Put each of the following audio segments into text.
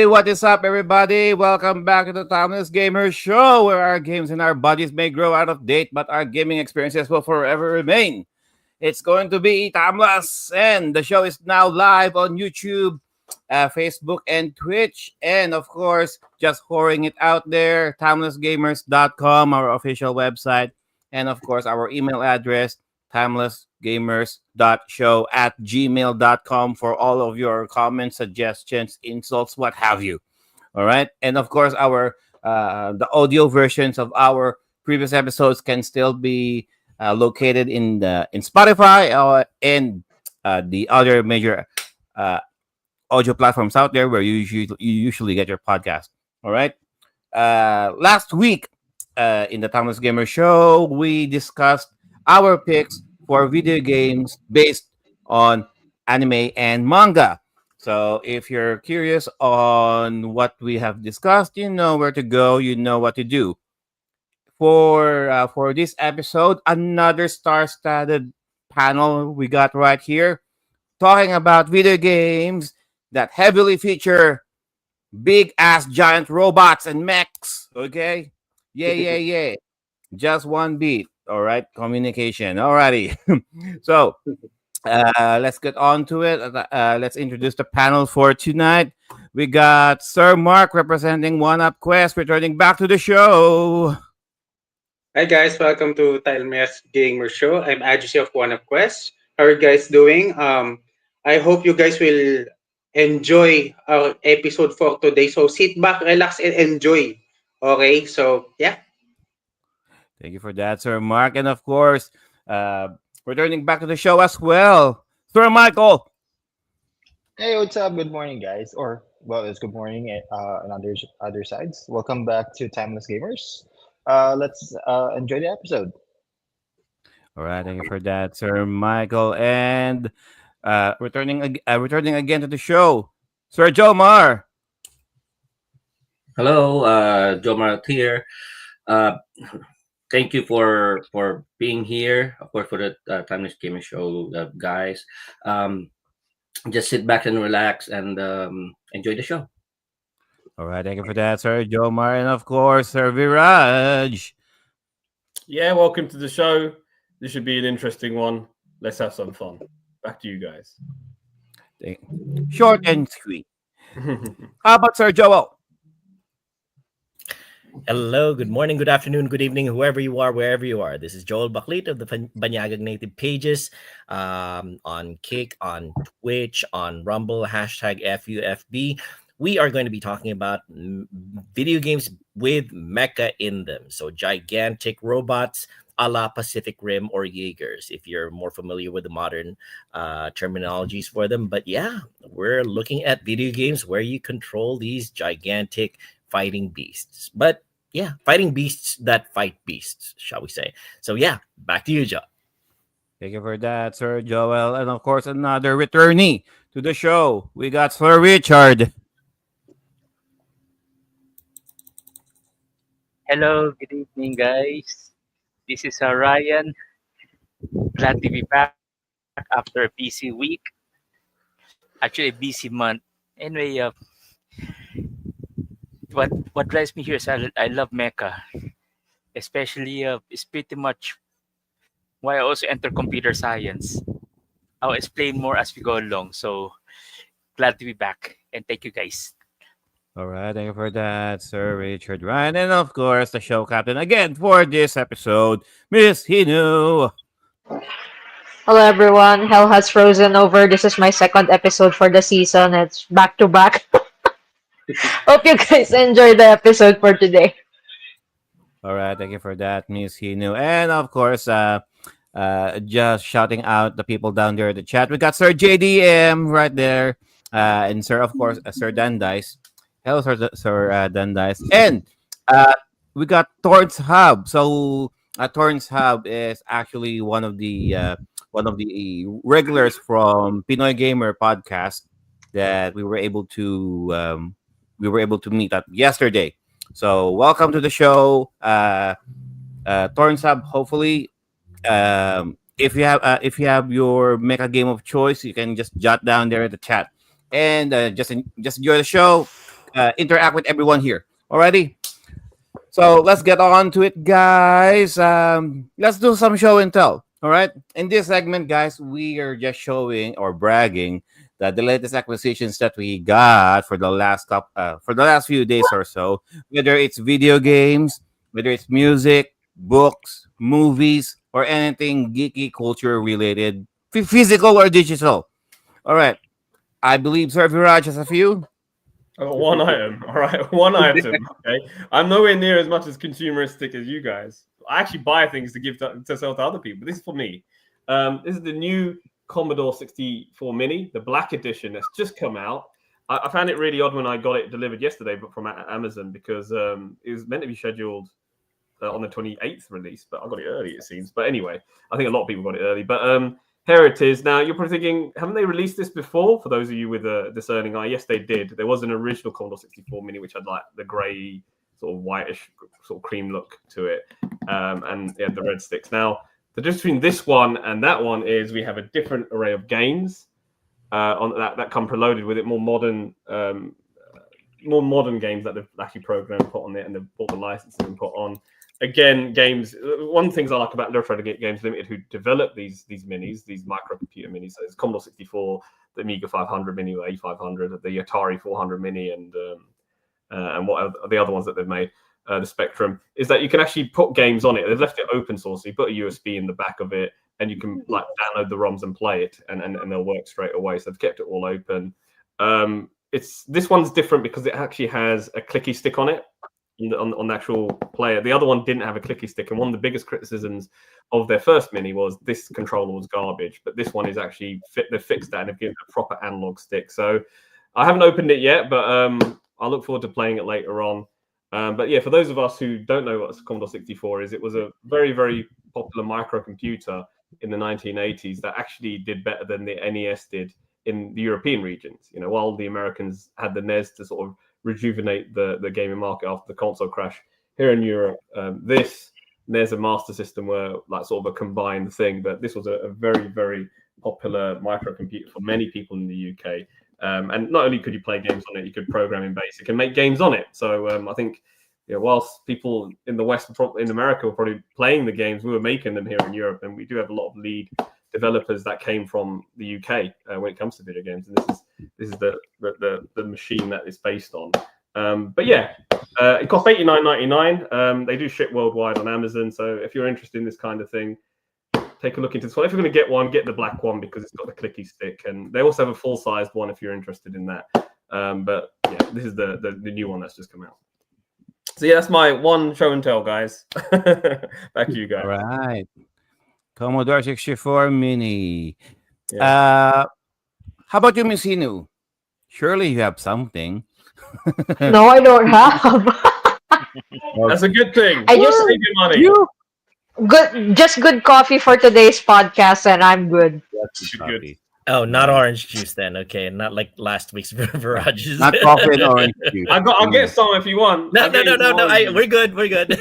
what is up, everybody? Welcome back to the Timeless Gamers Show, where our games and our bodies may grow out of date, but our gaming experiences will forever remain. It's going to be timeless, and the show is now live on YouTube, Facebook, and Twitch, and of course, just whoring it out there, timelessgamers.com, our official website, and of course, our email address, timelessgamers.show at gmail.com for all of your comments, suggestions, insults, what have you. All right. And of course, our the audio versions of our previous episodes can still be located in Spotify and the other major uh, audio platforms out there where you usually get your podcast. All right. Last week in the Timeless Gamer Show, we discussed our picks for video games based on anime and manga. So if you're curious on what we have discussed, you know where to go, you know what to do. For this episode, another star-studded panel we got right here, talking about video games that heavily feature big ass giant robots and mechs. Okay, yeah. Just one beat. All right, communication. Alrighty. So let's get on to it. Let's introduce the panel for tonight. We got Sir Mark representing One Up Quest, returning back to the show. Hi guys, welcome to Timeless Gamer Show. I'm Adjusi of One Up Quest. How are you guys doing? I hope you guys will enjoy our episode for today. So sit back, relax, and enjoy. Okay, so yeah. Thank you for that, Sir Mark. And of course, returning back to the show as well, Sir Michael. Hey, what's up? Good morning, guys. Or well, it's good morning on other sides. Welcome back to Timeless Gamers. Let's enjoy the episode. All right, thank you for that, Sir Michael. And returning again to the show, Sir Jomar. Hello, Jomar here. Uh, Thank you for being here. Of course, for the Timeless Gaming Show, guys. Just sit back and relax and enjoy the show. All right, thank you for that, Sir Jomar. And of course, Sir Viraj. Yeah, welcome to the show. This should be an interesting one. Let's have some fun. Back to you guys. Short and sweet. How about Sir Joel? Hello, good morning, good afternoon, good evening, whoever you are, wherever you are. This is Joel Baklit of the Banyagag Native Pages on Kick, on Twitch, on Rumble, hashtag FUFB. We are going to be talking about video games with mecha in them. So gigantic robots a la Pacific Rim or Jaegers, if you're more familiar with the modern terminologies for them. But yeah, we're looking at video games where you control these gigantic fighting beasts. But yeah, fighting beasts that fight beasts, shall we say. So yeah, back to you, Joe. Thank you for that, Sir Joel. And of course, another returnee to the show. We got Sir Richard. Hello, good evening, guys. This is Ryan. Glad to be back after a busy week. Actually, a busy month. Anyway, what drives me here is I love mecha, especially it's pretty much why I also enter computer science. I'll explain more as we go along. So glad to be back, and thank you, guys. All right, thank you for that, Sir Richard Ryan. And of course, the show captain again for this episode, Miss Hinu. Hello everyone, hell has frozen over. This is my second episode for the season. It's back to back. Hope you guys enjoy the episode for today. All right, thank you for that, Miss Hinu. And of course, just shouting out the people down there in the chat. We got Sir JDM right there. And Sir, of course, Sir Dandice. Hello, Sir Dandice. And we got Torrance Hub. So Torrance Hub is actually one of the regulars from Pinoy Gamer podcast that we were able to meet up yesterday. So welcome to the show, Torrance Hub. Hopefully, if you have your mecha game of choice, you can just jot down there in the chat and just enjoy the show. interact with everyone here. Alrighty. So let's get on to it, guys. Let's do some show and tell. All right. In this segment, guys, we are just showing or bragging that the latest acquisitions that we got for the last few days or so, whether it's video games, whether it's music, books, movies, or anything geeky culture related, physical or digital. All right. I believe Sir Viraj has a few. One item, all right, one item. Okay, I'm nowhere near as much as consumeristic as you guys. I actually buy things to give to sell to other people. This is for me. This is the new Commodore 64 Mini, the Black Edition that's just come out. I found it really odd when I got it delivered yesterday, but from Amazon because it was meant to be scheduled on the 28th release, but I got it early, it seems. But anyway, I think a lot of people got it early. But here it is. Now, you're probably thinking, haven't they released this before? For those of you with a discerning eye, yes, they did. There was an original Commodore 64 Mini, which had like the grey, sort of whitish, sort of cream look to it, and yeah, the red sticks. Now, the difference between this one and that one is we have a different array of games on that come preloaded with it, more modern games that they've actually programmed, put on it, and they've bought the licenses and put on. Again, games. One of the things I like about Electronic Games Limited, who develop these minis, these microcomputer minis, so it's Commodore 64, the Amiga 500 Mini, or A500, the Atari 400 Mini, and what are the other ones that they've made, the Spectrum, is that you can actually put games on it. They've left it open source, so you put a USB in the back of it, and you can like download the ROMs and play it, and they'll work straight away. So they've kept it all open. This one's different because it actually has a clicky stick on it. On the actual player. The other one didn't have a clicky stick, and one of the biggest criticisms of their first mini was this controller was garbage, but this one is actually they've fixed that and they've given it a proper analog stick. So I haven't opened it yet, but I look forward to playing it later on. But yeah, for those of us who don't know what Commodore 64 is, it was a very, very popular microcomputer in the 1980s that actually did better than the NES did in the European regions. You know, while the Americans had the NES to sort of rejuvenate the gaming market after the console crash, here in Europe, there's a Master System where like sort of a combined thing, but this was a very, very popular microcomputer for many people in the UK. And not only could you play games on it, you could program in BASIC and make games on it. So I think, you know, whilst people in the West, in America, were probably playing the games, we were making them here in Europe, and we do have a lot of lead developers that came from the UK when it comes to video games, and this is the machine that it's based on. But yeah, it costs $89.99. They do ship worldwide on Amazon, so if you're interested in this kind of thing, take a look into this one. If you're going to get one, get the black one because it's got the clicky stick, and they also have a full-sized one if you're interested in that. But yeah, this is the new one that's just come out. So yeah, that's my one show and tell, guys. Back to you guys. All right. Commodore 64 Mini. Yeah. How about you, Miss Hinu? Surely you have something. No, I don't have. That's a good thing. I just save your money. just good coffee for today's podcast, and I'm good. Good. Oh, not orange juice then. Okay, not like last week's Virages. Not coffee and orange juice. I'll get some if you want. No. We're good. We're good.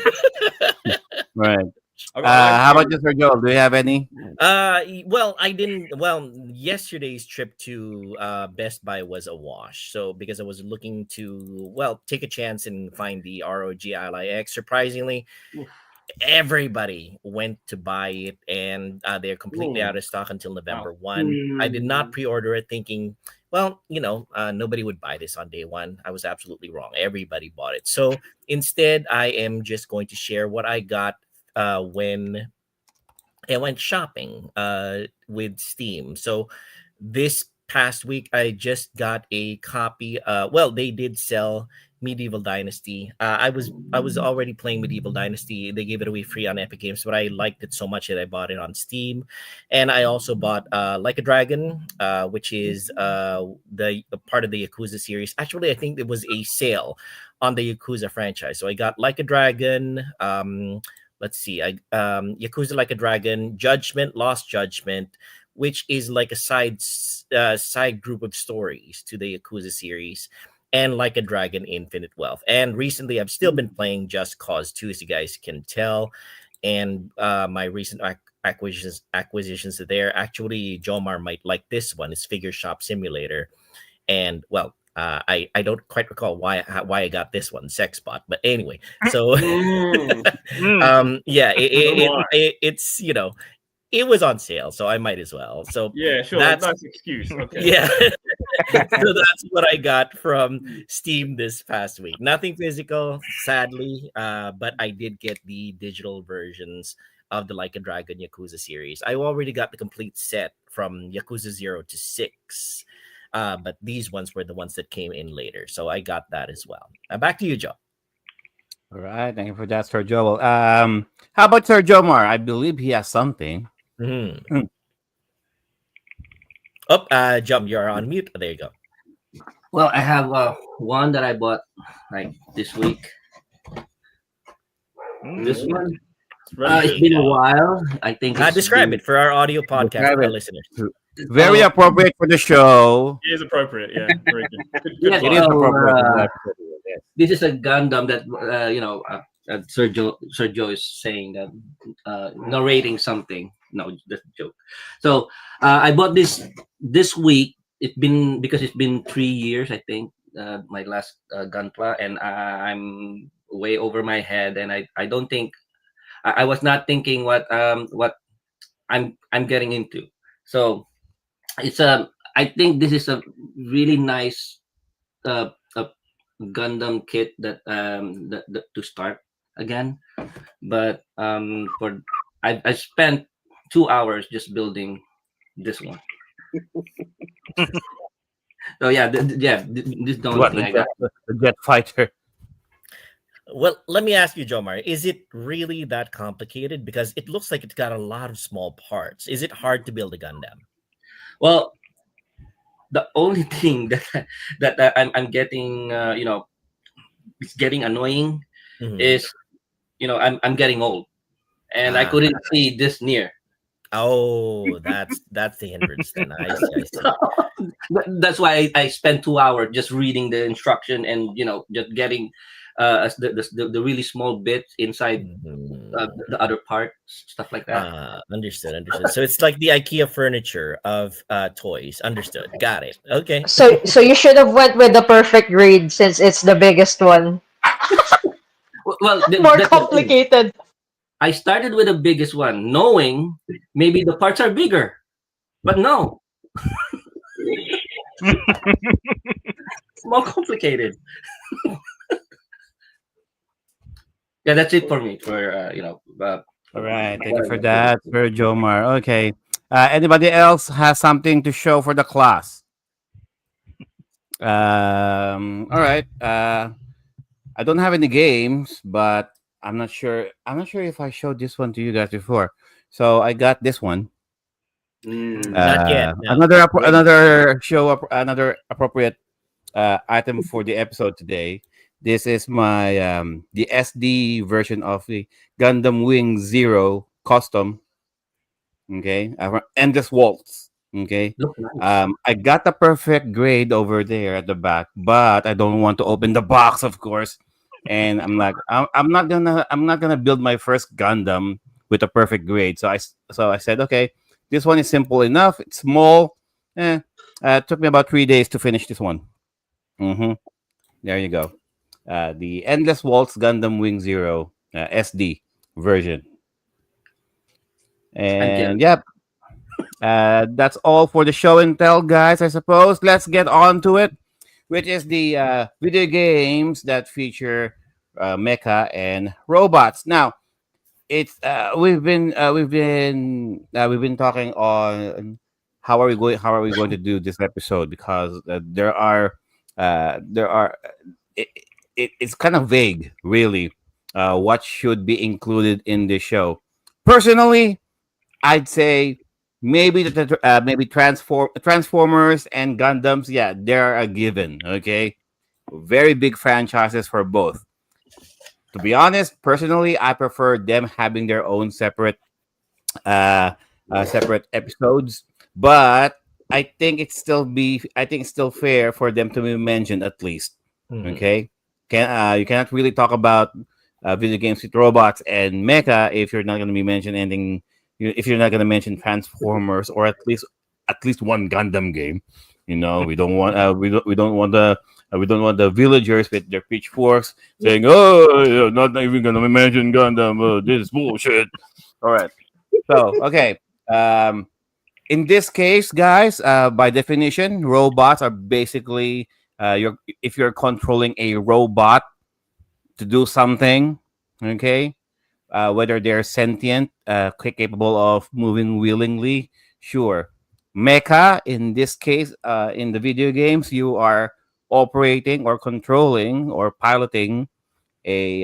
Right. How about you, Sir Joel? Do you have any? Well, I didn't. Well, yesterday's trip to Best Buy was a wash. So because I was looking to take a chance and find the ROG Ally X, surprisingly, everybody went to buy it, and they're completely out of stock until November 1. I did not pre-order it, thinking, nobody would buy this on day one. I was absolutely wrong. Everybody bought it. So instead, I am just going to share what I got when I went shopping with Steam. So this past week, I just got a copy. They did sell Medieval Dynasty. I was already playing Medieval Dynasty. They gave it away free on Epic Games, but I liked it so much that I bought it on Steam. And I also bought Like a Dragon, which is the part of the Yakuza series. Actually, I think there was a sale on the Yakuza franchise. So I got Like a Dragon. Let's see. Yakuza Like a Dragon, Judgment, Lost Judgment, which is like a side group of stories to the Yakuza series, and Like a Dragon, Infinite Wealth. And recently, I've still been playing Just Cause 2, as you guys can tell. And my recent acquisitions are there. Actually, Jomar might like this one. It's Figure Shop Simulator. And, I don't quite recall why I got this one, Sex Bot, but anyway. So yeah, it's it was on sale, so I might as well. So Yeah, sure. that's Nice excuse. Okay. yeah. So that's what I got from Steam this past week. Nothing physical, sadly, but I did get the digital versions of the Like a Dragon Yakuza series. I already got the complete set from Yakuza 0 to 6. But these ones were the ones that came in later. So I got that as well. Back to you, Joe. All right, thank you for that, Sir Joel. How about Sir Jomar? I believe he has something. Mm-hmm. Jump, you're on mute. There you go. Well, I have one that I bought like this week. This one. It's been a while. I think. Describe it for our audio podcast listeners. Very appropriate for the show. It is appropriate, yeah. Very good. Yeah, It is appropriate. This is a Gundam that Sergio is saying that narrating something. No, that's a joke. So I bought this week. It's been 3 years, I think, my last Gunpla, and I'm way over my head, and I don't think I was not thinking what I'm getting into. So it's I think this is a really nice Gundam kit that to start again, but for I spent 2 hours just building this one. So yeah, this is the only What, thing I got. the jet fighter? Well, let me ask you, Jomar, is it really that complicated? Because it looks like it's got a lot of small parts. Is it hard to build a Gundam? Well, the only thing that I'm getting, it's getting annoying is, I'm getting old, and I couldn't see this near. Oh, that's the hindrance then. I see. That's why I spent 2 hours just reading the instruction and just getting the really small bits inside the other parts, stuff like that. Understood. So it's like the IKEA furniture of toys. Understood. Got it. Okay. So you should have went with the perfect grade since it's the biggest one. Well, More complicated. I started with the biggest one, knowing maybe the parts are bigger, but no. It's more complicated. Yeah, that's it for me. All right, thank you for that, Sir Jomar. Okay, anybody else has something to show for the class? All right. I don't have any games, but I'm not sure. I'm not sure if I showed this one to you guys before. So I got this one. Not yet. No. Another appropriate item for the episode today. This is my the SD version of the Gundam Wing Zero custom. Okay, endless waltz. Okay, I got the perfect grade over there at the back, but I don't want to open the box, of course. And I'm like, I'm not gonna build my first Gundam with a perfect grade. So I said, okay, this one is simple enough. It's small. It took me about 3 days to finish this one. There you go. The Endless Waltz Gundam Wing Zero SD version. And yep, that's all for the show and tell, guys. I suppose let's get on to it, which is the video games that feature mecha and robots. Now, it's we've been talking on how are we going to do this episode, because it's kind of vague, really, what should be included in the show. Personally, I'd say maybe maybe Transformers and Gundams. Yeah, they're a given. Okay, very big franchises for both. To be honest, personally, I prefer them having their own separate episodes. But I think it's still fair for them to be mentioned at least. Okay, you cannot really talk about video games with robots and mecha if you're not going to be mentioning anything. If you're not going to mention Transformers or at least one Gundam game. You know, we don't want the villagers with their pitchforks saying, "Oh, you're not even gonna mention Gundam. This is bullshit." All right. So okay. Um, in this case, guys, by definition, robots are basically you're if you're controlling a robot to do something, okay, whether they're sentient, capable of moving willingly, sure. Mecha, in this case, in the video games, you are operating or controlling or piloting a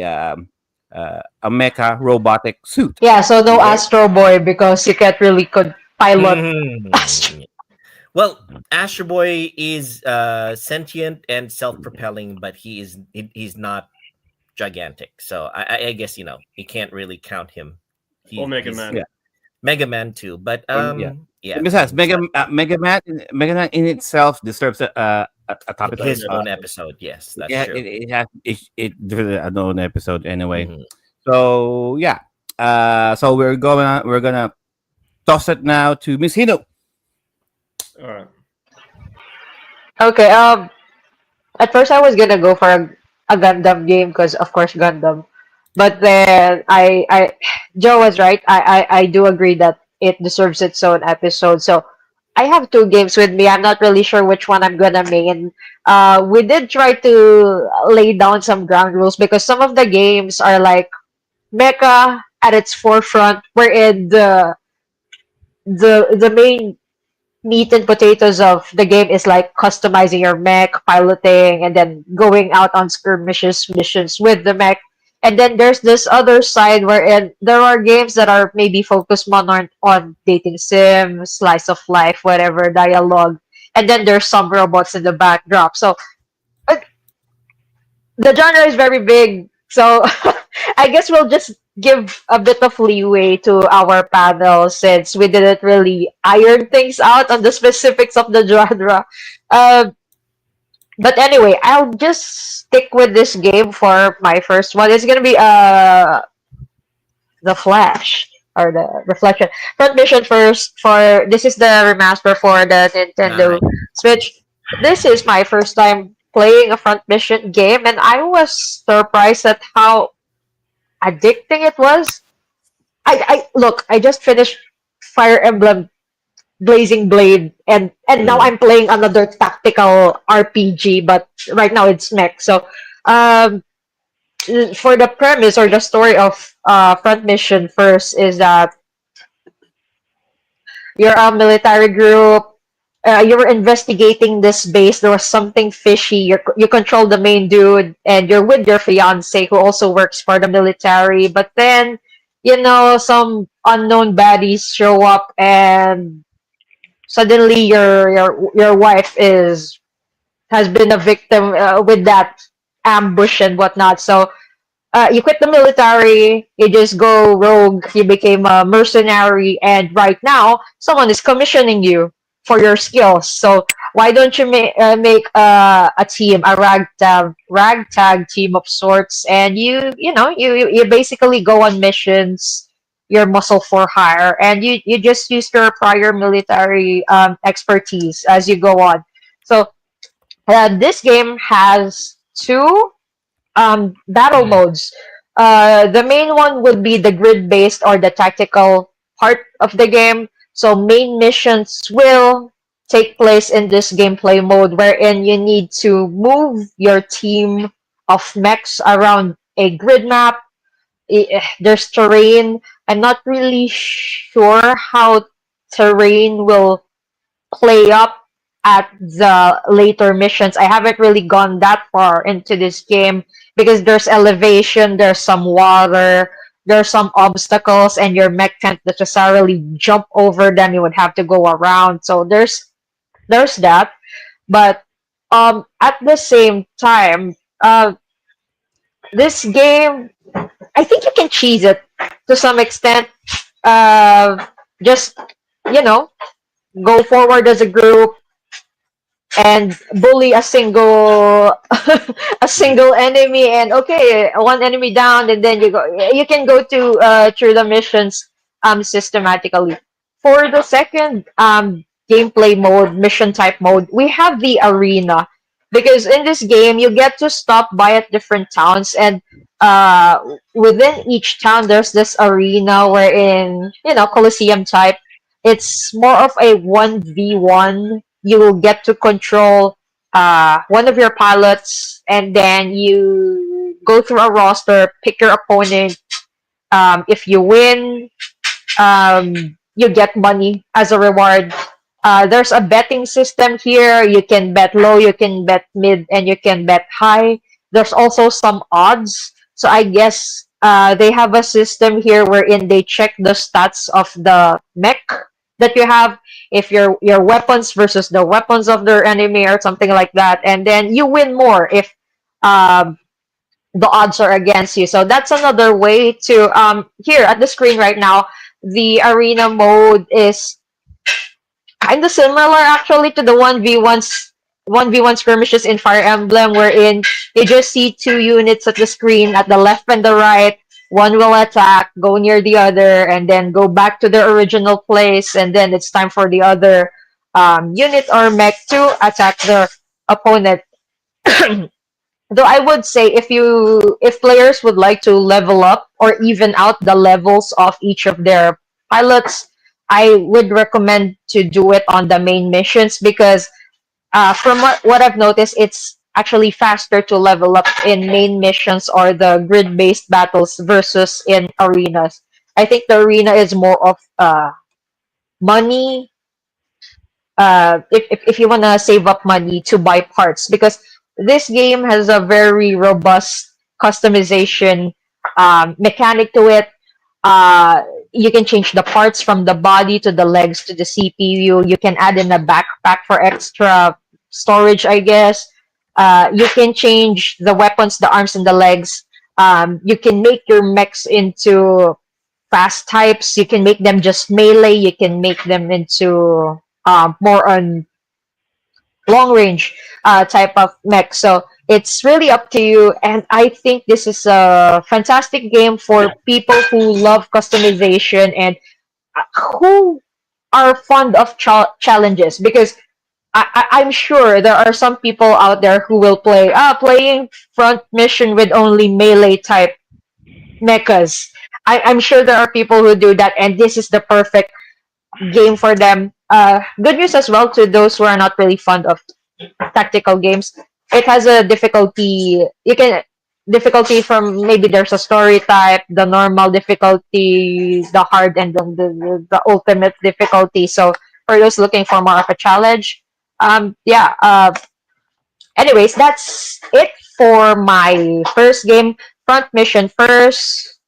mecha robotic suit. Yeah, so no Okay. Astro Boy because you can't really could pilot Astro. Mhm. Well, Astro Boy is sentient and self-propelling, but he's not gigantic. So I guess you can't really count him. Or Mega He's Man. Yeah. Mega Man too, but Yeah. yeah, Besides, he's not Mega Man in itself deserves a topic of his own episode. Yes, that's yeah, true. it deserves an own episode anyway. Mhm. So yeah, so we're gonna toss it now to Miss Hino. All right. Okay, at first I was gonna go for a Gundam game because of course Gundam. But then Joe was right. I do agree that it deserves its own episode. So I have two games with me. I'm not really sure which one I'm gonna main. We did try to lay down some ground rules because some of the games are like mecha at its forefront, wherein the main meat and potatoes of the game is like customizing your mech, piloting, and then going out on skirmishes missions with the mech. And then there's this other side wherein there are games that are maybe focused more on dating sim, slice of life, whatever, dialogue. And then there's some robots in the backdrop. So uh, the genre is very big. So I guess we'll just give a bit of leeway to our panel since we didn't really iron things out on the specifics of the genre. Uh, but anyway, I'll just stick with this game for my first one. It's gonna be the Flash or the Reflection. Front mission first for this is the remaster for the Nintendo Nice. Switch. This is my first time playing a front mission game, and I was surprised at how addicting it was. I look, I just finished Fire Emblem Blazing Blade, and now Mm. I'm playing another tactical RPG, but right now it's mech. So, um, for the premise or the story of Front Mission first is that you're a military group. You were investigating this base. There was something fishy. You control the main dude, and you're with your fiance who also works for the military. But then, some unknown baddies show up, and suddenly your wife is has been a victim with that ambush and whatnot. So you quit the military, you just go rogue, you became a mercenary, and right now someone is commissioning you for your skills. So why don't you make a team, a ragtag team of sorts, and you basically go on missions. Your muscle for hire, and you just use your prior military expertise as you go on. So this game has two battle modes. The main one would be the grid based or the tactical part of the game. So main missions will take place in this gameplay mode wherein you need to move your team of mechs around a grid map. There's terrain. I'm not really sure how terrain will play up at the later missions. I haven't really gone that far into this game because there's elevation, there's some water, there's some obstacles, and your mech can't necessarily jump over them. You would have to go around. So there's that. But at the same time, this game, I think you can cheese it to some extent. Just you know, go forward as a group and bully a single a single enemy, and okay, one enemy down, and then you can go to through the missions systematically. For the second gameplay mode, mission type mode, we have the arena. Because in this game, you get to stop by at different towns, and uh, within each town, there's this arena wherein, Coliseum type. It's more of a 1v1. You will get to control one of your pilots, and then you go through a roster, pick your opponent. If you win, you get money as a reward. There's a betting system here. You can bet low, you can bet mid, and you can bet high. There's also some odds. So I guess they have a system here wherein they check the stats of the mech that you have, if your weapons versus the weapons of their enemy or something like that, and then you win more if um, the odds are against you. So that's another way to here at the screen right now. The arena mode is kind of similar actually to the 1v1 skirmishes in Fire Emblem, wherein you just see two units at the screen at the left and the right. One will attack, go near the other, and then go back to their original place, and then it's time for the other unit or mech to attack their opponent. Though I would say if players would like to level up or even out the levels of each of their pilots, I would recommend to do it on the main missions, because from what I've noticed, it's actually faster to level up in main missions or the grid-based battles versus in arenas. I think the arena is more of money, if you want to save up money to buy parts, because this game has a very robust customization mechanic to it. You can change the parts from the body to the legs to the CPU. You can add in a backpack for extra storage, I guess. You can change the weapons, the arms, and the legs. You can make your mechs into fast types. You can make them just melee. You can make them into more on long range type of mech. So it's really up to you. And I think this is a fantastic game for people who love customization and who are fond of challenges, because I'm sure there are some people out there who will playing front mission with only melee type mechas. I'm sure there are people who do that, and this is the perfect game for them. Good news as well to those who are not really fond of tactical games. It has a difficulty. You can difficulty from, maybe there's a story type, the normal difficulty, the hard, and then the ultimate difficulty. So for those looking for more of a challenge, yeah. Anyways, that's it for my first game. Front mission first.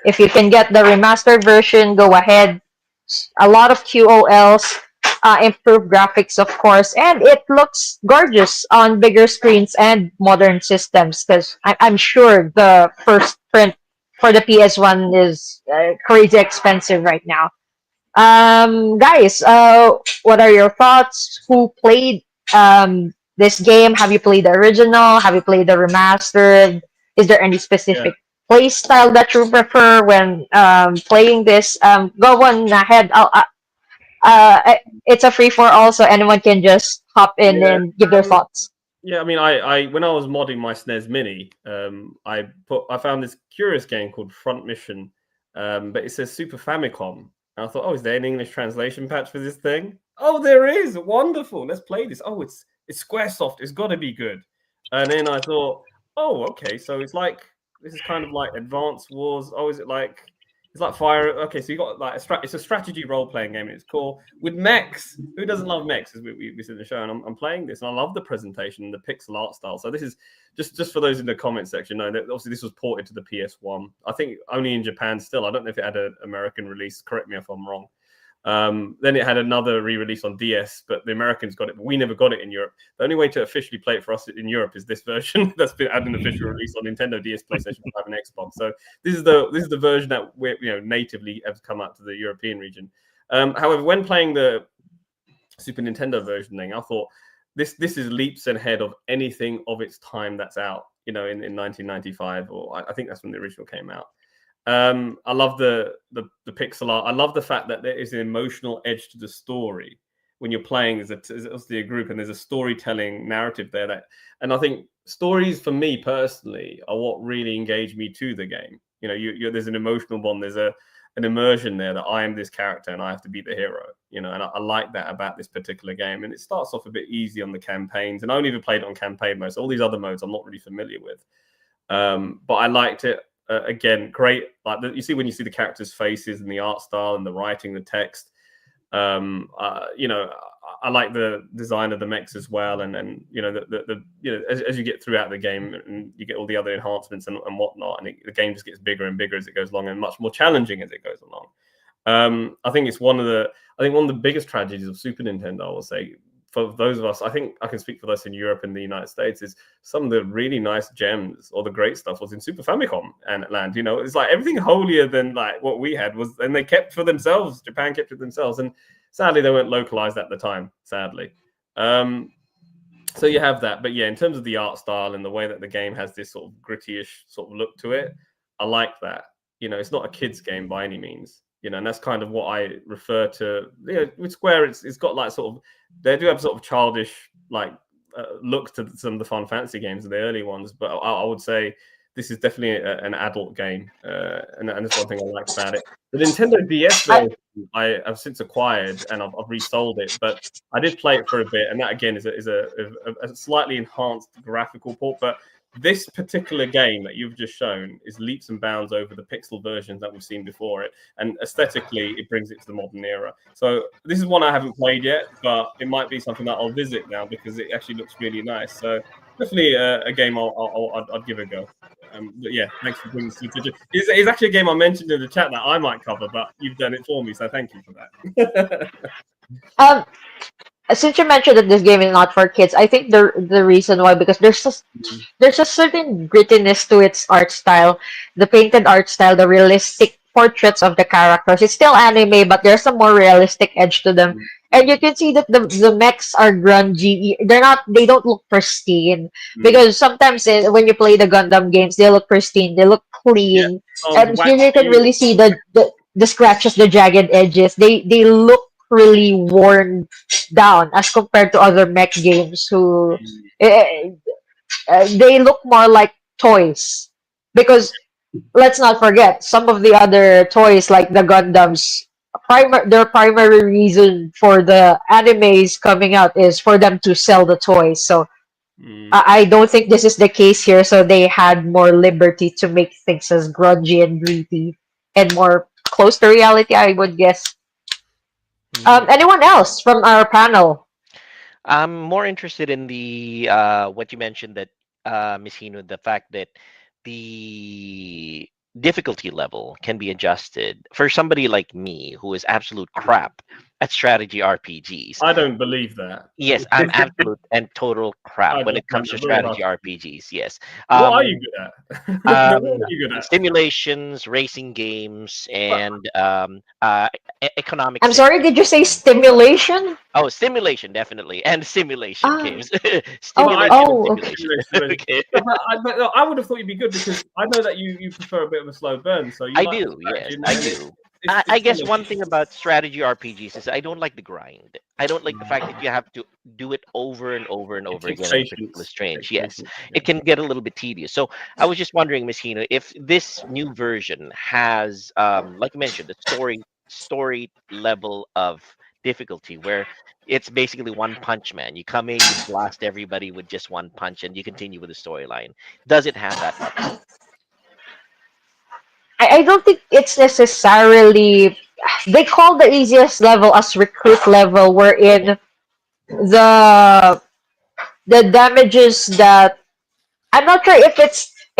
If you can get the remastered version, go ahead. A lot of QOLs, improved graphics, of course, and it looks gorgeous on bigger screens and modern systems, because I'm sure the first print for the PS1 is crazy expensive right now. Guys, what are your thoughts? Who played this game? Have you played the original? Have you played the remastered? Is there any specific play style that you prefer when playing this? Go on ahead. It's a free for all, so anyone can just hop in and give their thoughts. Yeah, I mean, I when I was modding my SNES Mini, I found this curious game called Front Mission, but it says Super Famicom. And I thought, oh, is there an English translation patch for this thing? Oh, there is. Wonderful. Let's play this. Oh, it's SquareSoft. It's got to be good. And then I thought, oh, okay. So it's like, this is kind of like Advance Wars. Oh, is it like, it's like Fire. Okay, so you got like it's a strategy role-playing game. It's cool with mechs. Who doesn't love mechs? As we see in the show, and I'm playing this, and I love the presentation and the pixel art style. So this is just for those in the comment section. Know that obviously this was ported to the PS1. I think only in Japan still. I don't know if it had an American release. Correct me if I'm wrong. Then it had another re-release on DS, but the Americans got it, but we never got it in Europe. The only way to officially play it for us in Europe is this version that's been had an official release on Nintendo DS, PlayStation 5, and Xbox. So this is the version that we natively has come out to the European region. However, when playing the Super Nintendo version thing, I thought this is leaps ahead of anything of its time that's out. In 1995, or I think that's when the original came out. I love the pixel art. I love the fact that there is an emotional edge to the story. when you're playing, there's obviously a group and there's a storytelling narrative there. And I think stories for me personally are what really engage me to the game. There's an emotional bond. There's an immersion there that I am this character and I have to be the hero. And I like that about this particular game. And it starts off a bit easy on the campaigns, and I only ever played it on campaign mode. So all these other modes I'm not really familiar with. But I liked it. Again, great. Like you see when you see the characters' faces and the art style and the writing, the text. I like the design of the mechs as well, and as you get throughout the game and you get all the other enhancements and whatnot, and the game just gets bigger and bigger as it goes along, and much more challenging as it goes along. I think it's one of the biggest tragedies of Super Nintendo, I will say. For those of us, I think I can speak for those in Europe and the United States, is some of the really nice gems or the great stuff was in Super Famicom and land. It's like everything holier than like what we had was, and they kept for themselves. Japan kept it themselves, and sadly they weren't localized at the time. Sadly, so you have that. But yeah, in terms of the art style and the way that the game has this sort of gritty-ish sort of look to it, I like that. It's not a kids' game by any means. And that's kind of what I refer to. With Square, it's got like sort of, they do have sort of childish like looks to some of the Final Fantasy games, the early ones, but I would say this is definitely an adult game, and that's one thing I like about it. The Nintendo DS version I have since acquired, and I've resold it, but I did play it for a bit, and that again is a slightly enhanced graphical port, but this particular game that you've just shown is leaps and bounds over the pixel versions that we've seen before it, and aesthetically it brings it to the modern era. So this is one I haven't played yet, but it might be something that I'll visit now because it actually looks really nice. So definitely a game I'd give a go. But yeah, thanks for bringing this to it's actually a game I mentioned in the chat that I might cover, but you've done it for me, so thank you for that. Since you mentioned that this game is not for kids, I think the reason why, because there's a certain grittiness to its art style, the painted art style, the realistic portraits of the characters. It's still anime, but there's a more realistic edge to them, and you can see that the mechs are grungy. They don't look pristine, because sometimes when you play the Gundam games, they look pristine, they look clean, and here you can really see the scratches, the jagged edges. They look really worn down as compared to other mech games they look more like toys, because let's not forget some of the other toys like the Gundams, their primary reason for the animes coming out is for them to sell the toys. So I don't think this is the case here, so they had more liberty to make things as grungy and gritty and more close to reality, I would guess. Anyone else from our panel? I'm more interested in the what you mentioned, that Miss Hino, the fact that the difficulty level can be adjusted for somebody like me who is absolute crap at strategy RPGs. I don't believe that. Yes, I'm absolute and total crap when it comes to strategy RPGs. Yes. What are you good at? What are you good at? Simulations, racing games, and economic. I'm sorry, did you say stimulation? Oh, simulation, definitely, and simulation games. Simulation. Okay. I would have thought you'd be good because I know that you prefer a bit of a slow burn. So I do. Yes, I do. I guess one thing about strategy RPGs is I don't like the grind. I don't like the fact that you have to do it over and over and over again. It's strange. Yes, it can get a little bit tedious. So I was just wondering, Miss Hino, if this new version has, like you mentioned, the story level of difficulty where it's basically one punch man. You come in, you blast everybody with just one punch, and you continue with the storyline. Does it have that level? I don't think it's necessarily. They call the easiest level as recruit level, wherein the damages that I'm not sure if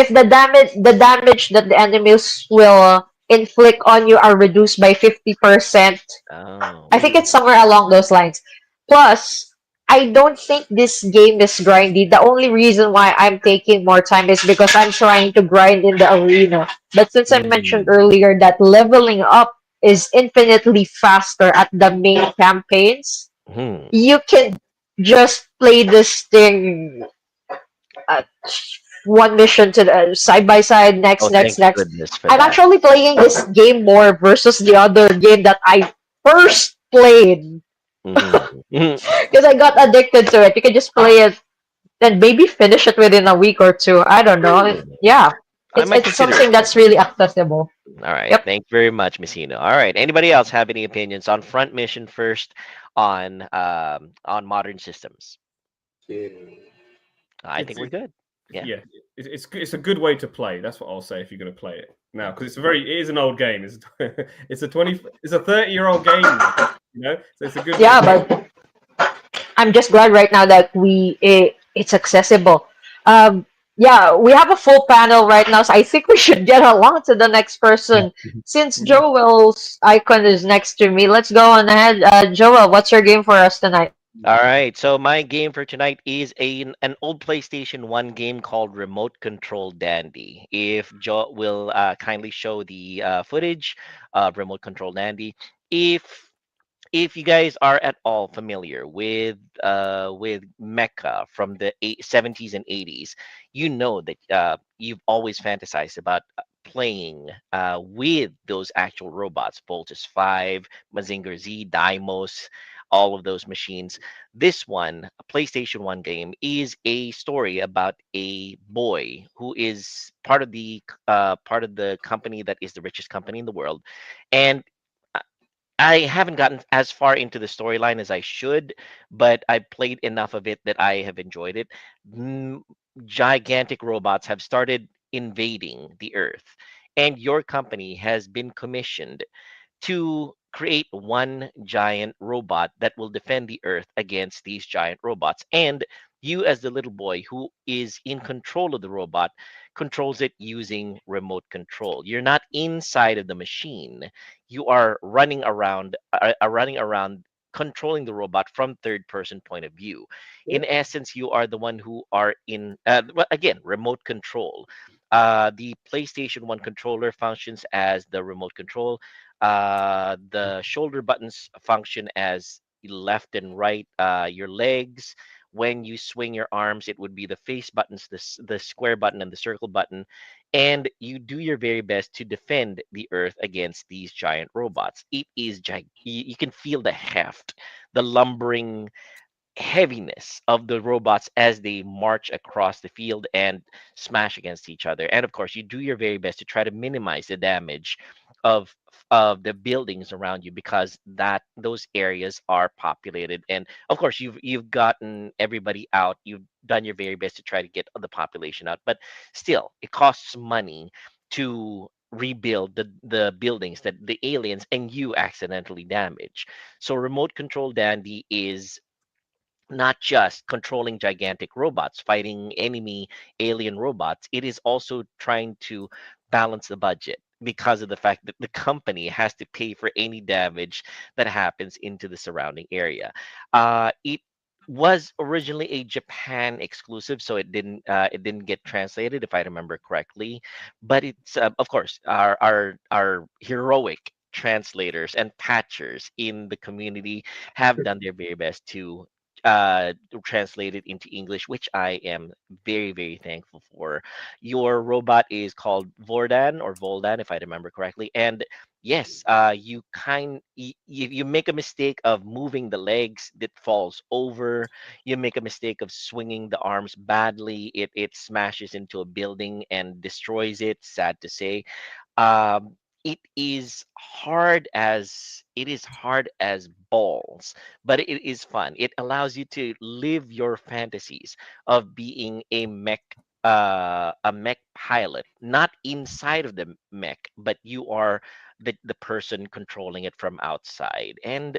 the damage that the enemies will inflict on you are reduced by 50%. Oh. I think it's somewhere along those lines. Plus, I don't think this game is grindy. The only reason why I'm taking more time is because I'm trying to grind in the arena. But since I mentioned earlier that leveling up is infinitely faster at the main campaigns, you can just play this thing one mission to the side by side, next. I'm actually playing this game more versus the other game that I first played Mhm. Mhm. Because I got addicted to it. You can just play it and maybe finish it within a week or two. I don't know. Yeah, I might it's consider it something then. that's really accessible. All right. Yep. Thank you very much, Messino. All right. Anybody else have any opinions on front mission first on modern systems? I think It's we're it, good. Yeah. yeah, it's a good way to play. That's what I'll say if you're going to play it now, because it is an old game. It's it's a 30-year-old game now, so it's a good way Yeah, to. but I'm just glad right now that it's accessible. Yeah, we have a full panel right now, so I think we should get along to the next person. Since Mhm. Joel's icon is next to me, let's go on ahead. Joel, what's your game for us tonight? All right. So my game for tonight is an old PlayStation 1 game called Remote Control Dandy. If Joe will kindly show the footage of Remote Control Dandy. If if you guys are at all familiar with mecha from the 70s and 80s, you know that you've always fantasized about playing with those actual robots, Voltus 5, Mazinger Z, Dymos, all of those machines. This one, a PlayStation 1 game, is a story about a boy who is part of the company that is the richest company in the world, and I haven't gotten as far into the storyline as I should, but I played enough of it that I have enjoyed it. Mm, Gigantic robots have started invading the Earth, and your company has been commissioned to create one giant robot that will defend the Earth against these giant robots. And you, as the little boy who is in control of the robot, controls it using remote control. You're not inside of the machine. You are running around controlling the robot from third person point of view. In essence, you are the one who are in well, again, remote control. The PlayStation 1 controller functions as the remote control. The shoulder buttons function as left and right. Your legs, when you swing your arms, it would be the face buttons, the square button and the circle button. And you do your very best to defend the Earth against these giant robots. It is you can feel the heft, the lumbering heaviness of the robots as they march across the field and smash against each other. And of course, you do your very best to try to minimize the damage of of the buildings around you, because that those areas are populated. And of course, you've gotten everybody out. You've done your very best to try to get the population out, but still, it costs money to rebuild the buildings that the aliens and you accidentally damage. So remote control dandy is not just controlling gigantic robots, fighting enemy alien robots, it is also trying to balance the budget because of the fact that the company has to pay for any damage that happens into the surrounding area. It was originally a Japan exclusive, so it didn't get translated, if I remember correctly. But it's of course our heroic translators and patchers in the community have done their very best to translate it into English, which I am very, very thankful for. Your robot is called Vordan or Voldan, if I remember correctly. And yes, you make a mistake of moving the legs, it falls over. You make a mistake of swinging the arms badly, it smashes into a building and destroys it. Sad to say. It is hard as balls, but it is fun. It allows you to live your fantasies of being a mech pilot, not inside of the mech, but you are the person controlling it from outside. And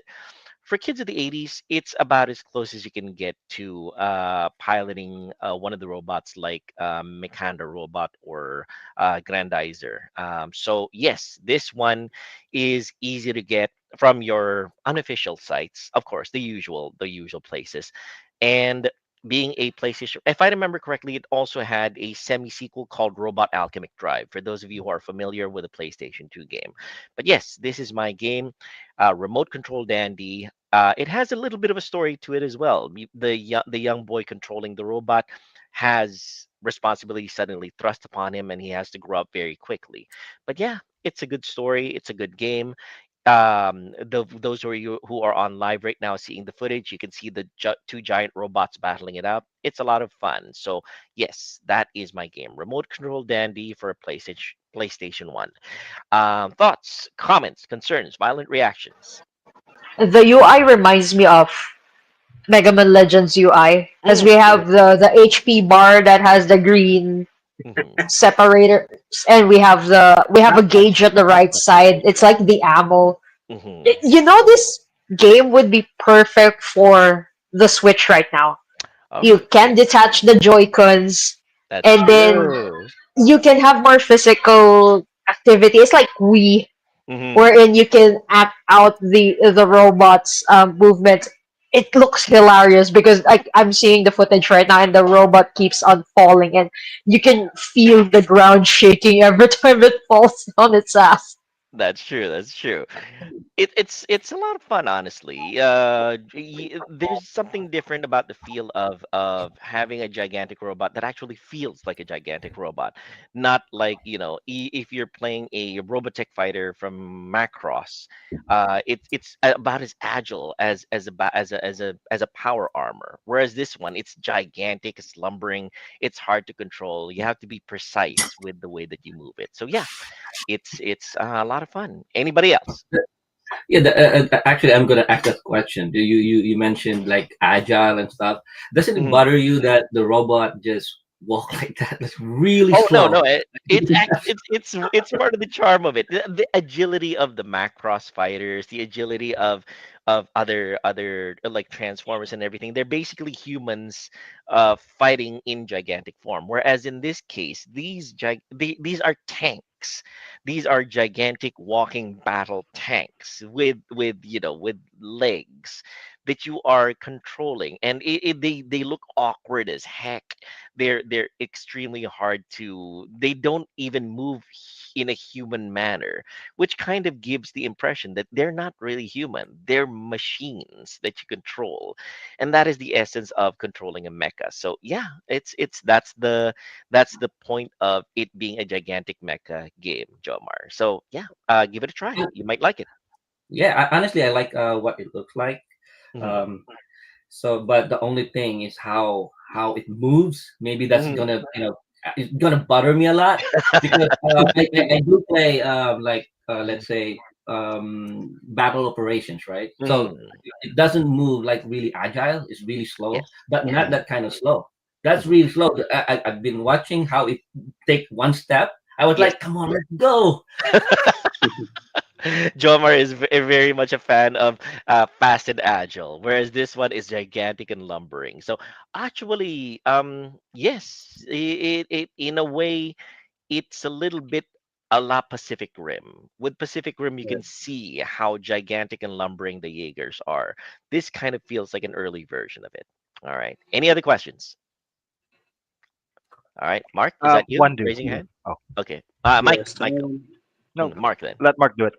for kids of the 80s, it's about as close as you can get to piloting one of the robots like Mechanda robot or Grandizer. So yes, this one is easy to get from your unofficial sites, of course, the usual places. And being a PlayStation, if I remember correctly, it also had a semi-sequel called Robot Alchemic Drive, for those of you who are familiar with a PlayStation 2 game. But yes, this is my game, Remote Control Dandy. It has a little bit of a story to it as well. The young boy controlling the robot has responsibility suddenly thrust upon him, and he has to grow up very quickly. But yeah, it's a good story. It's a good game. those who are on live right now seeing the footage, you can see the two giant robots battling it out. It's a lot of fun. So yes, that is my game, remote control dandy for a PlayStation 1. Thoughts, comments, concerns, violent reactions. The UI reminds me of Mega Man Legends UI because we True. have the HP bar that has the green Hmm. separator, and we have a gauge at the right side. It's like the ammo. Hmm. You know, this game would be perfect for the Switch right now. Oh, You can yes, detach the Joy-Cons, that's and then true. you can have more physical activity. It's like Wii, Hmm. wherein you can act out the robots' movements. It looks hilarious because like I'm seeing the footage right now, and the robot keeps on falling, and you can feel the ground shaking every time it falls on its ass. That's true. That's true. It's a lot of fun, honestly. There's something different about the feel of having a gigantic robot that actually feels like a gigantic robot, not like if you're playing a Robotech fighter from Macross. It's about as agile as a power armor. Whereas this one, it's gigantic, it's lumbering, it's hard to control. You have to be precise with the way that you move it. So yeah, it's a lot of fun. Anybody else? Yeah, actually, I'm gonna ask that question. Do you mentioned like agile and stuff? Doesn't it Mhm. bother you that the robot just walk like that? That's really Oh no, no, slow. it's part of the charm of it. The agility of the Macross fighters, the agility of other like Transformers and everything. They're basically humans fighting in gigantic form. Whereas in this case, these are tanks. These are gigantic walking battle tanks with legs that you are controlling, and they look awkward as heck. They're extremely hard to, they don't even move in a human manner, which kind of gives the impression that they're not really human, they're machines that you control. And that is the essence of controlling a mecha. So yeah, it's that's the point of it being a gigantic mecha game, Jomar. So yeah, give it a try, you might like it. Yeah, honestly, I like what it looks like. Hmm. Um, so, but the only thing is how it moves. Maybe that's Hmm. gonna it's gonna bother me a lot because I do play like let's say battle operations, right? So Hmm. it doesn't move like really agile. It's really slow, Yes. but Yeah. not that kind of slow. That's Hmm. really slow. I've been watching how it take one step. I was Yes. like, come on, let's go. Jomar is very much a fan of fast and agile, whereas this one is gigantic and lumbering. So actually, yes, it in a way, it's a little bit a la Pacific Rim. With Pacific Rim, you can see how gigantic and lumbering the Jaegers are. This kind of feels like an early version of it. All right. Any other questions? All right, Mark, is that you One do. raising your hand? Oh Okay. Mike, Yes. Michael. no, Mark then. let Mark do it.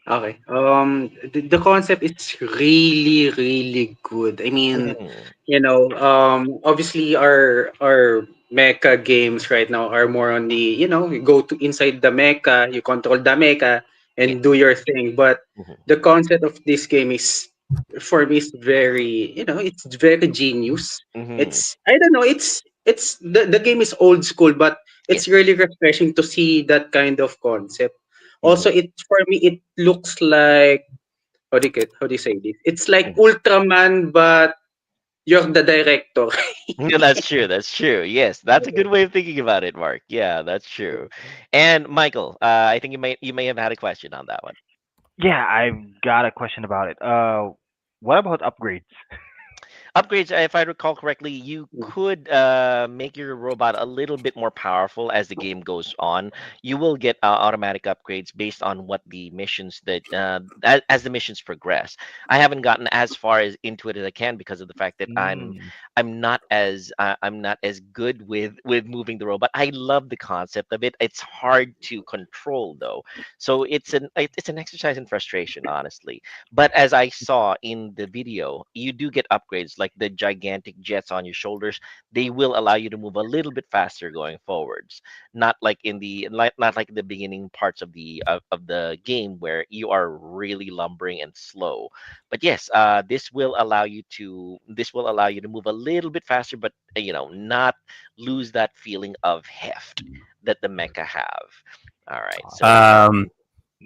Okay. The concept is really, really good. I mean, Mhm. obviously our mecha games right now are more on the, you go to inside the mecha, you control the mecha Yes. and do your thing. But Mhm. the concept of this game is, for me, is very, it's very genius. Mhm. It's, I don't know, it's the game is old school, but it's Yes. really refreshing to see that kind of concept. Mhm. Also, it for me it looks like, how do you say this? It's like Mhm. Ultraman, but you're the director. Yeah, that's true. That's true. Yes, that's a good way of thinking about it, Mark. Yeah, that's true. And Michael, I think you may have had a question on that one. Yeah, I've got a question about it. What about upgrades? Upgrades, if I recall correctly, you could make your robot a little bit more powerful as the game goes on. You will get automatic upgrades based on what the missions that as the missions progress. I haven't gotten as far as into it as I can because of the fact that Mm, I'm not as good with moving the robot. I love the concept of it. It's hard to control though, so it's an exercise in frustration, honestly. But as I saw in the video, you do get upgrades like the gigantic jets on your shoulders, they will allow you to move a little bit faster going forwards. Not like not like the beginning parts of the game where you are really lumbering and slow. But yes, this will allow you to move a little bit faster, but not lose that feeling of heft that the mecha have. All right, so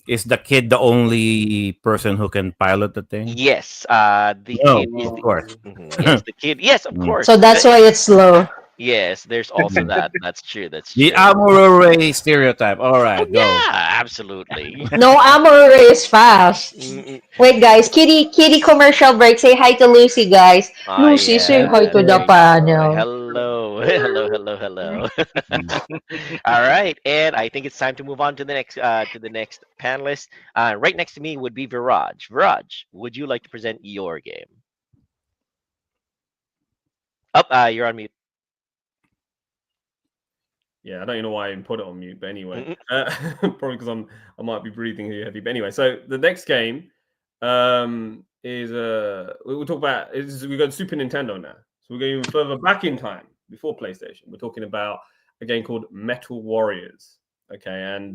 Is the kid the only person who can pilot the thing? yes, the No, kid is of the course. yes, the kid. Yes, of Mm. course. So that's why it's slow. Yes, there's also that. That's true. That's The true. Amuro stereotype. All Oh right, go. yeah, absolutely. No, Amuro is fast. Mm, Wait, guys, Kitty commercial break. Say hi to Lucy, guys. ah, Lucy, say hi yeah. to the There you go. panel. Hello, hello, hello, hello. Mm. All right, and I think it's time to move on to the next panelist. Right next to me would be Viraj. Viraj, would you like to present your game? Up, you're on mute. Yeah, I don't even know why I even put it on mute, but Mm-mm. anyway, probably because I might be breathing heavy. But anyway, so the next game is we'll talk about we go to Super Nintendo now. So we're going even further back in time before PlayStation. We're talking about a game called Metal Warriors. Okay, and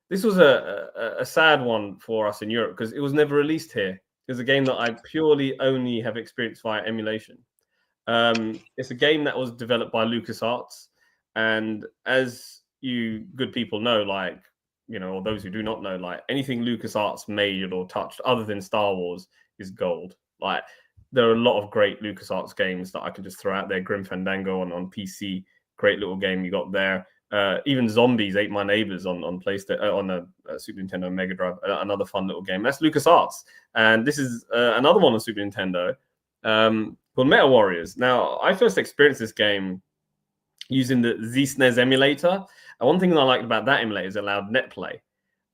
this was a sad one for us in Europe because it was never released here. It was a game that I purely only have experienced via emulation. It's a game that was developed by LucasArts. And as you good people know, like, or those who do not know, like anything LucasArts made or touched other than Star Wars is gold. Like there are a lot of great LucasArts games that I can just throw out there. Grim Fandango on PC, great little game you got there. Even Zombies Ate My Neighbors on PlayStation, on a Super Nintendo Mega Drive, another fun little game. That's LucasArts. And this is another one on Super Nintendo called Meta Warriors. Now, I first experienced this game using the ZSNES emulator. And one thing that I liked about that emulator is it allowed net play.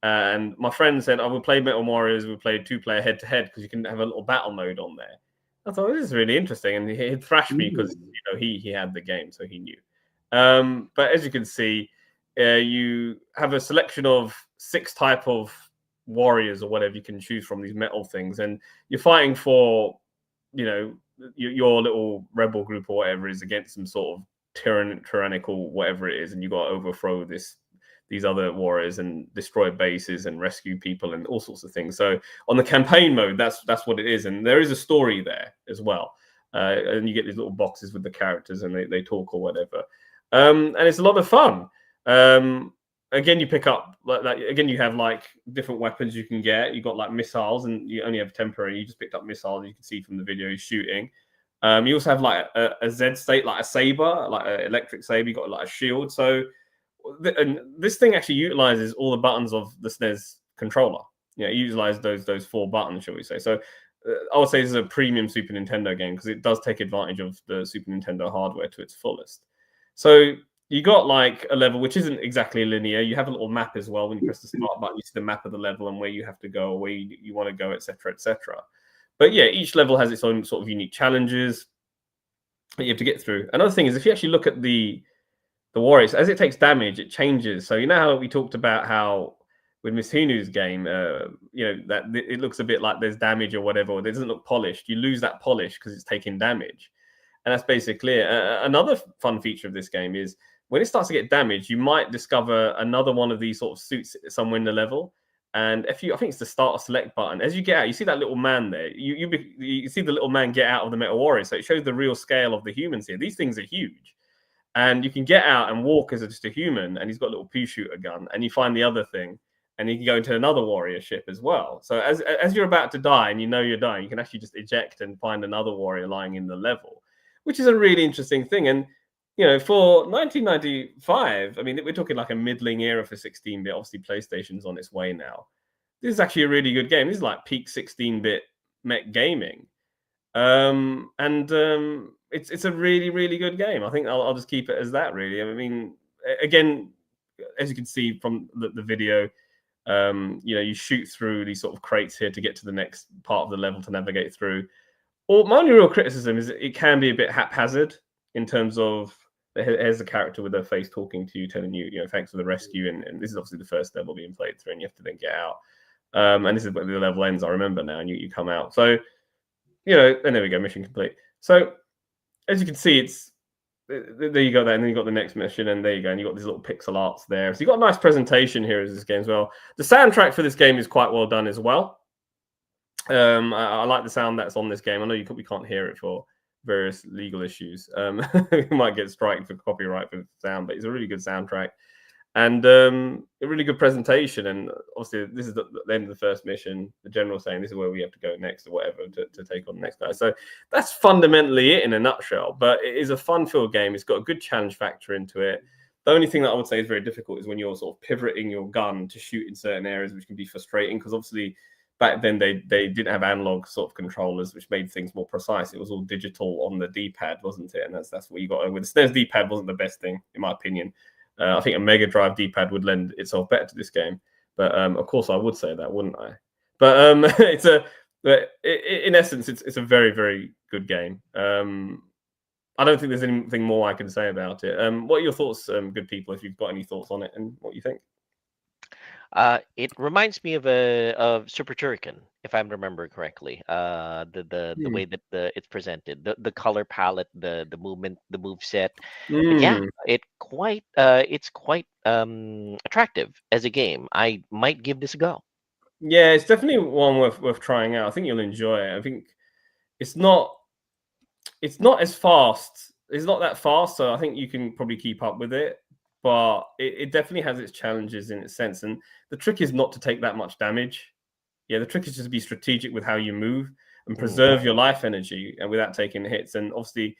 And my friend said, we played Metal Warriors, we played 2-player head-to-head because you can have a little battle mode on there. I thought, this is really interesting. And he thrashed me because he had the game, so he knew. But as you can see, you have a selection of 6 type of warriors or whatever you can choose from these metal things. And you're fighting for, your little rebel group or whatever is against some sort of tyrannical whatever it is, and you got to overthrow these other warriors and destroy bases and rescue people and all sorts of things. So on the campaign mode, that's what it is, and there is a story there as well. And you get these little boxes with the characters and they talk or whatever, and it's a lot of fun. Again, you pick up again, you have like different weapons you can get. You got like missiles, and you only have temporary. You just picked up missiles. You can see from the video he's shooting. You also have like a Z state, like a saber, like an electric saber. You got like a shield. So, and this thing actually utilizes all the buttons of the SNES controller. It utilizes those 4 buttons, shall we say? So, I would say this is a premium Super Nintendo game because it does take advantage of the Super Nintendo hardware to its fullest. So you got like a level which isn't exactly linear. You have a little map as well. When you press the start button, you see the map of the level and where you have to go, or where you want to go, etc., etc. But yeah, each level has its own sort of unique challenges that you have to get through. Another thing is if you actually look at the warriors, as it takes damage, it changes. So you know how we talked about how with Miss Hinu's game, that it looks a bit like there's damage or whatever, or it doesn't look polished. You lose that polish because it's taking damage. And that's basically it. Another fun feature of this game is when it starts to get damaged, you might discover another one of these sort of suits somewhere in the level. And I think it's the start or select button. As you get out, you see that little man there. You see the little man get out of the Metal Warrior. So it shows the real scale of the humans here. These things are huge. And you can get out and walk as just a human. And he's got a little pea shooter gun. And you find the other thing. And you can go into another warrior ship as well. So as you're about to die and you know you're dying, you can actually just eject and find another warrior lying in the level, which is a really interesting thing. And for 1995, I mean, we're talking like a middling era for 16-bit. Obviously, PlayStation's on its way now. This is actually a really good game. This is like peak 16-bit mech gaming. It's a really, really good game. I think I'll just keep it as that, really. I mean, again, as you can see from the video, you shoot through these sort of crates here to get to the next part of the level to navigate through. My only real criticism is it can be a bit haphazard in terms of here's a character with their face talking to you, telling you, thanks for the rescue. And this is obviously the first level being played through, and you have to then get out. And this is where the level ends, I remember now, and you come out. So and there we go, mission complete. So as you can see, it's there you go there, and then you got the next mission, and there you go, and you got these little pixel arts there. So you got a nice presentation here as this game as well. The soundtrack for this game is quite well done as well. I like the sound that's on this game. I know we can't hear it for various legal issues. We might get striked for copyright for the sound, but it's a really good soundtrack and a really good presentation. And obviously, this is the end of the first mission. The general saying this is where we have to go next or whatever to take on the next guy. So that's fundamentally it in a nutshell. But it is a fun-filled game. It's got a good challenge factor into it. The only thing that I would say is very difficult is when you're sort of pivoting your gun to shoot in certain areas, which can be frustrating because obviously back then they didn't have analog sort of controllers, which made things more precise. It was all digital on the D-pad, wasn't it? And that's what you got with the SNES D-pad. Wasn't the best thing in my opinion. I think a Mega Drive D-pad would lend itself better to this game. But of course, I would say that, wouldn't I? But in essence, it's a very, very good game. I don't think there's anything more I can say about it. What are your thoughts, good people? If you've got any thoughts on it and what you think. It reminds me of Super Turrican, if I remember correctly. The way that it's presented, the color palette, the movement, the move set. But yeah, it's quite attractive as a game. I might give this a go. Yeah, it's definitely one worth trying out. I think you'll enjoy it. I think it's not as fast. It's not that fast, so I think you can probably keep up with it. But it definitely has its challenges in its sense. And the trick is not to take that much damage. Yeah, the trick is just to be strategic with how you move and preserve your life energy and without taking hits. And obviously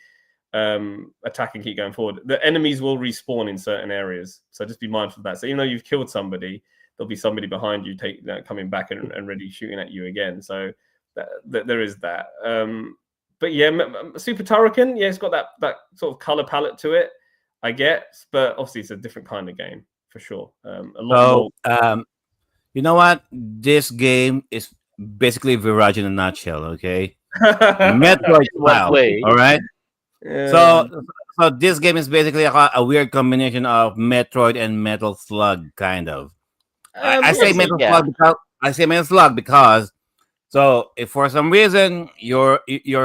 attack and keep going forward. The enemies will respawn in certain areas. So just be mindful of that. So even though you've killed somebody, there'll be somebody behind you coming back and ready shooting at you again. So there is that. But yeah, Super Turrican, yeah, it's got that sort of color palette to it. I guess, but obviously it's a different kind of game for sure. You know what? This game is basically Virage in a nutshell. Okay, Metroid style. All right. So this game is basically a weird combination of Metroid and Metal Slug, kind of. I say Metal Slug because so if for some reason your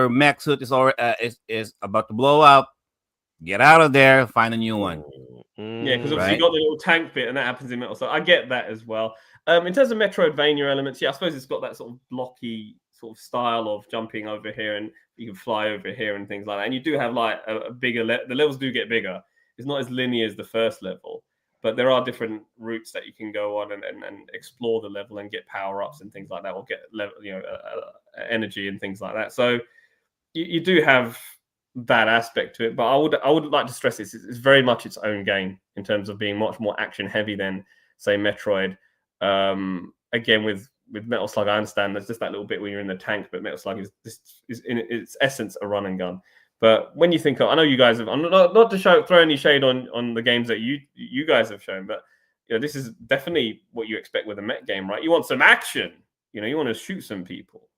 mech suit is about to blow up. Get out of there, find a new one. Yeah, because obviously you got the little tank bit, and that happens in Metal. So I get that as well. In terms of Metroidvania elements, yeah, I suppose it's got that sort of blocky sort of style of jumping over here, and you can fly over here and things like that. And you do have like a bigger. The levels do get bigger. It's not as linear as the first level, but there are different routes that you can go on and explore the level and get power ups and things like that, or get energy and things like that. So you do have that aspect to it, but I would like to stress this: it's very much its own game in terms of being much more action heavy than say Metroid. Again, with Metal Slug, I understand there's just that little bit when you're in the tank, but Metal Slug is in its essence a run and gun. But when you think of, I know you guys have, I'm not to throw any shade on the games that you guys have shown, but this is definitely what you expect with a mech game, right? You want some action, you want to shoot some people.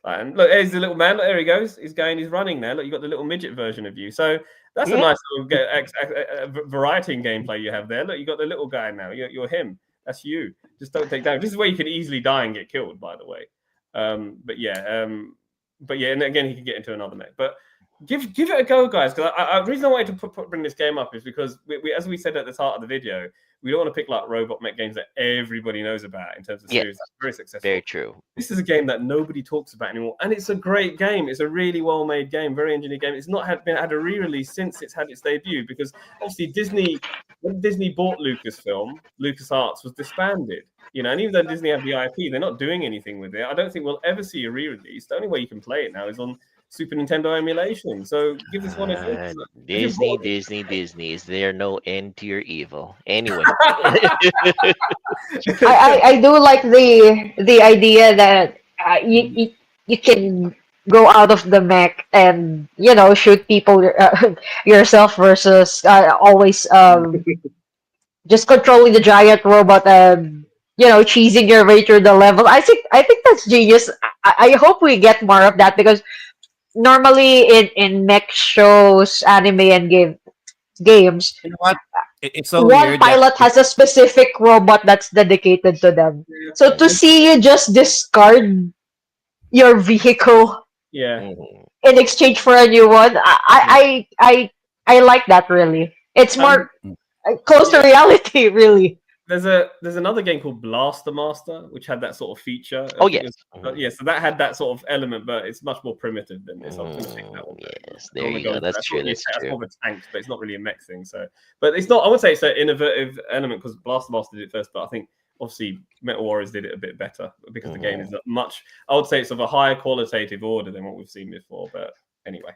And look, there's the little man. Look, there he goes. He's running there. Look, you got the little midget version of you. So that's a nice little variety in gameplay you have there. Look, you got the little guy now. You're him. That's you. Just don't take damage. This is where you can easily die and get killed, by the way. But yeah, and again, he can get into another mech. But give it a go, guys. Because the reason I wanted to bring this game up is because we, as we said at the start of the video, we don't want to pick like robot mech games that everybody knows about in terms of series. That's very successful. Very true. This is a game that nobody talks about anymore, and it's a great game. It's a really well-made game, very engineered game. It's not had a re-release since it's had its debut because obviously when Disney bought Lucasfilm, LucasArts was disbanded. And even though Disney have the IP, they're not doing anything with it. I don't think we'll ever see a re-release. The only way you can play it now is on Super Nintendo emulation. So give this one a chance. Disney. Is there no end to your evil? Anyway. I do like the idea that you can go out of the mech and shoot people yourself versus always just controlling the giant robot and cheesing your way through the level. I think that's genius. I hope we get more of that because normally in mech shows, anime, and games, you know what? It's so one weird pilot has a specific robot that's dedicated to them. So to see you just discard your vehicle Yeah. Mhm. in exchange for a new one. I like that really. It's Um. more close to Yeah. reality, really. There's another game called Blaster Master, which had that sort of feature. I Oh think yes. it was, yeah, so that had that sort of element, but it's much more primitive than this. I was going to pick that one, but Yes, I don't there want to you go go. into that. That's That's true. not really That's that's true. more of a tank, but it's not really a mech thing. So, but it's not. I would say it's an innovative element because Blaster Master did it first, but I think obviously Metal Warriors did it a bit better because the game Mhm. is much. I would say it's of a higher qualitative order than what we've seen before. But anyway,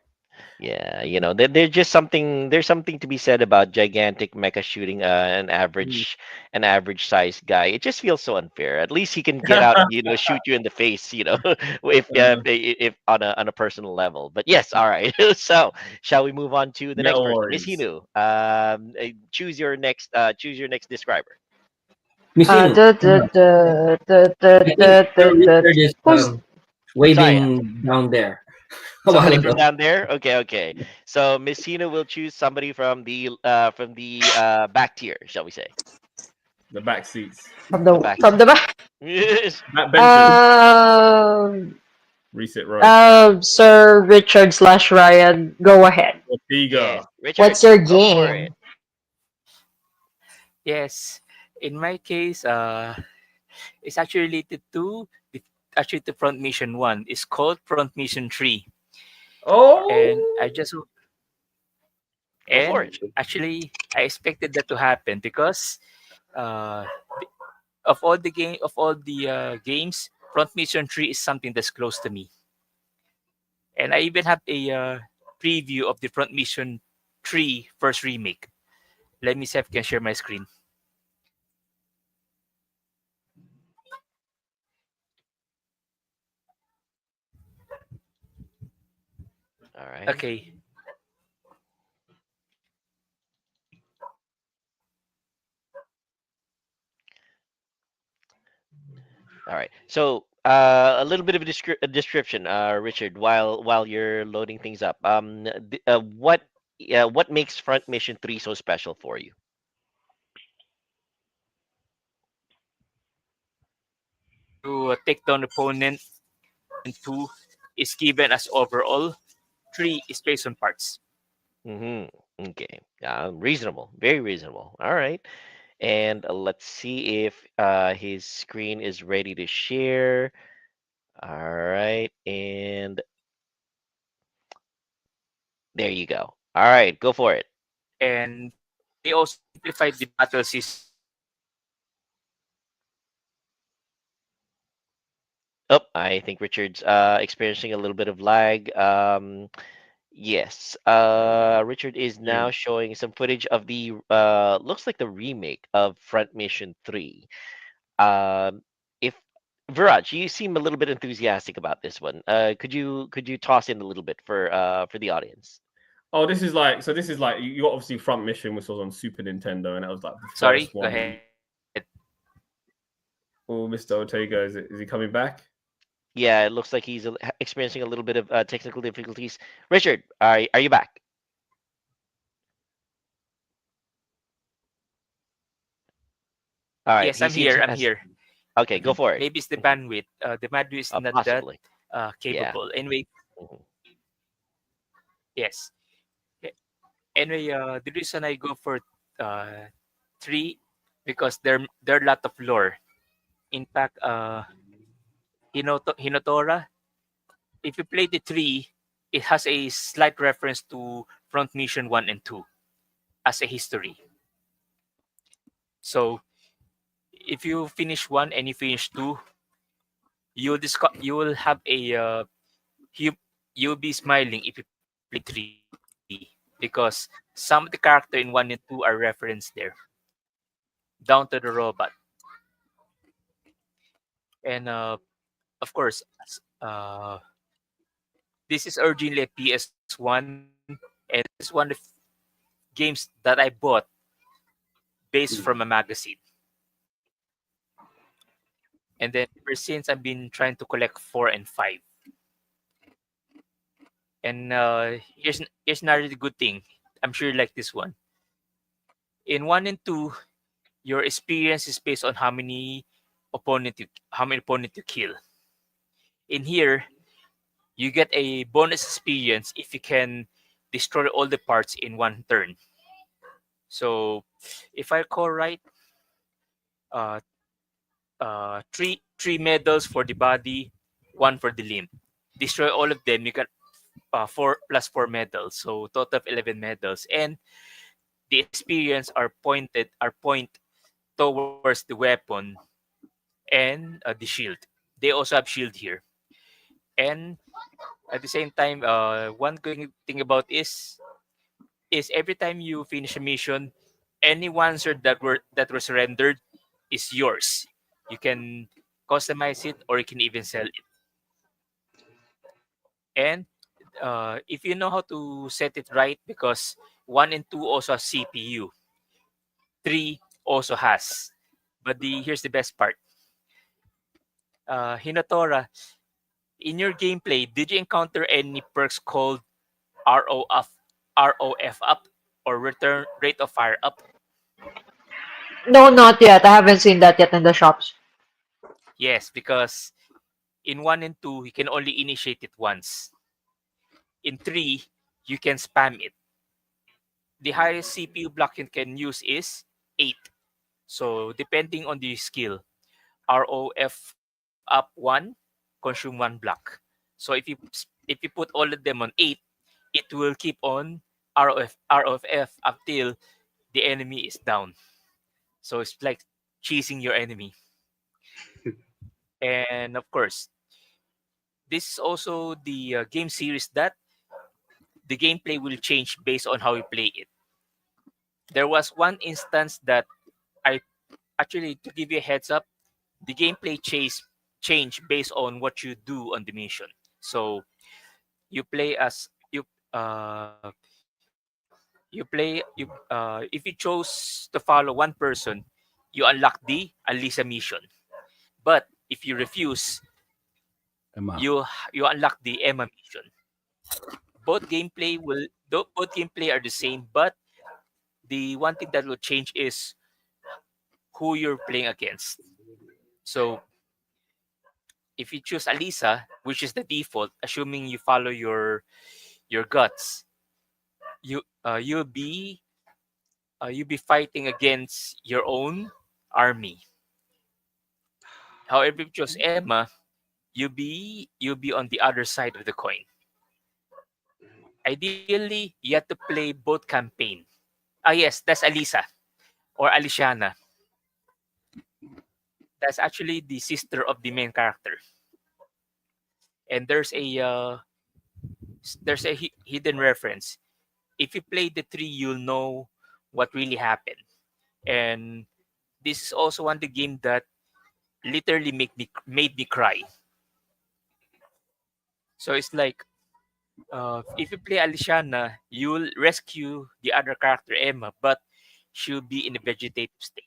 Yeah, there's just something. There's something to be said about gigantic mecha shooting an average sized guy. It just feels so unfair. At least he can get out, shoot you in the face, if on a personal level. But yes, all right. So shall we move on to the next Metal person, Miss Warriors. Hinu? Choose your next describer. Miss Inu, Da, da, da, da, da, I think da, da, Sir da. Richard is Who's Sorry, waving down there a while somebody from ago. down there. Okay, okay. So Miss Hinu will choose somebody from the back tier, shall we say? The back seats, The back from seat. the back? Yes. back benches, Um, reset row, Sir Richard slash Ryan, go ahead. Yes, Ortega. Richard, What's your go for it. game? Yes. In my case, it's actually related to the Front Mission 1. It's called Front Mission 3. And I Oh, just Go for and it. actually I expected that to happen because uh of all the games, Front Mission 3 is something that's close to me. And I even have a preview of the Front Mission 3 first remake. Let me see if I can share my screen. All right. Okay. All right. So, a little bit of a description, Richard, while you're loading things up. What makes Front Mission 3 so special for you? To take down opponent, and 2 is given as overall, 3 is based on parts. Mm-hmm. Okay. Reasonable. Very reasonable. All right. And let's see if his screen is ready to share. All right. And there you go. All right. Go for it. And they also simplified the battle system. Oh, I think Richard's experiencing a little bit of lag. Yes. Richard is now you. showing some footage of the looks like the remake of Front Mission 3. If Viraj, you seem a little bit enthusiastic about this one. Could you toss in a little bit for the audience? Oh, this is like you got obviously Front Mission, which was on Super Nintendo, and that was like the Sorry, first go one. ahead. Oh, Mr. Ortega, is he coming back? Yeah, it looks like he's experiencing a little bit of technical difficulties. Richard, are you back? All right, Yes, he I'm seems here. I'm has. here. Okay, go for it. Maybe it's the bandwidth. The bandwidth is not that Possibly. Yeah. capable. Anyway, Mhm. yes. A- Anyway, the reason I go for uh, 3 because there are a lot of lore. In fact, Hinotora, if you play the 3, it has a slight reference to Front Mission 1 and 2 as a history. So if you finish 1 and you finish 2, you will have a you you'll be smiling if you play 3 because some of the character in 1 and 2 are referenced there, down to the robot. And of course, uh, this is originally a PS1, and this is one of games that I bought based from a magazine. And then ever since, I've been trying to collect 4 and 5. And here's another really good thing. I'm sure you like this one. In 1 and 2, your experience is based on how many opponent you kill. In here, You get a bonus experience if you can destroy all the parts in one turn. So, if I recall right, uh, three medals for the body, one for the limb. Destroy all of them, you get 4 plus 4 medals, so total of 11 medals. And the experience are point towards the weapon and the shield. They also have shield here. And at the same time, one good thing about is every time you finish a mission, any answer that were surrendered is yours. You can customize it or you can even sell it. And if you know how to set it right, because 1 and 2 also have CPU, 3 also has. But here's the best part. Hinatora, in your gameplay, did you encounter any perks called ROF, ROF up or return rate of fire up? No, not yet. I haven't seen that yet in the shops. Yes, because in 1 and 2, you can only initiate it once. In 3, you can spam it. The highest CPU block you can use is 8. So depending on the skill, ROF up 1, consume 1 block. So if you put all of them on 8, it will keep on ROF until the enemy is down. So it's like chasing your enemy. And of course, this is also the game series that the gameplay will change based on how you play it. There was one instance that I actually, to give you a heads up, the gameplay change based on what you do on the mission. So you play as you play you if you chose to follow one person, you unlock the Alisa mission. But if you refuse, Emma. you unlock the Emma mission. Both gameplay are the same, but the one thing that will change is who you're playing against. So if you choose Alisa, which is the default, assuming you follow your guts, you you'll be fighting against your own army. However, if you choose Emma, you'll be on the other side of the coin. Ideally, you have to play both campaign. Ah, yes, that's Alisa or Aliciana. That's actually the sister of the main character. And there's a hidden reference. If you play the 3, you'll know what really happened. And this is also one of the game that literally made me cry. So it's like if you play Aliciana, you'll rescue the other character Emma, but she'll be in a vegetative state.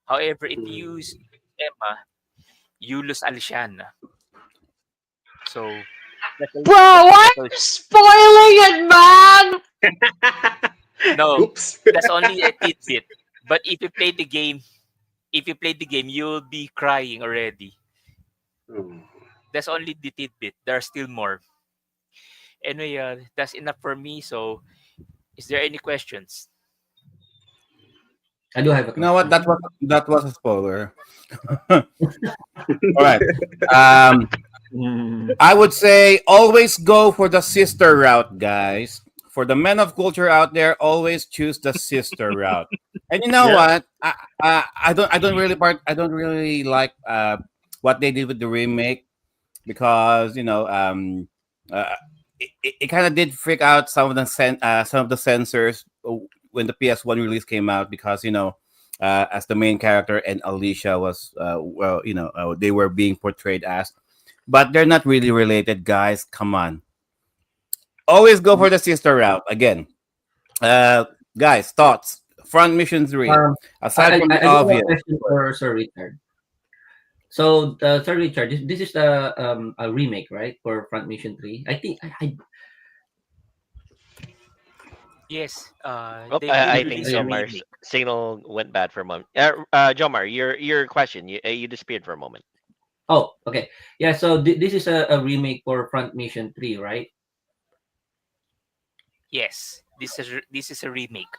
However, if you use Emma, you lose Aliciana. So that's Bro, why are so you spoiling it, man? no, Oops. that's only a tidbit. But if you play the game, you'll be crying already. That's only the tidbit. There are still more. Anyway, that's enough for me. So, is there any questions? I do have a You know what? question. That was a spoiler. All right. Um, I would say always go for the sister route, guys. For the men of culture out there, always choose the sister route. And you know Yeah. what? I don't really like what they did with the remake, because uh, it kind of did freak out some of the censors when the PS1 release came out, because as the main character and Alicia was they were being portrayed as, but they're not really related, guys. Come on, always go for the sister route again. uh Guys, thoughts, front mission 3, Um, aside from the I do have a obvious. question for Sir Richard. So, Sir Richard, this is a remake, right, for Front Mission 3? I think Yes, Oh, they did I think release a Jomar's remake. signal went bad for a moment. Jomar, your question, you disappeared for a moment. Oh, okay. Yeah, so this is a remake for Front Mission 3, right? Yes, this is a remake.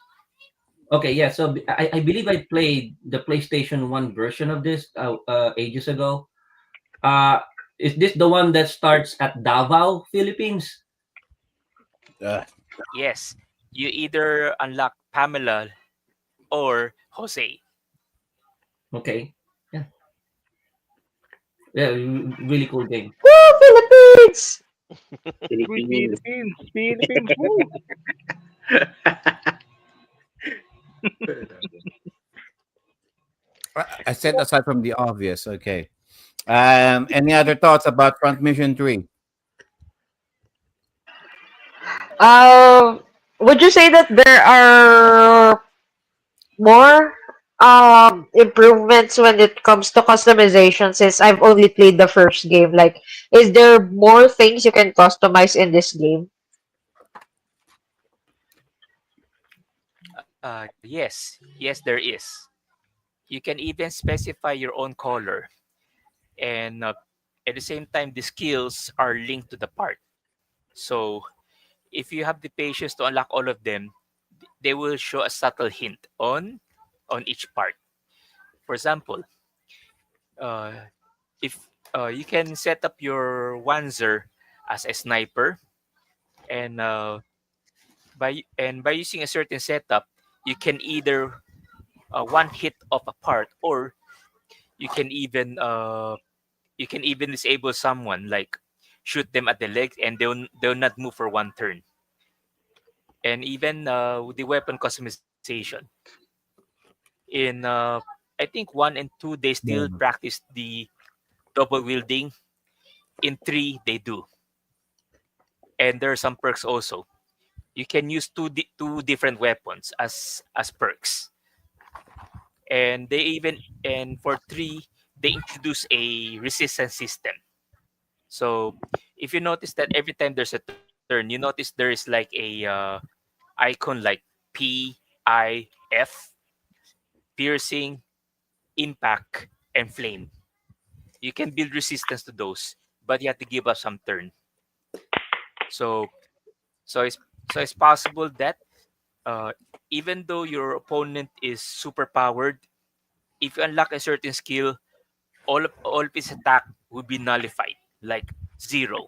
Okay, yeah. So I believe I played the PlayStation 1 version of this ages ago. Uh, is this the one that starts at Davao, Philippines? Uh, Yes, you either unlock Pamela or Jose. Okay. Yeah. Yeah, really cool game. Woo, Philippines! Sweet Philippines. Philippines, Philippines, woo! I said aside from the obvious. Okay. Any other thoughts about Front Mission 3? Um, would you say that there are more improvements when it comes to customization since I've only played the first game? Like, is there more things you can customize in this game? Yes, there is. You can even specify your own color, and at the same time, the skills are linked to the part. So if you have the patience to unlock all of them, they will show a subtle hint on each part. For example, uh, if you can set up your Wanzer as a sniper, and by using a certain setup, you can either one hit of a part, or you can even uh, you can even disable someone, like shoot them at the leg, and they'll not move for one turn. And even with the weapon customization, in I think 1 and 2 they still Yeah. practice the double wielding. In 3 they do, and there are some perks also. You can use two different weapons as perks, and for 3 they introduce a resistance system. So if you notice that every time there's a turn, you notice there is like a icon like PIF, piercing, impact, and flame. You can build resistance to those, but you have to give up some turn. So so it's possible that uh, even though your opponent is super powered, if you unlock a certain skill, all of his attack will be nullified, like zero.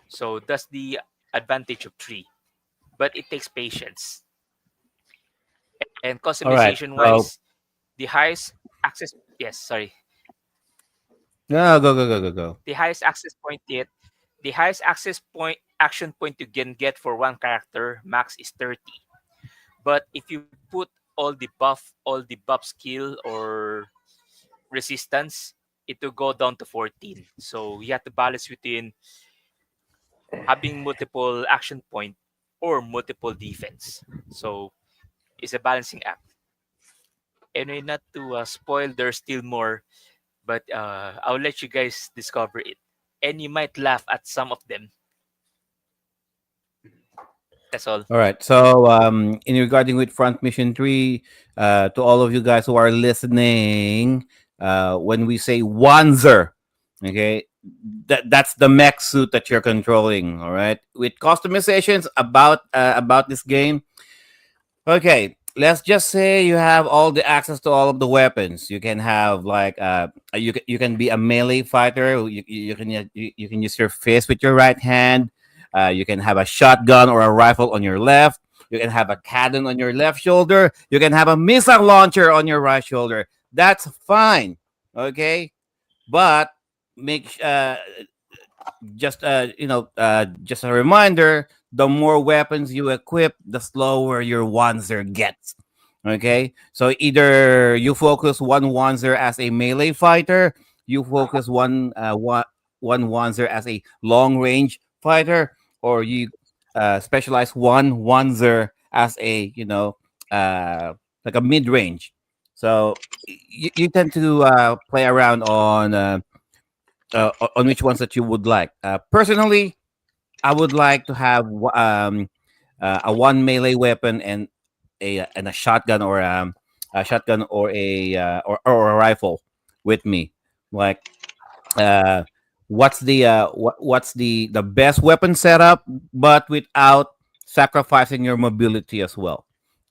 So that's the advantage of 3, but it takes patience. And All right. customization So, wise, the highest access yes, sorry, no, go, go, go, go, go. the highest access point yet, the highest access point action point you can get for one character max is 30. But if you put all the buff skill or resistance, it will go down to 14. So you have to balance between having multiple action point or multiple defense. So it's a balancing act. Anyway, not to spoil, there's still more, but I'll let you guys discover it. And you might laugh at some of them. That's all. All right. So, in regarding with Front Mission 3, to all of you guys who are listening, when we say Wanzer, okay, that's the mech suit that you're controlling. All right. With customizations about this game, okay, let's just say you have all the access to all of the weapons. You can have like you can be a melee fighter. You can use your fist with your right hand. You can have a shotgun or a rifle on your left. You can have a cannon on your left shoulder. You can have a missile launcher on your right shoulder. That's fine, okay. But make just a reminder, the more weapons you equip, the slower your Wanzer gets. Okay, so either you focus one Wanzer as a melee fighter, you focus one Wanzer as a long range fighter, or you specialize one Wanzer as a like a mid range. So you tend to play around on which ones that you would like. Personally, I would like to have a one melee weapon and a shotgun or a rifle with me. like uh, what's the best weapon setup, but without sacrificing your mobility as well.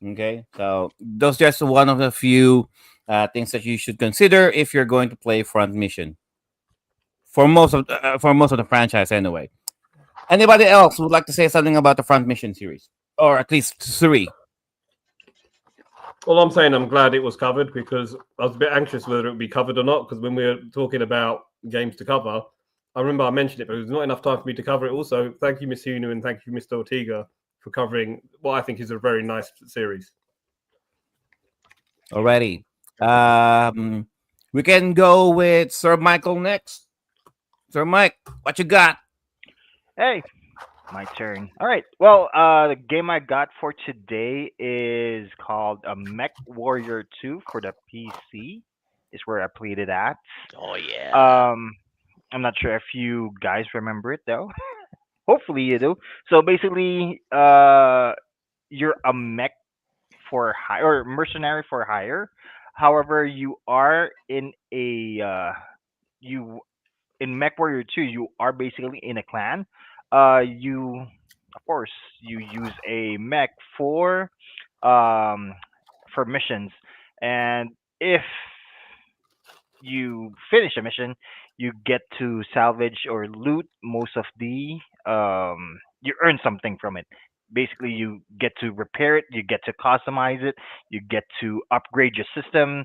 Okay, so those just one of the few things that you should consider if you're going to play front mission for most of the franchise anyway. Anybody else would like to say something about the front mission series, or at least three? All I'm saying, I'm glad it was covered because I was a bit anxious whether it would be covered or not. Because when we were talking about games to cover, I remember I mentioned it, but there's not enough time for me to cover it. Also, thank you, Miss Hunu, and thank you, Mr. Ortega, for covering what I think is a very nice series. Alrighty, we can go with Sir Michael next. Sir Mike, what you got? Hey, my turn. All right. Well, the game I got for today is called Mech Warrior 2 for the PC. Is where I played it at. Oh yeah. I'm not sure if you guys remember it though. Hopefully you do. So basically, you're a mech for hire or mercenary for hire. However, you are in a you in Mech Warrior 2, you are basically in a clan. You, of course, you use a mech um, for missions, and if you finish a mission, you get to salvage or loot most of the you earn something from it. Basically, you get to repair it, you get to customize it, you get to upgrade your system,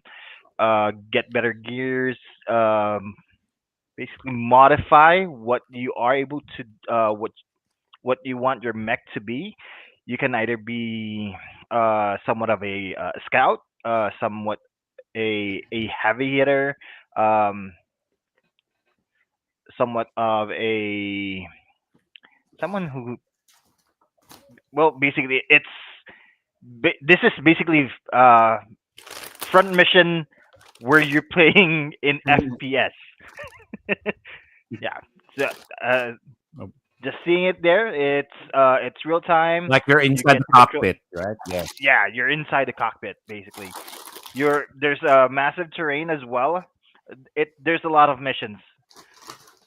get better gears, basically modify what you are able to what you want your mech to be. You can either be somewhat of a scout, somewhat a heavy hitter, um, somewhat of a someone who well basically this is basically front mission where you're playing in FPS. Yeah. So, uh, Oh, just seeing it there, it's real time. like you're You inside get the to control. cockpit, right? Yeah. Yeah, you're inside the cockpit basically. There's a massive terrain as well. There's a lot of missions,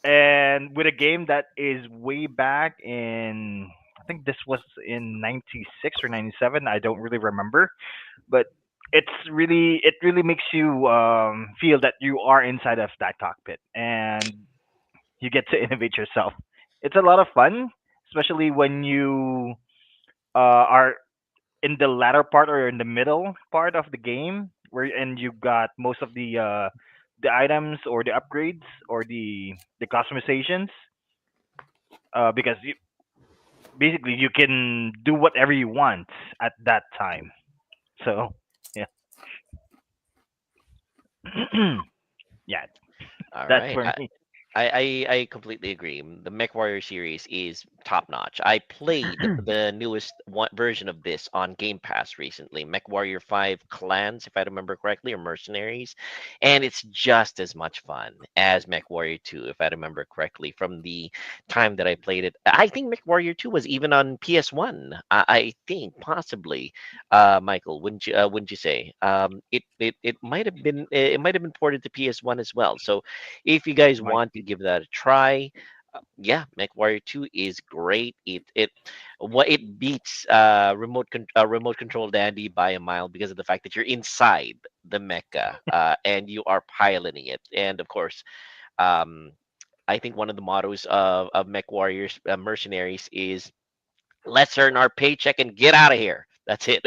and with a game that is way back in, I think this was in '96 or '97. I don't really remember, but it really makes you feel that you are inside of that cockpit and you get to innovate yourself. It's a lot of fun, especially when you are in the latter part or in the middle part of the game, where and you got most of the items or the upgrades or the customizations. Because basically you can do whatever you want at that time. So yeah, yeah, All that's right. for me. I completely agree. The MechWarrior series is top notch. I played the newest version of this on Game Pass recently, MechWarrior 5 Clans, if I remember correctly, or Mercenaries, and it's just as much fun as MechWarrior 2, if I remember correctly, from the time that I played it. I think MechWarrior 2 was even on PS1. I think possibly, Michael, wouldn't you say? It might have been ported to PS1 as well. So if you guys Might want to be. give that a try, yeah, MechWarrior 2 is great. It beats remote control dandy by a mile because of the fact that you're inside the mecha and you are piloting it. And of course, um, I think one of the mottos of MechWarriors mercenaries is let's earn our paycheck and get out of here. That's it.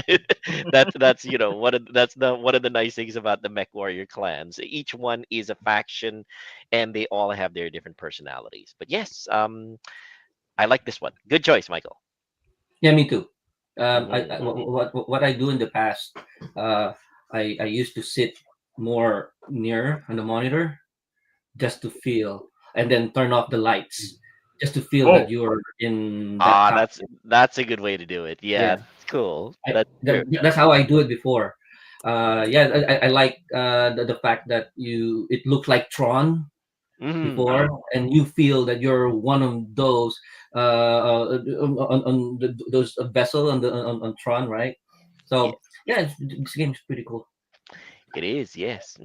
That's one of the nice things about the Mech Warrior clans. Each one is a faction, and they all have their different personalities. But yes, I like this one. Good choice, Michael. Yeah, me too. Hmm. What I do in the past, uh, I used to sit more near on the monitor just to feel, and then turn off the lights just to feel that Oh, you're in that Ah, cockpit. that's a good way to do it. Yeah, Yeah, that's cool. That's true. that's how I do it before. Yeah, I like the fact that it looks like Tron Hmm. before, and you feel that you're one of those those vessel on Tron, right? So yeah, this game is pretty cool. It is, yes.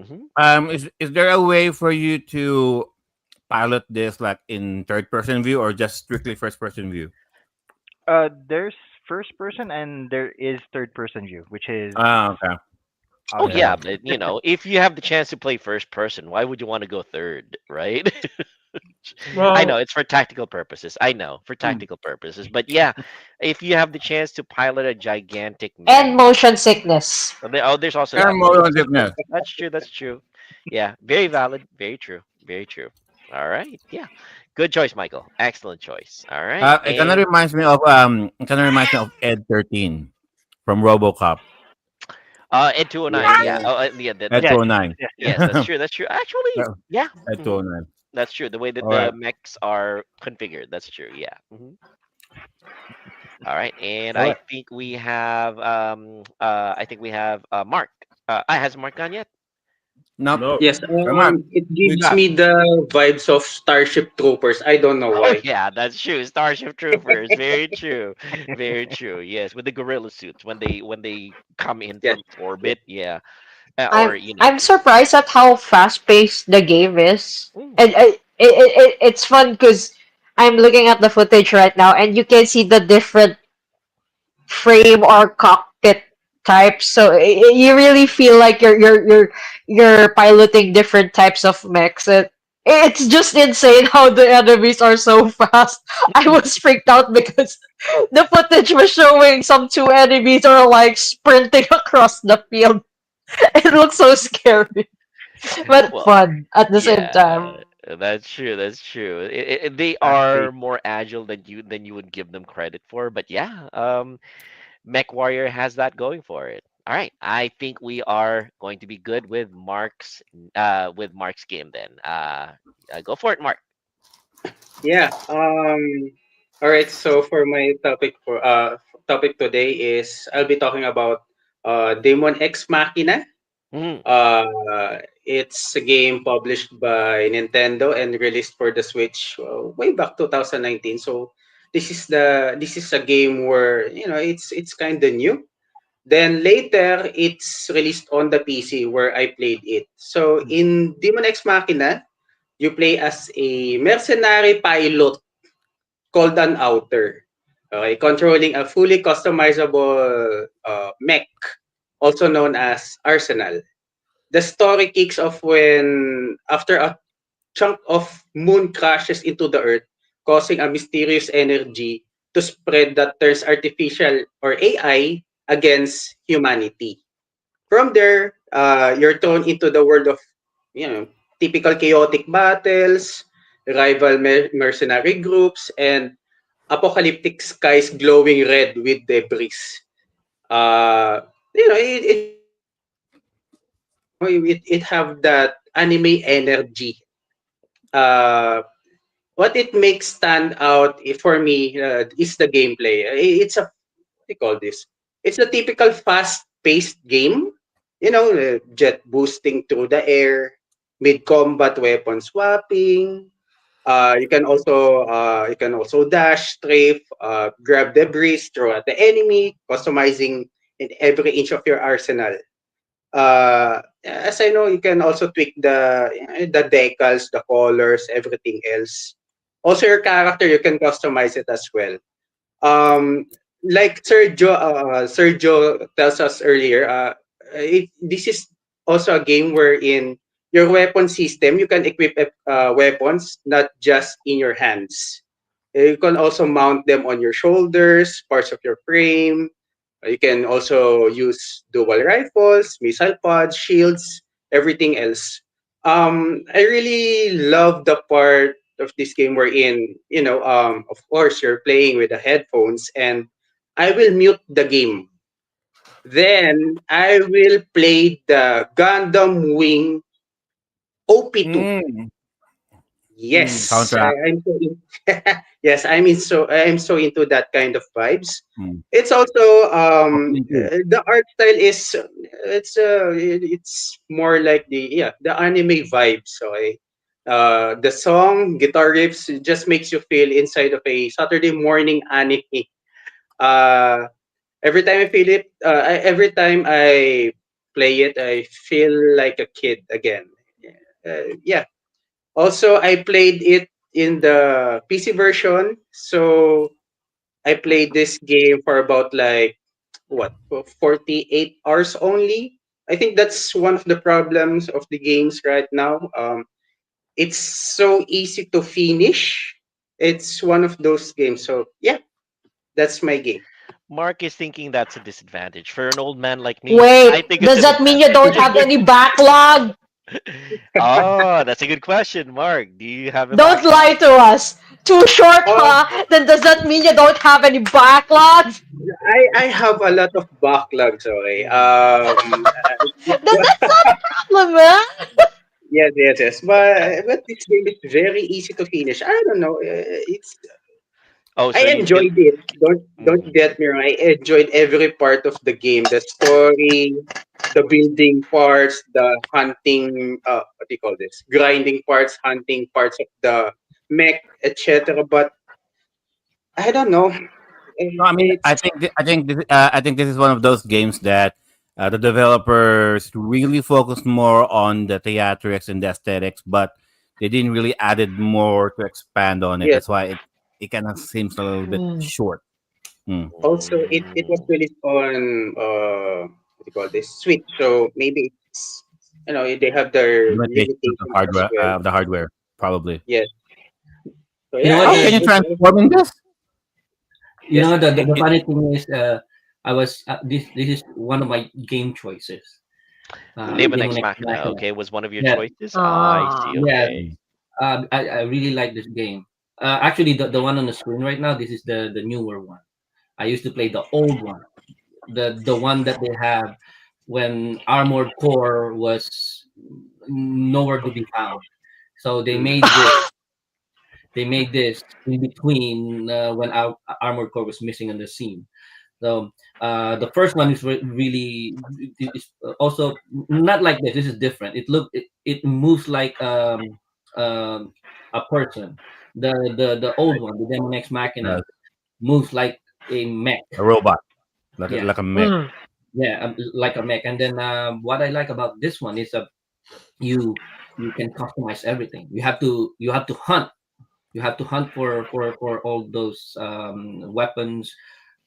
Is there a way for you to pilot this like in third person view or just strictly first person view? There's first person and there is third person view, which is Okay. Oh obviously yeah, Yeah. but if you have the chance to play first person, why would you want to go third, right? I know Well, it's for tactical purposes. I know for Mm. tactical purposes, but yeah, if you have the chance to pilot a gigantic mech, And motion sickness. there's also And that motion more sickness. sickness. That's true. That's true. Yeah, very valid. Very true. Very true. All right. Yeah, good choice, Michael. Excellent choice. All right, and It kind of reminds me of Ed 13 from RoboCop. Ed 209. Yeah. Yeah. Oh, yeah. Ed yes, 209. yes, yes. Yes, that's true. That's true. Actually, yeah. Ed Mhm. 209. That's true. The way that All right. the mechs are configured. That's true. Yeah. All right, and All I right. think we have Mark. Has Mark gone yet? Nope. no. Yes, Come on. it We gives got. me the vibes of Starship Troopers. I don't know Oh why. yeah, that's true. Starship Troopers. Very true. Very true. Yes, with the gorilla suits when they come in Yes, from orbit. Yeah, I'm or I'm surprised at how fast paced the game is, mm, and it's fun because I'm looking at the footage right now, and you can see the different frame or cockpit types. So you really feel like you're piloting different types of mechs. It's just insane how the enemies are so fast. I was freaked out because the footage was showing some two enemies are like sprinting across the field. It looks so scary, but well, fun at the same time. yeah, that's true. That's true. They Fast are paced. more agile than you would give them credit for. But yeah, Mech Warrior has that going for it. All right, I think we are going to be good with Mark's game then. Go for it, Mark. yeah. All right. So for my topic today is I'll be talking about Demon X Machina. Mhm. It's a game published by Nintendo and released for the Switch way back 2019. So this is a game where it's kind of new. Then later it's released on the PC where I played it. So in Demon X Machina, you play as a mercenary pilot called an outer. Okay, controlling a fully customizable mech, also known as Arsenal. The story kicks off when after a chunk of moon crashes into the earth, causing a mysterious energy to spread that turns artificial or AI against humanity. From there, you're thrown into the world of you know typical chaotic battles, rival mercenary groups, and apocalyptic skies glowing red with debris. Uh, it have that anime energy. Uh, what it makes stand out for me is the gameplay. It's a what do you call this? It's a typical fast-paced game. Jet boosting through the air, mid-combat weapon swapping. You can also dash, strafe, grab debris, throw at the enemy, customizing in every inch of your arsenal. As I know, you can also tweak the decals, the colors, everything else. Also, your character you can customize it as well. Um, like Sergio tells us earlier, this is also a game wherein your weapon system you can equip weapons not just in your hands. You can also mount them on your shoulders, parts of your frame. You can also use dual rifles, missile pods, shields, everything else. I really love the part of this game wherein, of course, you're playing with the headphones and I will mute the game. Then I will play the Gundam Wing OP2. Mm. Yes, Soundtrack. I'm so yes, I'm so into that kind of vibes. Mm. It's also Opening too. the art style is it's more like the anime vibes. So the song guitar riffs just makes you feel inside of a Saturday morning anime. Uh, every time I feel it, every time I play it, I feel like a kid again. Yeah. Also, I played it in the PC version. So I played this game for about like what 48 hours only. I think that's one of the problems of the games right now. It's so easy to finish. It's one of those games. So yeah, that's my game. Mark is thinking that's a disadvantage. For an old man like me, I Wait, think it's does an that mean you don't advantage. have any backlog? Oh, that's a good question, Mark. Do you have a Don't backlog? lie to us. Too short, Oh, huh? Then does that mean you don't have any backlogs? I have a lot of backlogs. Okay. That's not a problem, man. Yes, yes, yes. But this game is very easy to finish. I don't know. It's Oh, I so you feel. enjoyed it. Don't Mm. get me wrong. I enjoyed every part of the game. The story, the building parts, the hunting. What do you call this? Grinding parts, hunting parts of the mech, etc. But I don't know. No, I mean, It's I think this is one of those games that the developers really focused more on the theatrics and the aesthetics, but they didn't really added more to expand on it. yes. That's why it kind of seems a little bit Hmm. short. Mm. Also, it was Mm. released on what do you call this Switch. So maybe it's they have their Limitations of limitations as well. the hardware, probably. Yes. So You know yeah, what? Oh, can you transform in this? You yes. know the funny thing is, I was this is one of my game choices. Live an Game ex Next machina. Machina. Okay, was one of your Yeah, choices. I see. Ah. yeah. Okay. I really like this game. Actually, the one on the screen right now, this is the newer one. I used to play the old one, the one that they have when Armored Core was nowhere to be found. So Mm. they made this in between when our Armored Core was missing on the scene. So the first one is really it's also not like this. This is different. It moves like a person. The old one, the Demon Ex Uh, Machina, moves like a mech. a robot, Yeah, like a mech. Hmm. yeah, like a mech. And then what I like about this one is you you can customize everything. You have to hunt. You have to hunt for all those weapons,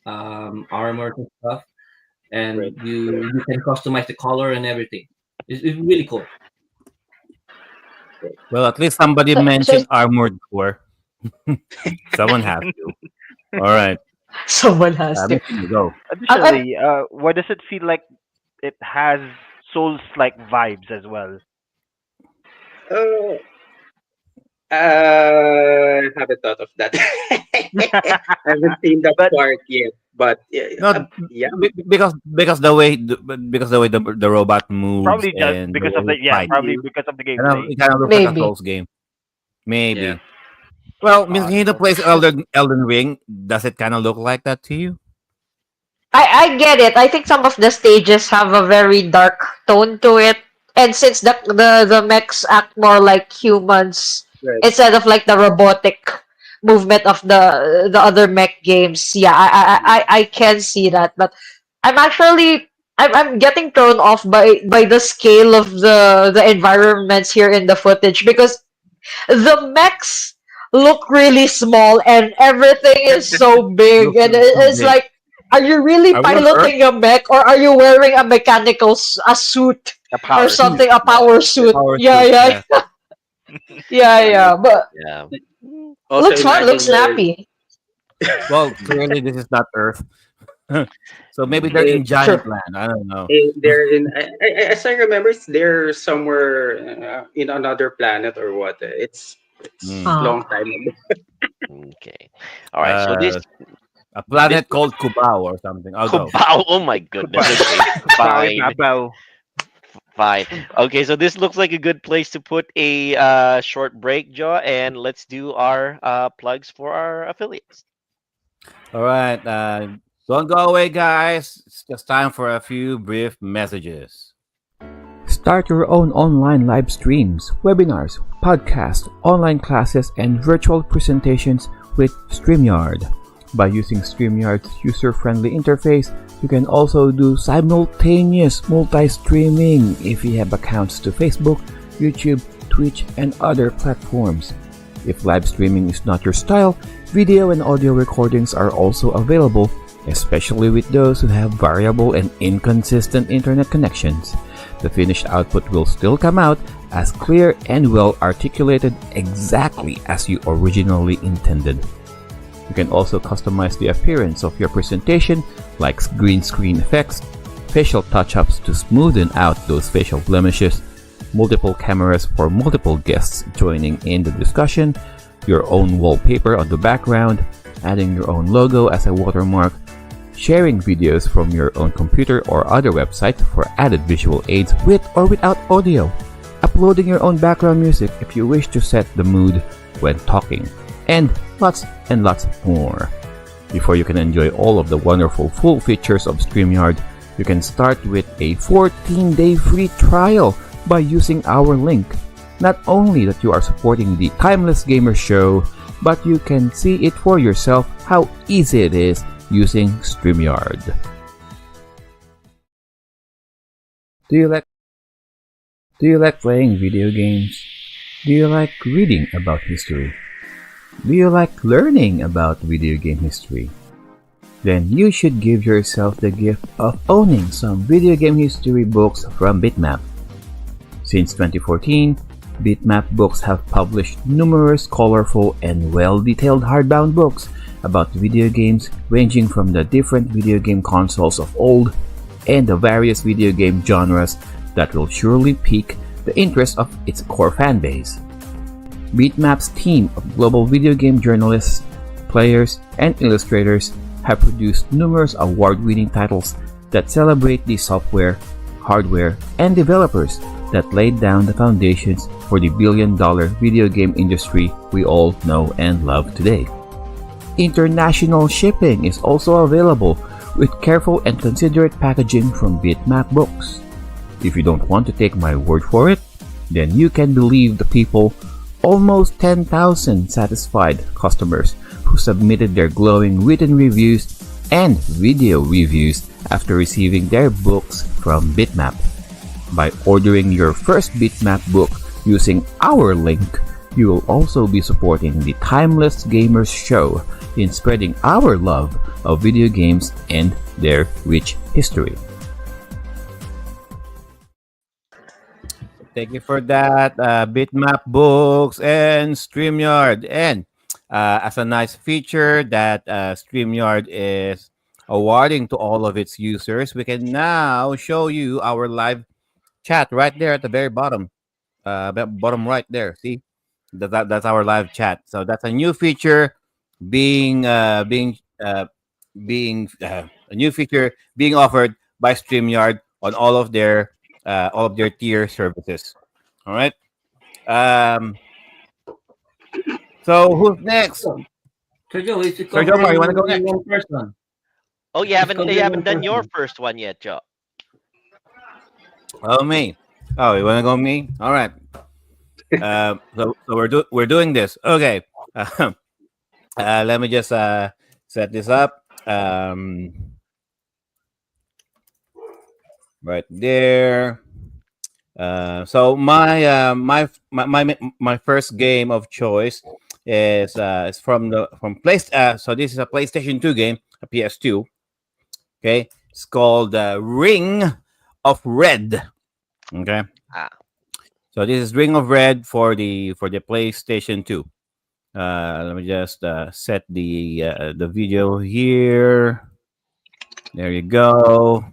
armor and stuff, and Right. you can customize the color and everything. It's really cool. Right. Well, at least somebody So mentioned Armored Core. Someone has to. All right, someone has to. Miss Lee, go. I, Additionally, why does it feel like it has Souls-like vibes as well? Oh, I haven't thought of that. I haven't seen that But part yet. But yeah, No, yeah, because the way the robot moves probably just and the because of way the it yeah, fights, probably because of the gameplay. it kind of looks like a maybe. Souls game. Yeah. Maybe. Well, Miss Hito Possible. plays Elden Ring. Does it kind of look like that to you? I get it. I think some of the stages have a very dark tone to it. And since the mechs act more like humans right. instead of like the robotic movement of the other mech games, yeah, I can see that. But I'm actually I'm getting thrown off by the scale of the environments here in the footage because the mechs look really small and everything is so big Looks and so it's big. like are you really Are we on Earth? piloting a mech or are you wearing a a suit A or power Suit. suit. something a Yeah. power suit Power yeah suit. yeah Yeah. yeah Yeah. yeah but Yeah. Also, looks fun imagine looks snappy Well, clearly this is not Earth. So maybe they're eh, in giant true land. I don't know. they're in. As I remember, they're somewhere in another planet or what. It's Mm. long ah time ago. Okay. All right. So Uh, a this planet called Kubao or something. I'll go. Kubao. Oh my goodness. Okay. Sorry, Fine. Pablo. Fine. Okay. So this looks like a good place to put a short break, Joe, and let's do our plugs for our affiliates. All right. Don't go away, guys. It's just time for a few brief messages. Start your own online live streams, webinars, podcasts, online classes, and virtual presentations with Streamyard. By using StreamYard's user-friendly interface, you can also do simultaneous multi-streaming if you have accounts to Facebook, YouTube, Twitch, and other platforms. If live streaming is not your style, video and audio recordings are also available, especially with those who have variable and inconsistent internet connections. The finished output will still come out as clear and well articulated exactly as you originally intended. You can also customize the appearance of your presentation, like green screen effects, facial touch-ups to smoothen out those facial blemishes, multiple cameras for multiple guests joining in the discussion, your own wallpaper on the background, adding your own logo as a watermark, sharing videos from your own computer or other website for added visual aids with or without audio, uploading your own background music if you wish to set the mood when talking, and lots more. Before you can enjoy all of the wonderful full features of StreamYard, you can start with a 14-day free trial by using our link. Not only that you are supporting the Timeless Gamers Show, but you can see it for yourself how easy it is using StreamYard. Do you like playing video games? Do you like reading about history? Do you like learning about video game history? Then you should give yourself the gift of owning some video game history books from BitMap. Since 2014, BitMap Books have published numerous colorful and well-detailed hardbound books about video games ranging from the different video game consoles of old and the various video game genres that will surely pique the interest of its core fanbase. BitMap's team of global video game journalists, players, and illustrators have produced numerous award-winning titles that celebrate the software, hardware, and developers that laid down the foundations for the billion-dollar video game industry we all know and love today. International shipping is also available with careful and considerate packaging from BitMap Books. If you don't want to take my word for it, then you can believe the people, almost 10,000 satisfied customers who submitted their glowing written reviews and video reviews after receiving their books from BitMap. By ordering your first BitMap book using our link, you will also be supporting the Timeless Gamers Show in spreading our love of video games and their rich history. Thank you for that, BitMap Books and StreamYard. And as a nice feature that StreamYard is awarding to all of its users, we can now show you our live chat right there at the very bottom. Bottom right there. See, that's our live chat. So that's a new feature being a new feature being offered by StreamYard on all of their tier services. All right. So who's next? So Joe, is it Sir Joe, you want to go next? one person? Oh, you haven't done your first one yet, Joe. Oh, me. Oh, you want to go me? All right. So we're doing this. Okay. Let me just set this up. Right there. So my first game of choice is from so this is a PlayStation 2 game, a PS2. Okay, it's called Ring of Red. Okay. So this is Ring of Red for the PlayStation 2. Let me just set the video here. There you go.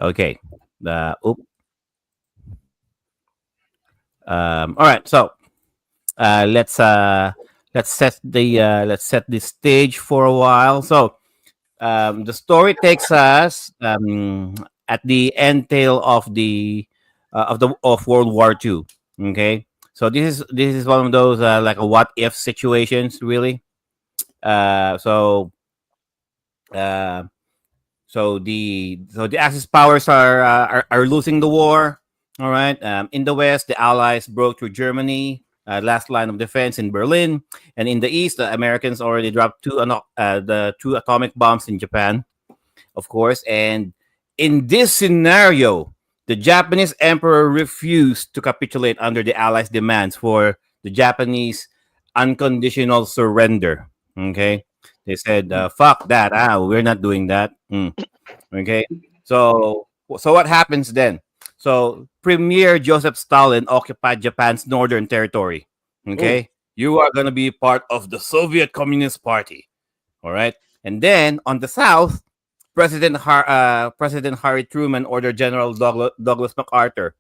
Okay. All right. So let's set the stage for a while. So the story takes us at the end tail of World War II. Okay. So this is one of those like a what if situations, really. So the Axis powers are losing the war. All right. In the West, the Allies broke through Germany, last line of defense in Berlin. And in the east, the Americans already dropped the two atomic bombs in Japan, of course. And in this scenario, the Japanese emperor refused to capitulate under the Allies' demands for the Japanese unconditional surrender. Okay, they said, "Fuck that! We're not doing that." Okay, so what happens then? So Premier Joseph Stalin occupied Japan's northern territory. Okay, you are gonna be part of the Soviet Communist Party. All right, and then on the south, President Harry Truman ordered General Douglas MacArthur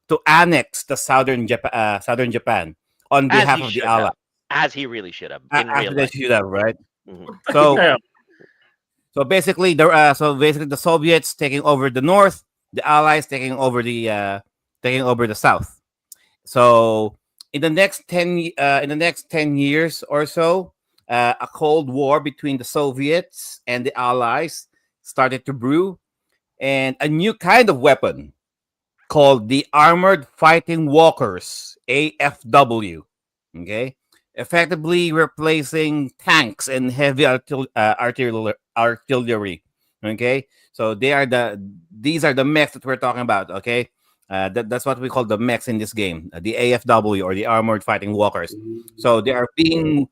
to annex the southern Japan on As behalf he of the should have. Allies. As he really should have in As real they life. should have, right? Mhm. So Yeah. so basically the Soviets taking over the north, the Allies taking over the south. So in the next 10 years or so, a cold war between the Soviets and the Allies started to brew, and a new kind of weapon called the Armored Fighting Walkers (AFW), okay, effectively replacing tanks and heavy artillery. Okay, so these are the mechs that we're talking about. Okay, that's what we call the mechs in this game, the AFW, or the Armored Fighting Walkers. So they're being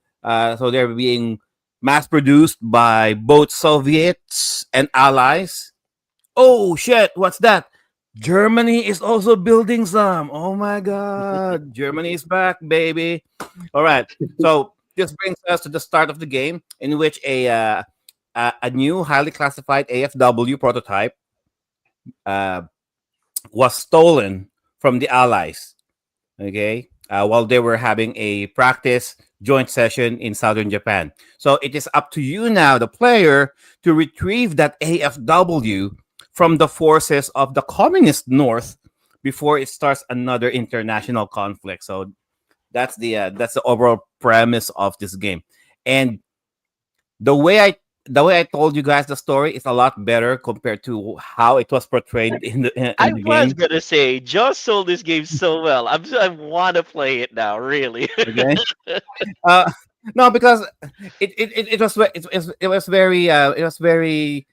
mass produced by both Soviets and Allies. Oh shit! What's that? Germany is also building some. Oh my god, Germany is back, baby! All right, so this brings us to the start of the game, in which a new highly classified AFW prototype uh, was stolen from the Allies. Okay, while they were having a practice joint session in southern Japan. So it is up to you now, the player, to retrieve that AFW from the forces of the communist North before it starts another international conflict. So that's the overall premise of this game. And the way I told you guys the story is a lot better compared to how it was portrayed I in the was game. gonna say, Josh sold this game so well. I want to play it now, really. Okay. Uh, no, because it was very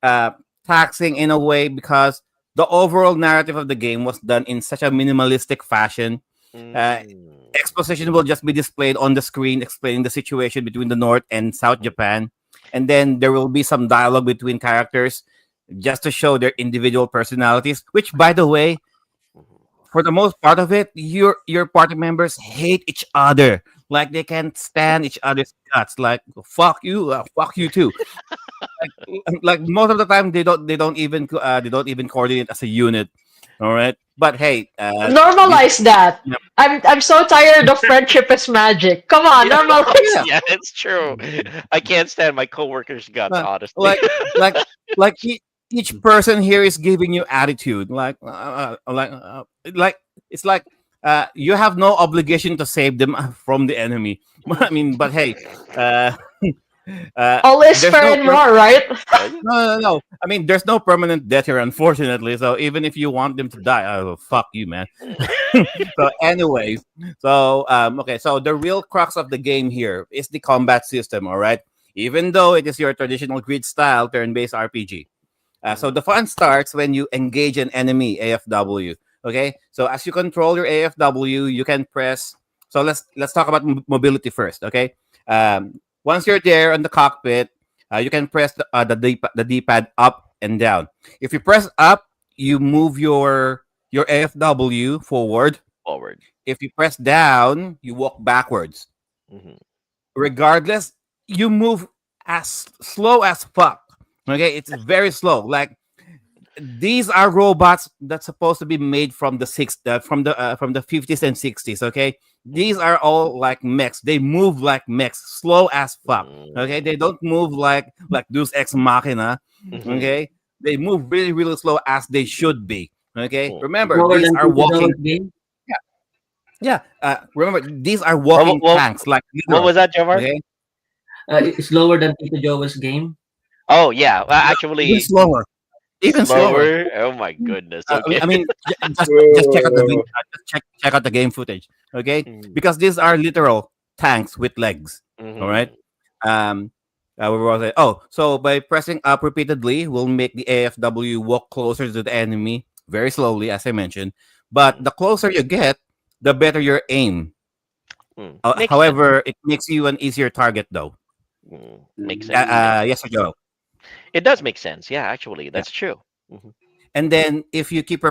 uh, taxing in a way, because the overall narrative of the game was done in such a minimalistic fashion. Uh, Mm. Exposition will just be displayed on the screen, explaining the situation between the North and South Japan, and then there will be some dialogue between characters just to show their individual personalities. Which, by the way, for the most part of it, your party members hate each other. Like they can't stand each other's guts. Like fuck you too. Like most of the time, they don't even coordinate as a unit. All right, but hey, this, Normalize that. yeah, I'm so tired of friendship is magic. Come on, normalize. yeah. Yeah, it's true. I can't stand my coworkers' guts, Uh, honestly. like like each person here is giving you attitude, like it's like you have no obligation to save them from the enemy. I mean, but hey, uh, All is there's fair no in war, right? no. I mean, there's no permanent death here, unfortunately. So even if you want them to die, oh fuck you, man. So, anyways, okay. So the real crux of the game here is the combat system. All right, even though it is your traditional grid style turn-based RPG. So the fun starts when you engage an enemy AFW. Okay, so as you control your AFW, you can press. So let's talk about mobility first. Okay, once you're there on the cockpit, you can press the D-pad up and down. If you press up, you move your AFW forward. Forward. If you press down, you walk backwards. Mhm. Regardless, you move as slow as fuck. Okay, it's very slow. Like these are robots that's supposed to be made from from the 50s and 60s. Okay, these are all like mechs. They move like mechs, slow as fuck. Okay, they don't move like Deus Ex Machina. Mhm. Okay, they move really really slow, as they should be. Okay, Mm. remember Slower these than are walking. $50 game. Yeah, remember these are What, walking what, tanks, like what literal. was that, Jamar? Okay, It's lower than Tito Joe's game. Oh yeah, well, even actually, slower. even slower. Slower. Oh my goodness. I Okay. mean, just check out the Whoa. check out the game footage, okay? Mm, Because these are literal tanks with legs. All right. mhm, Um, where was I? Oh, so by pressing up repeatedly, will make the AFW walk closer to the enemy very slowly, as I mentioned. But mm, the closer you get, the better your aim. Makes sense. However, it makes you an easier target, though. Makes sense. Makes sense. Yes, Joe. It does make sense. Yeah, actually, Yeah. that's true. Hmm. And then if you keep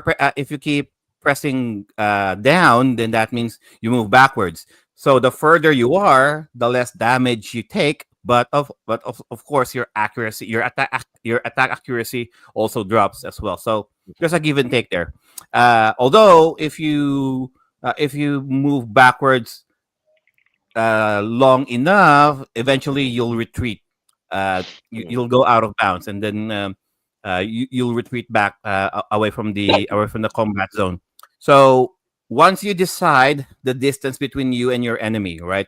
pressing down, then that means you move backwards. So the further you are, the less damage you take. Of course your attack accuracy also drops as well. So there's a give and take there. Although if you move backwards long enough, eventually you'll retreat. You'll go out of bounds, and then you'll retreat back away from the combat zone. So once you decide the distance between you and your enemy, right?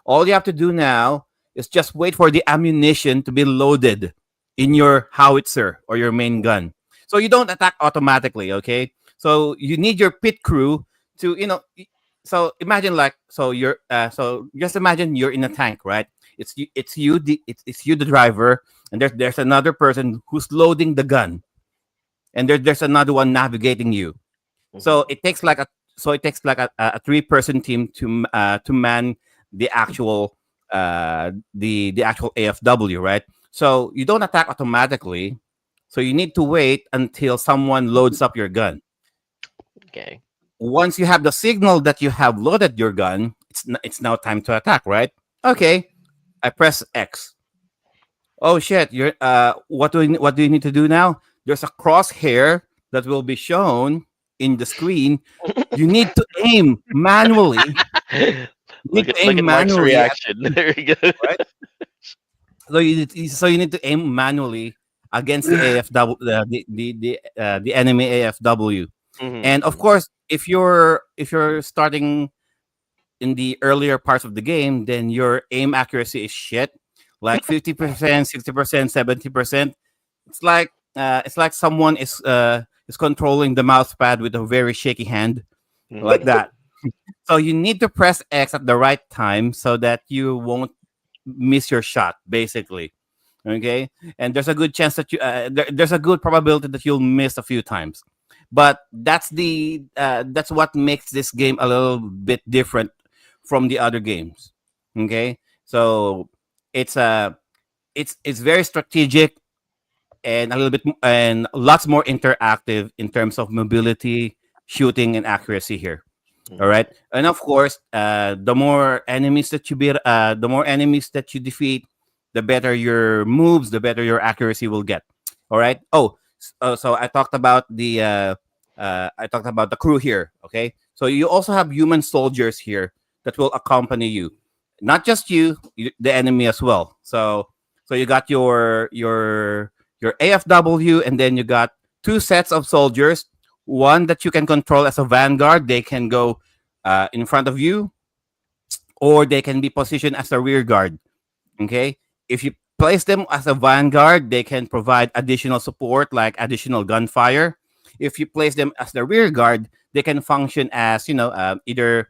All you have to do now is just wait for the ammunition to be loaded in your howitzer or your main gun. So you don't attack automatically, okay? So you need your pit crew to, so imagine like so just imagine you're in a tank, right? It's you the driver, and there's another person who's loading the gun, and there's another one navigating you. Hmm. So it takes like a three-person team to man the actual the actual AFW, right? So you don't attack automatically. So you need to wait until someone loads up your gun. Okay. Once you have the signal that you have loaded your gun, it's now time to attack, right? Okay, I press X. Oh shit! You're what do you need to do now? There's a crosshair that will be shown in the screen. You need to aim manually. You need to Look aim at Mark's manually at reaction. There we go. right. So you need to aim manually against the AFW, the enemy AFW, and of Hmm. course, if you're starting in the earlier parts of the game, then your aim accuracy is shit, like 50%, 60%, 70%. It's like someone is controlling the mouse pad with a very shaky hand, like Hmm. that. So you need to press X at the right time so that you won't miss your shot, basically. Okay, and there's a good chance that there's a good probability that you'll miss a few times, but that's what makes this game a little bit different from the other games. Okay, so it's it's very strategic and a little bit and lots more interactive in terms of mobility, shooting, and accuracy here. All Hmm. right, and of course, the more enemies that you defeat, the better your moves, the better your accuracy will get. All right. So I talked about the crew here. Okay, so you also have human soldiers here that will accompany you, not just the enemy as well. So you got your AFW, and then you got two sets of soldiers. One that you can control as a vanguard; they can go in front of you, or they can be positioned as a rear guard. Okay, if you place them as a vanguard, they can provide additional support like additional gunfire. If you place them as the rear guard, they can function as either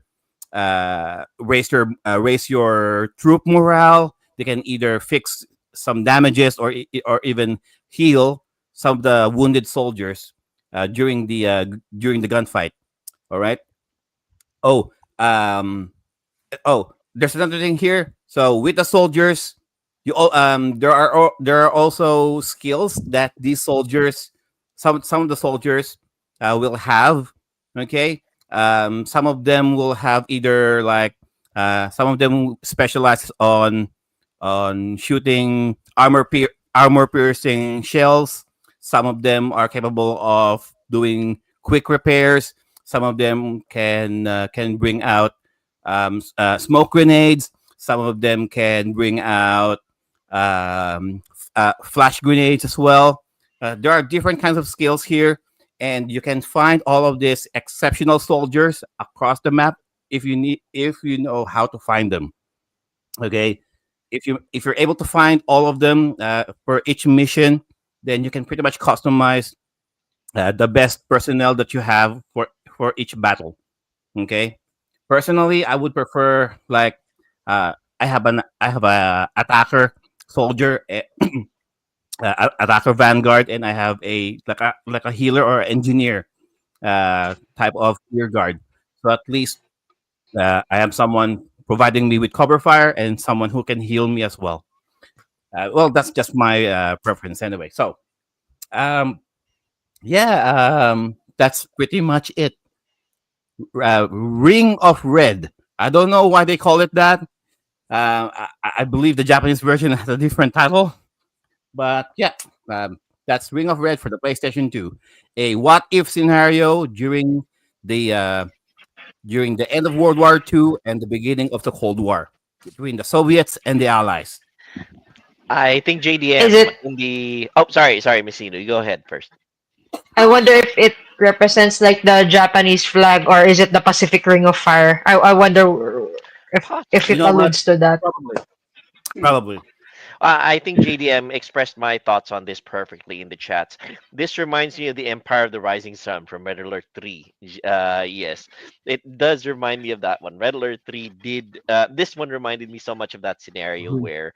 raise your troop morale. They can either fix some damages or even heal some of the wounded soldiers during the gunfight. All right. Oh, there's another thing here. So with the soldiers, there are also skills that these soldiers, some of the soldiers, will have. Okay, some of them will have either like some of them specialize on shooting armor piercing shells. Some of them are capable of doing quick repairs. Some of them can bring out smoke grenades. Some of them can bring out flash grenades as well. There are different kinds of skills here, and you can find all of these exceptional soldiers across the map if you know how to find them. Okay, if you're able to find all of them for each mission, then you can pretty much customize the best personnel that you have for each battle. Okay. Personally, I would prefer like I have a attacker soldier, attacker vanguard, and I have a like a healer or engineer type of rear guard. So at least I have someone providing me with cover fire and someone who can heal me as well. Well, that's just my preference anyway. So um, yeah, that's pretty much it. Ring of Red. I don't know why they call it that. I believe the Japanese version has a different title, but yeah, that's Ring of Red for the PlayStation 2. A what if scenario during the end of World War II and the beginning of the Cold War between the Soviets and the Allies. I think Is JDM it? in the. Oh, sorry, Messino. You go ahead first. I wonder if it represents like the Japanese flag, or is it the Pacific Ring of Fire? I wonder if You it know what? alludes to that. Probably. I think JDM expressed my thoughts on this perfectly in the chat. This reminds me of the Empire of the Rising Sun from Red Alert 3. Yes, it does remind me of that one. Red Alert 3 did. This one reminded me so much of that scenario where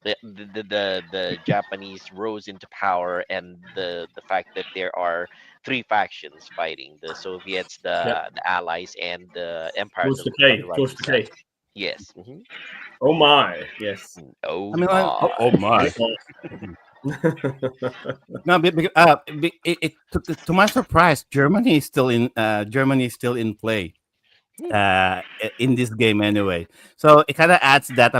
the Japanese rose into power, and the fact that there are three factions fighting: the Soviets, Yep. the Allies, and the Empire George of Takei. the George Rising Sun. Takei. Yes. Mhm. Oh my. Yes. Oh I mean, like, my. oh my. No, to my surprise, Germany is still in play in this game anyway. So it kind of adds that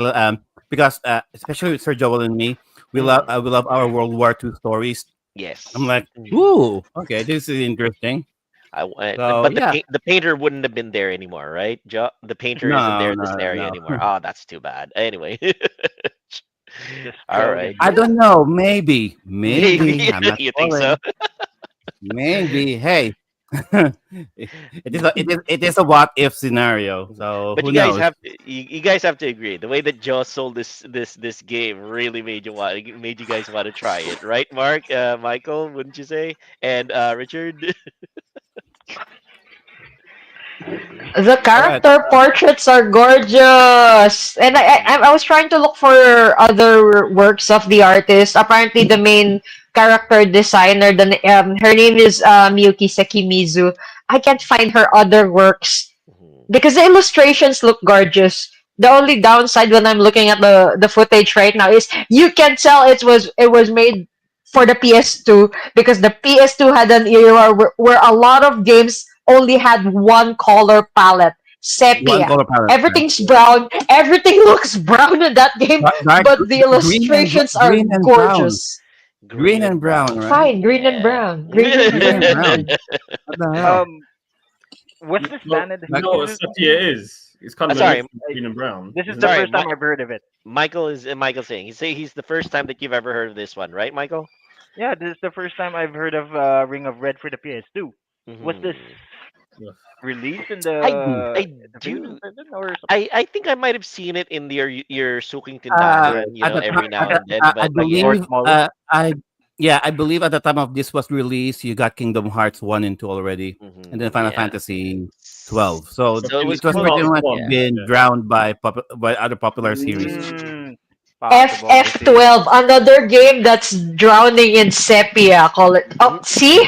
because especially with Sir Joel and me, we love our World War II stories. Yes. I'm like, Mm. ooh, okay, this is interesting. So But yeah, the painter wouldn't have been there anymore, right? The painter isn't no, there in the no, scenario no. anymore. Oh, that's too bad. Anyway. Just All killed right. him. I don't know. Maybe Maybe I'm not you think so? sure. Maybe. Hey, it is a what if scenario. So But who knows? you guys have to agree. The way that Joe sold this game really made you guys want to try it, right? Mark, Michael, wouldn't you say? And Richard. The All right. character portraits are gorgeous, and I was trying to look for other works of the artist. Apparently, the main character designer, her name is Miyuki Sekimizu. I can't find her other works Mhm. because the illustrations look gorgeous. The only downside when I'm looking at the footage right now is you can tell it was made for the PS2 because the PS2 had an era where a lot of games only had one color palette, One sepia. color palette. Right? Everything's brown. Everything looks brown in that game, but the illustrations are Green and brown. gorgeous. Green Green and and brown, brown. right? Fine, green and Yeah. brown. Green and Green and brown. brown. What the hell? What's the Well, standard? Like, you know what sepia is? It's kind of a Sorry, mix of green and brown. This is Isn't the it? sorry. first time I've heard of it. Michael's saying he's the first time that you've ever heard of this one, right, Michael? Yeah, this is the first time I've heard of Ring of Red for the PS2. Was this Yeah. released in I the I PlayStation do. 7 or something? I think I might have seen it in your Suking uh, Tindahan, at the every time, now and then. I But Like yeah. North believe, Mall? I believe at the time of this was released, you got Kingdom Hearts 1 and 2 already, and then Final Yeah. Fantasy 12. So So it was it was close. pretty much Yeah. been drowned by other popular series. Mm, possible. I see. FF12, another game that's drowning in sepia. Call it. Oh, see?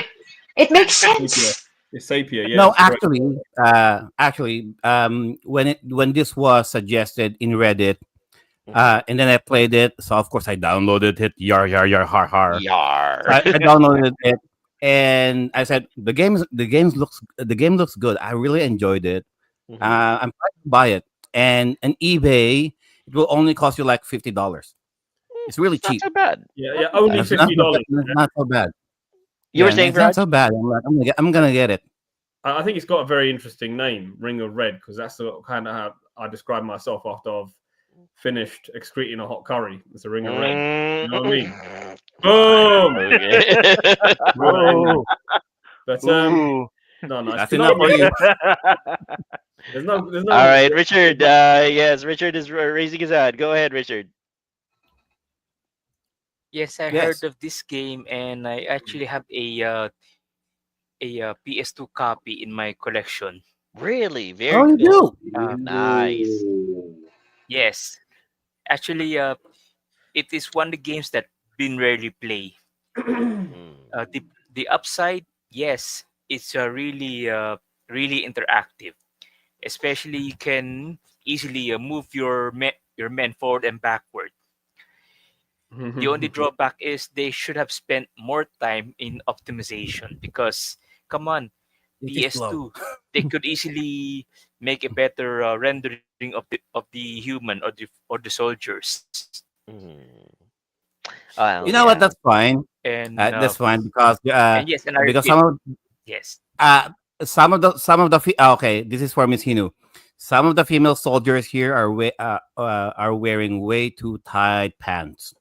It makes Sapia. sense. It's Sapia, yeah. No, It's correct. when this was suggested in Reddit, and then I played it. So of course I downloaded it. Yar yar yar har har. Yar. I downloaded it, and I said the game looks good. I really enjoyed it. I'm trying to buy it, and eBay it will only cost you like $50. It's really It's not cheap. so bad. Yeah, only It's not, $50. it's not so bad. You were Yeah, saying, it's not Raj? so bad. I'm gonna get it. I think it's got a very interesting name, Ring of Red, because that's the kind of how I describe myself after I've finished excreting a hot curry. It's a ring of red. You know what I mean? Boom! Okay. Oh, But ooh. no, That's it's enough for you. there's no. All right, Richard. Yes, Richard is raising his hand. Go ahead, Richard. Yes, I heard Yes. of this game, and I actually have a PS2 copy in my collection. Really, Oh, very you cool. do. Nice. Yes, actually, it is one of the games that been rarely play. Mm. The upside, yes, it's really interactive. Especially, you can easily move your men forward and backward. The only drawback is they should have spent more time in optimization because, come on, It is slow. PS2, they could easily make a better rendering of the human or the soldiers. Mm. You Well, know what? yeah. That's fine. And That's fine because yes, and I because repeat, yes. uh some of the okay, this is for Miss Hinu. Some of the female soldiers here are wearing way too tight pants.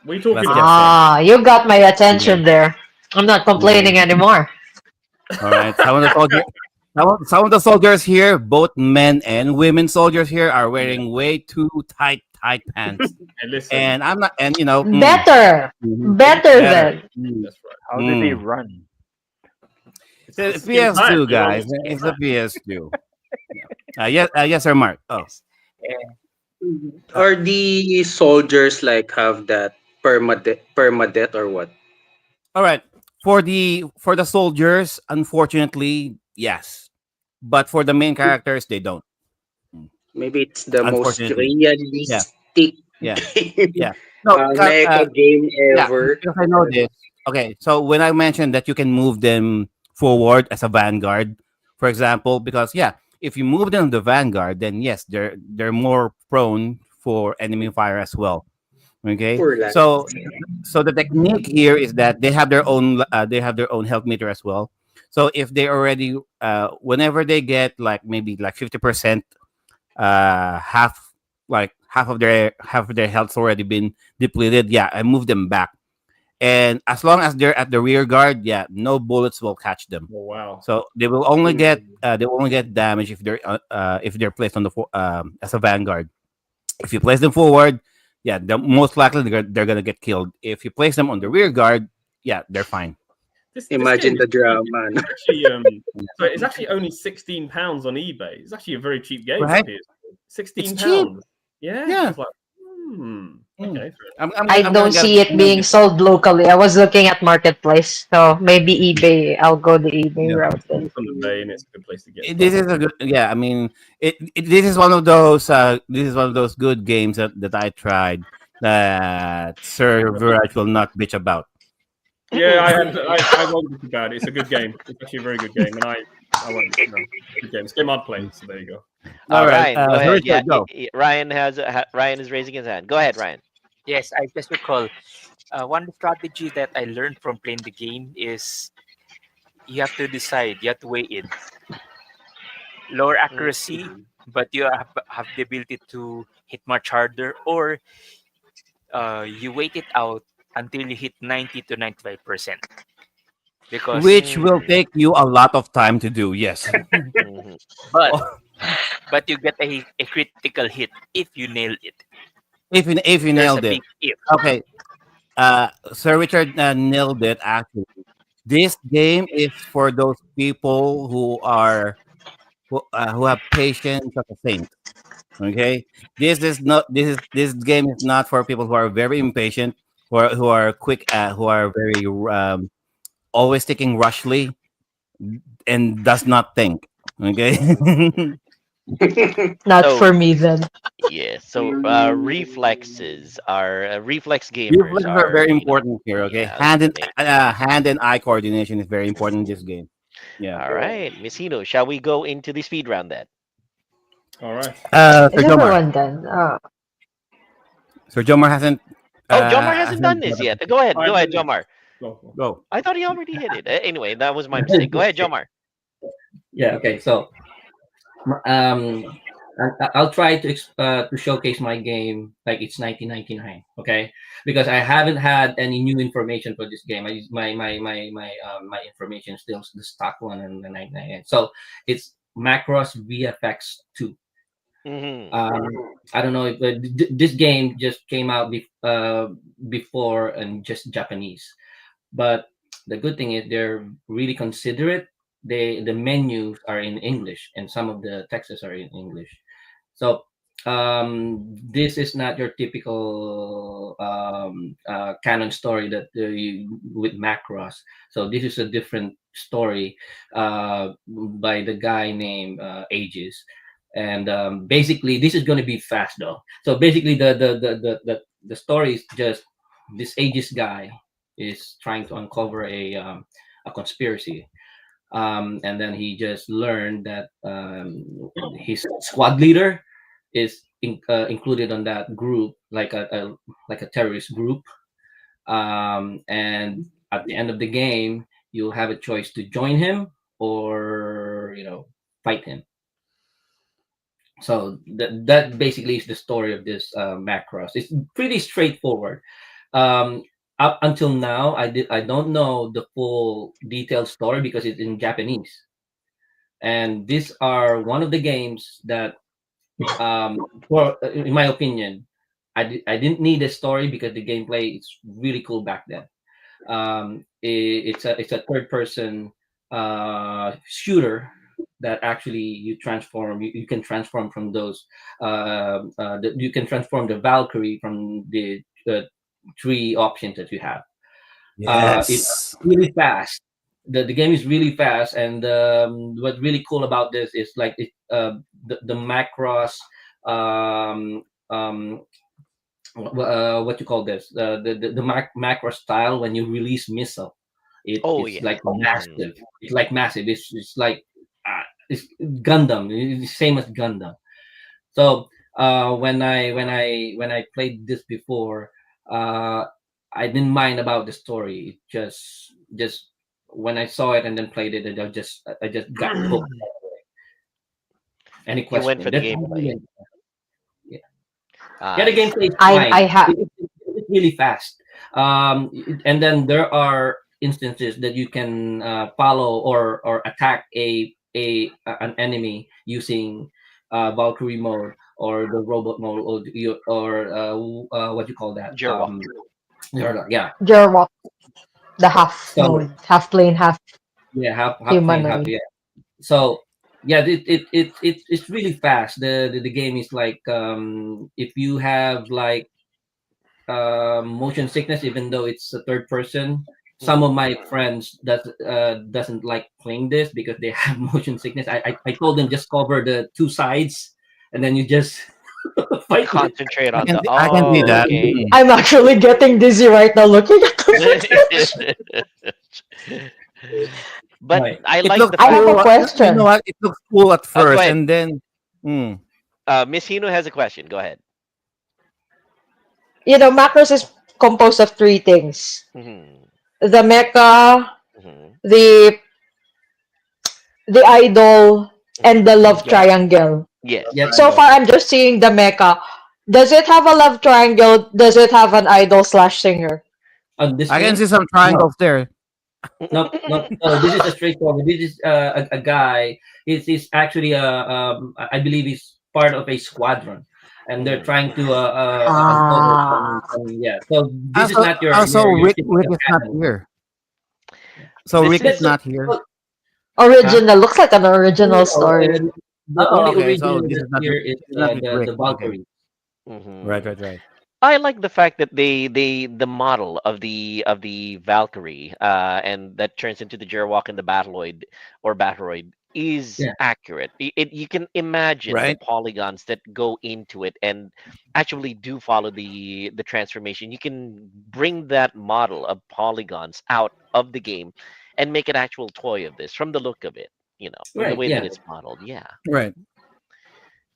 We talking Let's about? just say. You got my Yeah. attention there. I'm not Okay. complaining anymore. All right. Some of the soldiers here, both men and women soldiers here, are wearing way too tight pants. Hey, listen, And I'm not. And Better. mhm, Better better. then. that's right. How do they Mm. run? It's skin tight. PS2, We all guys. need skin It's a tight. PS2. Yes, yes, sir, Mark. Oh, Yes. And Are the soldiers like have that permadeath or what? all right. For the soldiers, unfortunately, yes. But for the main characters, they don't. Mm. Maybe it's the most Unfortunately, yeah, realistic yeah, game, yeah. No, because mecha game yeah, ever. because I know this. Okay, so when I mentioned that you can move them forward as a vanguard, for example, because yeah, if you move them to the vanguard, then yes, they're more prone for enemy fire as well. Okay, Poor lad. so the technique here is that they have their own health meter as well. So if they already whenever they get like maybe like 50%, half like half of their health's already been depleted, yeah, I move them back. And as long as they're at the rear guard, yeah, no bullets will catch them. Oh wow. So they will only get damage if they're placed on as a vanguard. If you place them forward, yeah, most likely they're gonna get killed. If you place them on the rear guard, yeah, they're fine. This game Imagine is the drama. No? actually so it's actually only £16 on eBay. It's actually a very cheap game Right? for PS2. It's cheap. £16. Yeah. Yeah. I was like, okay. I I'm gonna don't get see it being sold locally. I was looking at Marketplace, so maybe eBay. I'll go the eBay Yeah. route then. It's on the bay and it's a good place to get. This is a good, yeah. I mean, this is one of those good games that I tried that Sir Viraj will not bitch about. Yeah, I won't think about it. It's a good game. It's actually a very good game, and I won't. No, good game. It's a game I'd play. So there you go. All right, Ryan, go ahead. Richard, Yeah, go. Ryan is raising his hand. Go ahead, Ryan. yes, I just recall one strategy that I learned from playing the game is you have to decide, you have to weigh in lower accuracy, but you have the ability to hit much harder, or you wait it out until you hit 90 to 95%. Because, Which will take you a lot of time to do. Yes. Mhm. but Oh, but you get a critical hit if you nail it. if you There's a nailed it. big if. Okay. Sir Richard nailed it. Actually, this game is for those people who have patience of a saint. Okay, this game is not for people who are very impatient, who are quick, who are very always thinking rushly and does not think. Okay. Not So for me then. yeah, so reflexes are reflex gamers Reflexes are very are important here. Okay, yeah, I was gonna say. hand and eye coordination is very important in this game. Yeah. All right, Miss Hino, shall we go into the speed round then? All right. Sir Is Jomar. everyone done? Sir Jomar hasn't. Oh, Jomar hasn't done this yet. Go ahead, Jomar. Go. Go. I thought he already hit it. Anyway, that was my mistake. Go ahead, Jomar. Yeah. Okay. So, I'll try to showcase my game like it's 1999. Okay, because I haven't had any new information for this game. I use my information is still the stock one and the 99. So it's Macross VFX 2. Mhm. I don't know if this game just came out before and just Japanese, but the good thing is they're really considerate. The menus are in English and some of the texts are in English. So this is not your typical canon story that with Macross. So this is a different story by the guy named Aegis. And basically, this is going to be fast though. So basically, the story is just this Aegis guy is trying to uncover a conspiracy, and then he just learned that his squad leader is included on that group, like a terrorist group. And at the end of the game, you'll have a choice to join him or fight him. So that basically is the story of this Macross. It's pretty straightforward. Um, Up until now, I don't know the full detailed story because it's in Japanese, and these are one of the games that, for in my opinion, I didn't need a story because the gameplay is really cool back then. It's a third person shooter that actually you can transform from those you can transform the Valkyrie from the three options that you have. It's Yes. really fast. The game is really fast, and what's really cool about this is like the Macross, um, um, what you call this, macro style when you release missile. Oh It's yeah. like Mhm. massive. It's like massive. It's like it's Gundam. It's the same as Gundam. So when I played this before, uh, I didn't mind about the story. It just when I saw it and then played it, I just got hooked. Any You went question? for the That's gameplay. yeah. Yeah, the I gameplay see. is I fine. have It's really fast. And then there are instances that you can follow or attack an enemy using Valkyrie mode or the robot mode or what you call that? Jerwalk. Yeah. Gerwalk, the half So mode, half plane, half yeah, half plane, half humanoid. yeah. So yeah, it's really fast. The game is like if you have like motion sickness, even though it's a third person. Some of Mhm. my friends doesn't like playing this because they have motion sickness. I told them just cover the two sides, and then you just fight with it. Concentrate I on can the. see, I can see Oh, that. okay. I'm actually getting dizzy right now looking at the footage. But Right. I It like looks the I fact. have a cool. You know question. what? It looks cool at Go first, ahead. and then, mm, Miss Hino has a question. Go ahead. Macros is composed of three things: Hmm. the mecha, Hmm. the idol, and Hmm. the love Yep. triangle. Yep. Yes. So I far, I'm just seeing the mecha. Does it have a love triangle? Does it have an idol slash singer? On this I can game, see some no, triangles there. no. This is a straightforward. This is a guy. He's actually I believe he's part of a squadron, and they're Mhm. trying to uncover Ah, yeah. So this is Also, not also your Rick typical is not canon. here. So This Rick is That's is a, not here. well, huh? original. Looks like an original story. The Oh, only okay. So original this is that's not here is this is not with the Rick. Okay. Valkyrie. Right, Mhm. right, right. I like the fact that the model of the Valkyrie and that turns into the Jerwalk and the Battloid or Battleroid is Yeah, accurate. You can imagine the Right. polygons that go into it and actually do follow the transformation. You can bring that model of polygons out of the game and make an actual toy of this from the look of it, from the right. way that Yeah, it's modeled. Yeah. Right.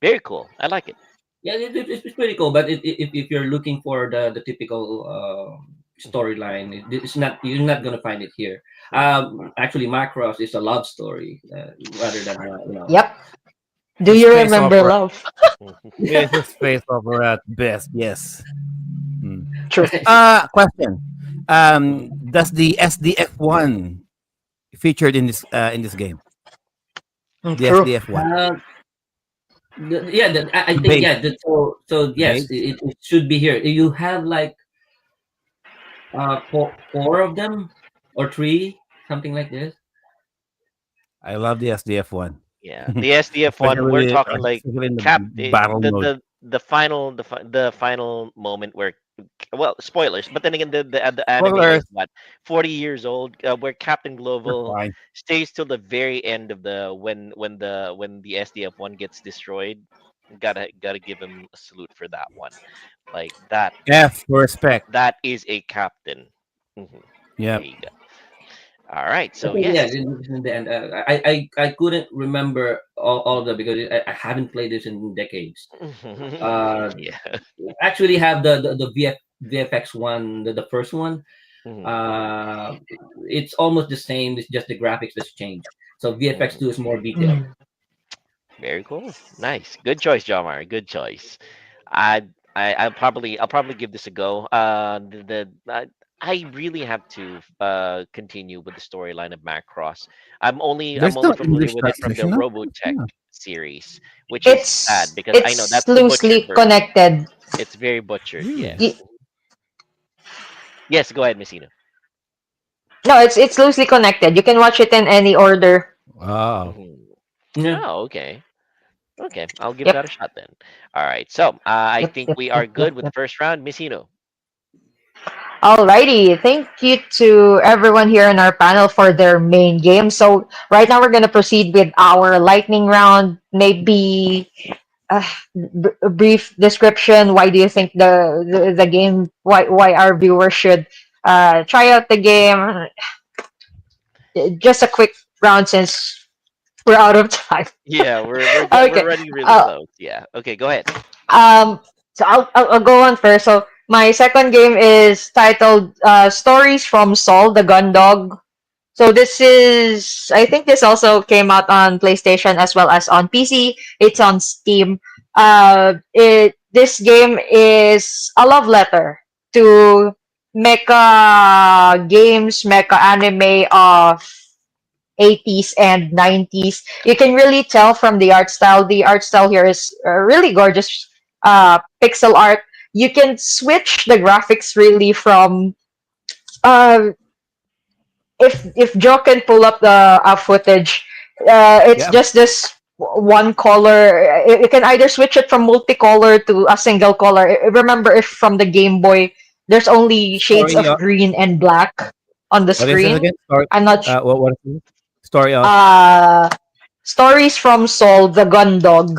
Very cool. I like it. yeah. It's pretty cool. But if you're looking for the typical storyline, it's not you're not gonna find it here. Actually, Macross is a love story rather than Yep. Do It's a you space remember opera. love? It's a space opera at best. Yes. Hmm. True. Question. Does the SDF1 featured in this game? The True. SDF1. Uh, I think Base, yeah. So yes, base. it should be here. You have like four of them or three, something like this. I love the SDF one, Yeah, the SDF one, we're especially talking like especially in the cap battle mode. the final moment where, well, spoilers, but then again the anime is Spoilers, what, 40 years old, where Captain you're Global fine. stays till the very end of the when the SDF one gets destroyed. Gotta give him a salute for that one. Like that F for respect. that is a captain. Mhm. There Yep. you go. All right, I so think yeah, yes. in the end, I couldn't remember all of them because I haven't played this in decades. Uh, Yeah. Actually have the VFX one, the first one. Mhm, Uh, it's almost the same. It's just the graphics that's changed. So VFX mhm. two is more detailed. Mm. Very cool. Nice. Good choice, Jomar. Good choice. I I'll probably give this a go. I really have to continue with the storyline of Macross. I'm There's no only familiar English with it from the translation, no? Robotech Yeah. series, which is sad It's because I know it's that's the butchered loosely version. connected. It's very butchered. Hmm. Yes. Yes. Go ahead, Messina. No, it's loosely connected. You can watch it in any order. Wow. Mhm. Yeah. Oh, okay. Okay, I'll give that a Yep. shot then. All right. So I Yep. think Yep. we are Yep. good Yep. with the Yep. first round. Messino. Alrighty, thank you to everyone here in our panel for their main game. So right now we're gonna proceed with our lightning round. Maybe uh, a brief description. Why do you think the game? Why our viewers should try out the game? Just a quick round since we're out of time. Yeah, we're Okay. running really Uh, close. Yeah. Okay, go ahead. Um, so I'll go on first. So my second game is titled Stories from Saul the Gun Dog. So this is, I think this also came out on PlayStation as well as on PC. It's on Steam. This game is a love letter to mecha games, mecha anime of 80s and 90s. You can really tell from the art style. The art style here is really gorgeous pixel art. You can switch the graphics really from uh, if Joe can pull up the footage, it's Yeah. just this one color. You can either switch it from multicolor to a single color. Remember, if from the Game Boy, there's only shades Story of of green and black on the what is it screen. again? Story. I'm not What is it? Story of uh Stories from Saul the Gun Dog.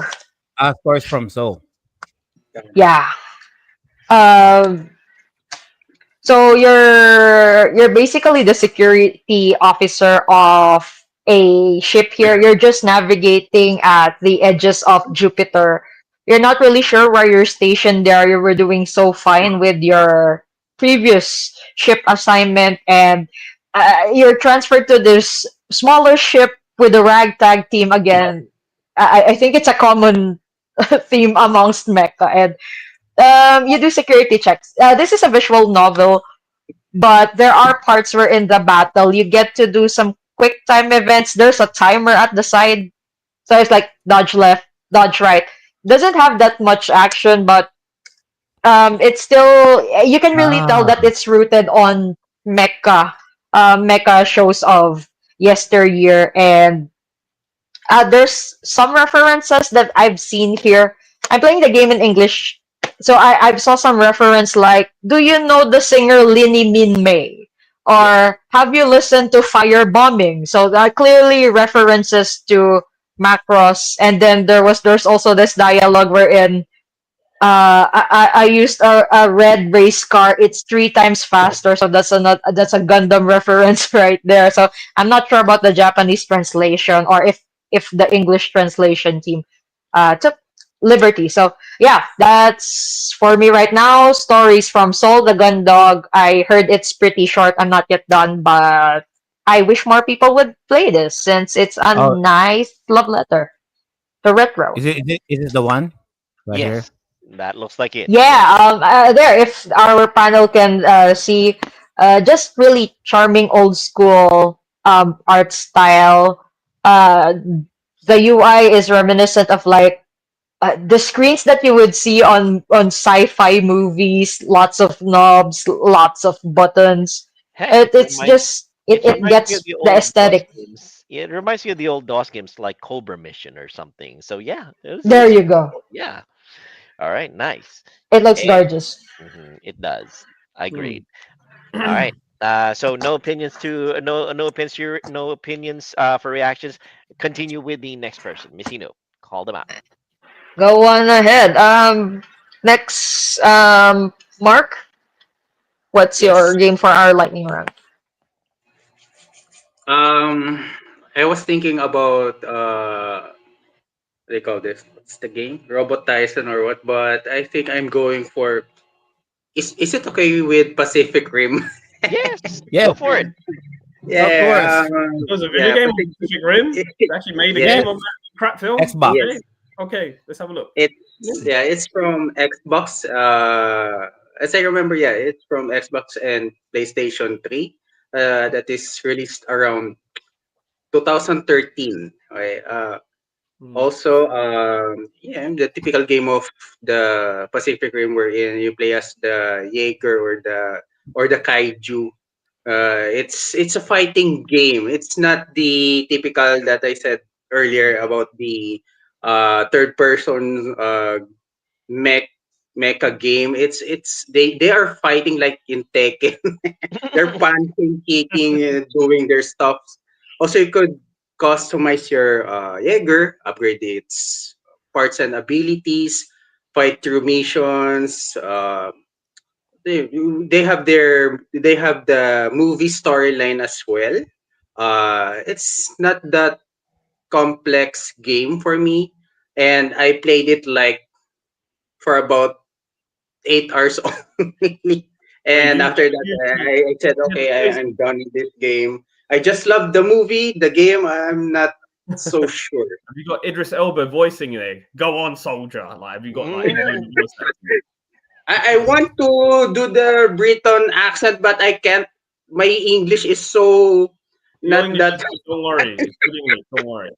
Stories from Soul. Yeah. Um so you're basically the security officer of a ship here. You're just navigating at the edges of Jupiter. You're not really sure where you're stationed there. You were doing so fine with your previous ship assignment, and you're transferred to this smaller ship with a ragtag team again. I think it's a common theme amongst mecha, and you do security checks. This is a visual novel, but there are parts where in the battle you get to do some quick time events. There's a timer at the side, so it's like dodge left, dodge right. Doesn't have that much action, but it's still, you can really tell Ah. that it's rooted on mecha, mecha shows of yesteryear, and there's some references that I've seen here. I'm playing the game in English, so I saw some reference like, "Do you know the singer Linny Min May?" Yep. Or "Have you listened to Fire Bombing?" So that clearly references to Macross. And then there's also this dialogue wherein I used a red race car. It's three times faster, so that's a Gundam reference right there. So I'm not sure about the Japanese translation or if the English translation team took liberty. So yeah, that's for me right now. Stories from Soul the Gun Dog. I heard it's pretty short. I'm not yet done, but I wish more people would play this since it's a Oh, nice love letter to retro. is it the one right here? Yes, that looks like it. Yeah, Yes. there, if our panel can see, just really charming old school art style. Uh, the UI is reminiscent of like the screens that you would see on sci-fi movies, lots of knobs, lots of buttons. Heck, It's just it it reminds me of gets the the old DOS aesthetic. games. Yeah, it reminds me of the old DOS games like Cobra Mission or something. So yeah, There you go. yeah. All right, nice. It looks And gorgeous. it does. I Hmm. agree. All right. So no opinions to no opinions for reactions. Continue with the next person, Missino. Call them out. Go on ahead. Next, Mark, what's your Yes. game for our lightning round? Um, I was thinking about what do they call this? What's the game? Robot Tyson or what? But I think I'm going for. Is it okay with Pacific Rim? Yes, Yeah, go for it. of Yeah. course. It was a video Yeah. game on Pacific Rim. They actually made a Yeah. game on that crap film. Xbox. Yes. Okay, let's have a look. It's from Xbox. As I remember, yeah, it's from Xbox and PlayStation 3. That is released around 2013. Okay. Hmm. Also, yeah, the typical game of the Pacific Rim, wherein you play as the Jaeger or the Kaiju. It's a fighting game. It's not the typical that I said earlier about the third person mech mecha game. It's they are fighting like in Tekken. They're punching, kicking, doing their stuff. Also, you could customize your Jaeger, upgrade its parts and abilities, fight through missions. They, they have the movie storyline as well. It's not that complex game for me, and I played it like for about 8 hours only. Wait, And after that, I said, okay, I'm done with this game. I just love the movie, the game. I'm not so sure. have you got Idris Elba voicing there? Go on, soldier. Like, have you got like any voice acting? I want to do the Briton accent, but I can't. My English is so Your not English is that. good, don't worry. It's good English, don't worry.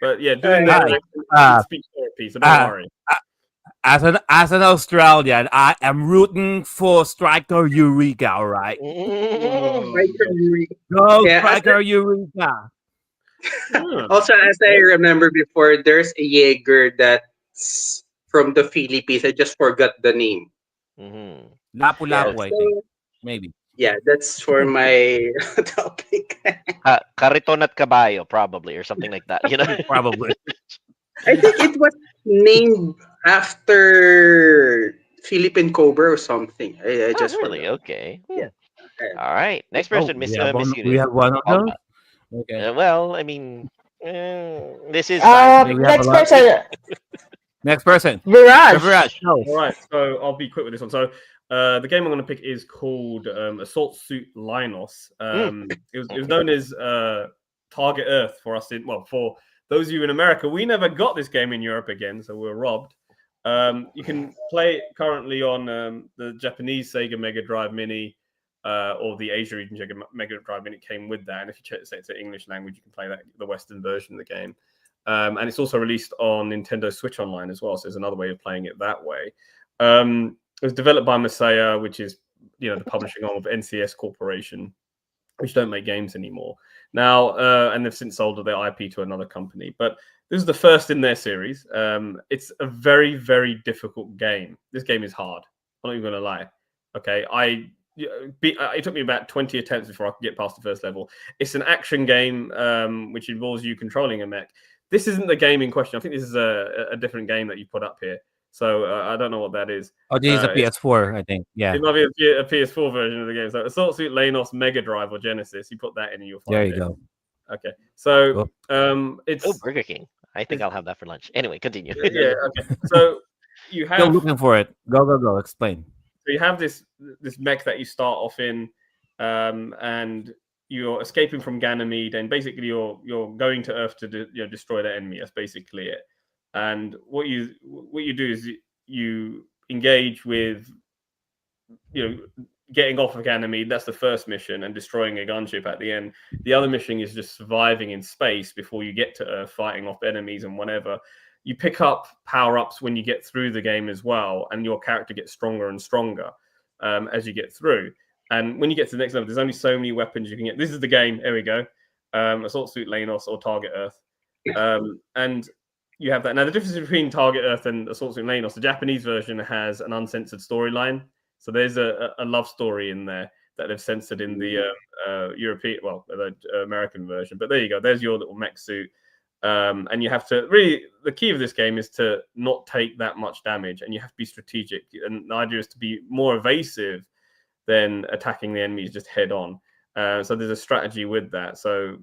But yeah, doing Uh, that Hi. accent, speech therapy, so don't Uh, worry. as an Australian, I am rooting for Striker Eureka. All right, right from you. go Yeah. Striker Eureka. Hmm. Also, as I remember before, there's a Jaeger that's from the Philippines. I just forgot the name. Mhm. Lapu Yeah. Lapu, I think. So Maybe. yeah, that's for my topic. Kariton at Caballo, probably, or something like that. You know. Probably. I think it was named after Philippine Cobra or something. I Oh, just really? forgot. Okay. Yeah. All right. Next Oh, person, Miss we Miss have one of Call those. them Okay. out. Well, I mean, this is time. We have a Next lot. person, Next person. Viraj. Viraj, no. All right, so I'll be quick with this one. So the game I'm going to pick is called Assault Suit Linos. It was known as Target Earth for us for those of you in America. We never got this game in Europe again, so we were robbed. You can play it currently on the Japanese Sega Mega Drive Mini or the Asia region Sega Mega Drive Mini. It came with that, and if you say it's an English language, you can play the Western version of the game. And it's also released on Nintendo Switch Online as well, so there's another way of playing it that way. It was developed by MECHAS, which is the publishing arm of NCS Corporation, which don't make games anymore now, and they've since sold their IP to another company. But this is the first in their series. It's a very, very difficult game. This game is hard. I'm not even going to lie. Okay, it took me about 20 attempts before I could get past the first level. It's an action game which involves you controlling a mech. This isn't the game in question. I think this is a different game that you put up here. So I don't know what that is. Oh, this is a PS4, I think. Yeah. It might be a PS4 version of the game. So Assault Suit Lanos Mega Drive or Genesis. You put that in and you'll find There it. you go. Okay. So it's Burger King. I think I'll have that for lunch. Anyway, continue. yeah. Okay. So you have Still looking for it. Go. Explain. So you have this mech that you start off in, and you're escaping from Ganymede, and basically you're going to Earth to destroy the enemy. That's basically it. And what you do is you engage with getting off of Ganymede. That's the first mission, and destroying a gunship at the end. The other mission is just surviving in space before you get to Earth, fighting off enemies and whatever. you pick up power-ups when you get through the game as well, and your character gets stronger and stronger as you get through. And when you get to the next level, there's only so many weapons you can get. This is the game. Here we go. Assault Suit Lanos or Target Earth. And you have that. Now, the difference between Target Earth and Assault Suit Lanos, the Japanese version has an uncensored storyline. So there's a love story in there that they've censored in the European, the American version. But there you go. There's your little mech suit. And you have to really, the key of this game is to not take that much damage, and you have to be strategic. And the idea is to be more evasive than attacking the enemies just head on. So there's a strategy with that. So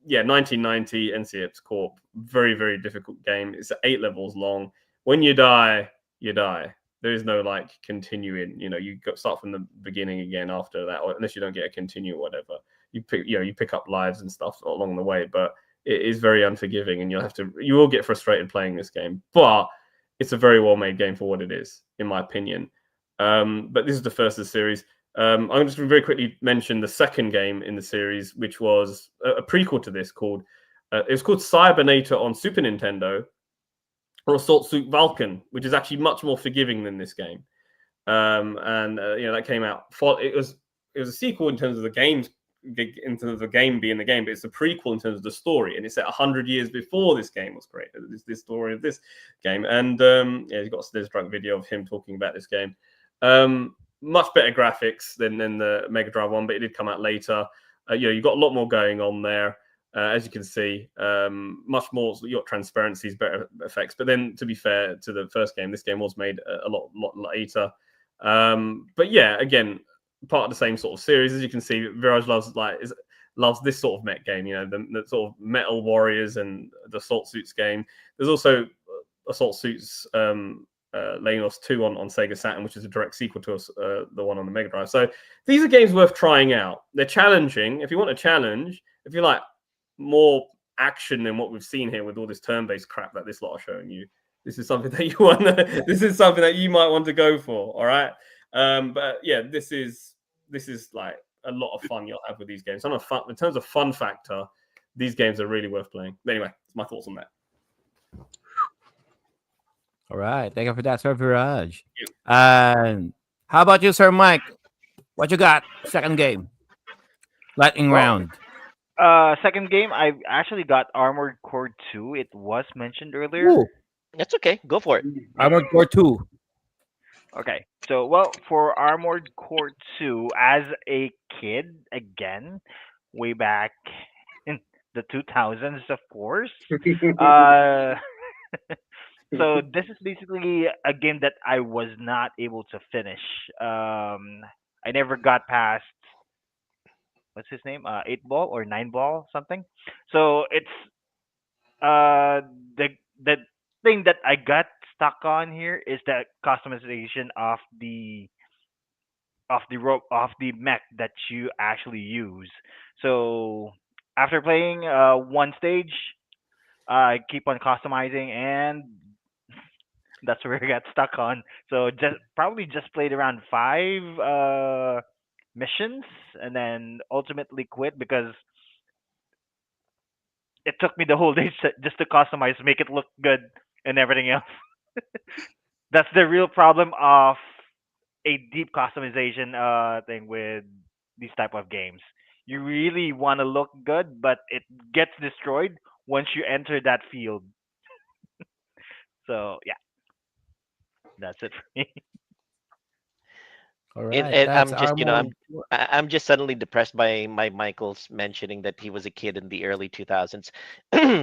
1990 NCX Corp, very, very difficult game. It's 8 levels long. When you die, you die. There is no like continuing. You start from the beginning again after that, or unless you don't get a continue or whatever. You pick up lives and stuff along the way, but it is very unforgiving, and you will get frustrated playing this game. But it's a very well made game for what it is, in my opinion. But this is the first of the series. I'm just going to very quickly mention the second game in the series, which was a prequel to this called Cybernator on Super Nintendo, or Assault Suit Vulcan, which is actually much more forgiving than this game. That came out. It was a sequel in terms of the games, in terms of the game being the game, but it's a prequel in terms of the story, and it's set 100 years before this game was created. It's this story of this game, and there's a drunk video of him talking about this game. Much better graphics than the Mega Drive one, but it did come out later. You've got a lot more going on there, as you can see. Much more, your transparencies, better effects. But then, to be fair to the first game, this game was made a lot later. But yeah, again, part of the same sort of series. As you can see, Virage loves this sort of mech game. The sort of Metal Warriors and the Assault Suits game. There's also Assault Suits Lanos 2 on Sega Saturn, which is a direct sequel to the one on the Mega Drive. So these are games worth trying out. They're challenging. If you want a challenge, if you like more action than what we've seen here with all this turn-based crap that this lot are showing you, this is something that you want. This is something that you might want to go for. All right. But yeah, this is like a lot of fun you'll have with these games. In terms of fun factor, these games are really worth playing. But anyway, that's my thoughts on that. All right. Thank you for that, Sir Viraj. And how about you, Sir Mike? What you got? Second game. Lightning round. Second game, I actually got Armored Core 2. It was mentioned earlier. Ooh. That's okay. Go for it. Armored Core 2. Okay. So, for Armored Core 2, as a kid, again, way back in the 2000s, of course. So this is basically a game that I was not able to finish. I never got past, what's his name? 8 ball or 9 ball something. So it's the thing that I got stuck on here is the customization of the rope of the mech that you actually use. So after playing one stage, I keep on customizing, and that's where I got stuck on. So just played around 5 missions, and then ultimately quit because it took me the whole day just to customize, make it look good, and everything else. That's the real problem of a deep customization thing with these type of games. You really want to look good, but it gets destroyed once you enter that field. So yeah, that's it for me. All right. And That's I'm just, Armored. I'm just suddenly depressed by Michael's mentioning that he was a kid in the early 2000s.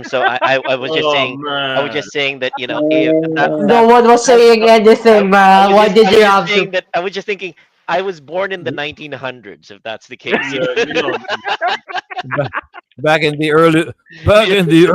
So I was just saying, I was just saying that if No one was saying anything, man. Why did you have to? I was just thinking I was born in the 1900s. If that's the case, Back in the early 2000s. Back in the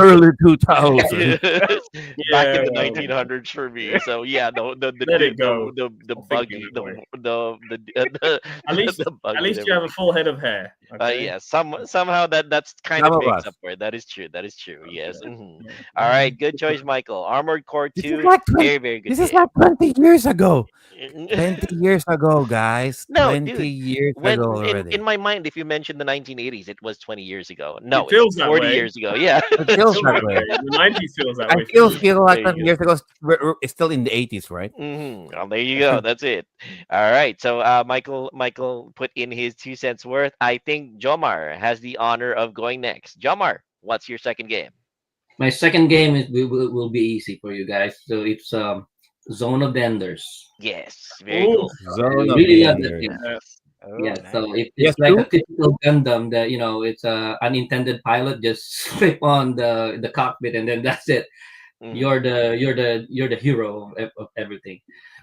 1900s for me. So yeah, the Let it go. the I'm buggy, thinking the At least you have a full head of hair. Okay? yeah, somehow that's kind Some of of makes us. up for it. That is true. That is true. Yes. All right, good choice, Michael. Armored Core This is 2, like very very good. This is game. like 20 years ago. 20 years ago, guys. No, 20 dude. years When ago in already. my mind, if you mentioned the 1980s, it was 20 years ago. It No, it's feels that 40 way. years ago. Yeah. It It feels feels that that way. way. The 90s feels that I way for me. feel like There 20 you years ago, it's still in the 80s, right? Well, there you go. That's it. All right. So Michael put in his 2 cents worth. I think Jomar has the honor of going next. Jomar, what's your second game? My second game will be easy for you guys. So it's Zone of the Enders. Yes, very Oh, cool. Zone I of really the love that Enders. game. Oh, Yeah, nice. so it's like a PS2? typical Gundam that it's a unintended pilot just slip on the cockpit and then that's it. Mhm. You're the hero of everything.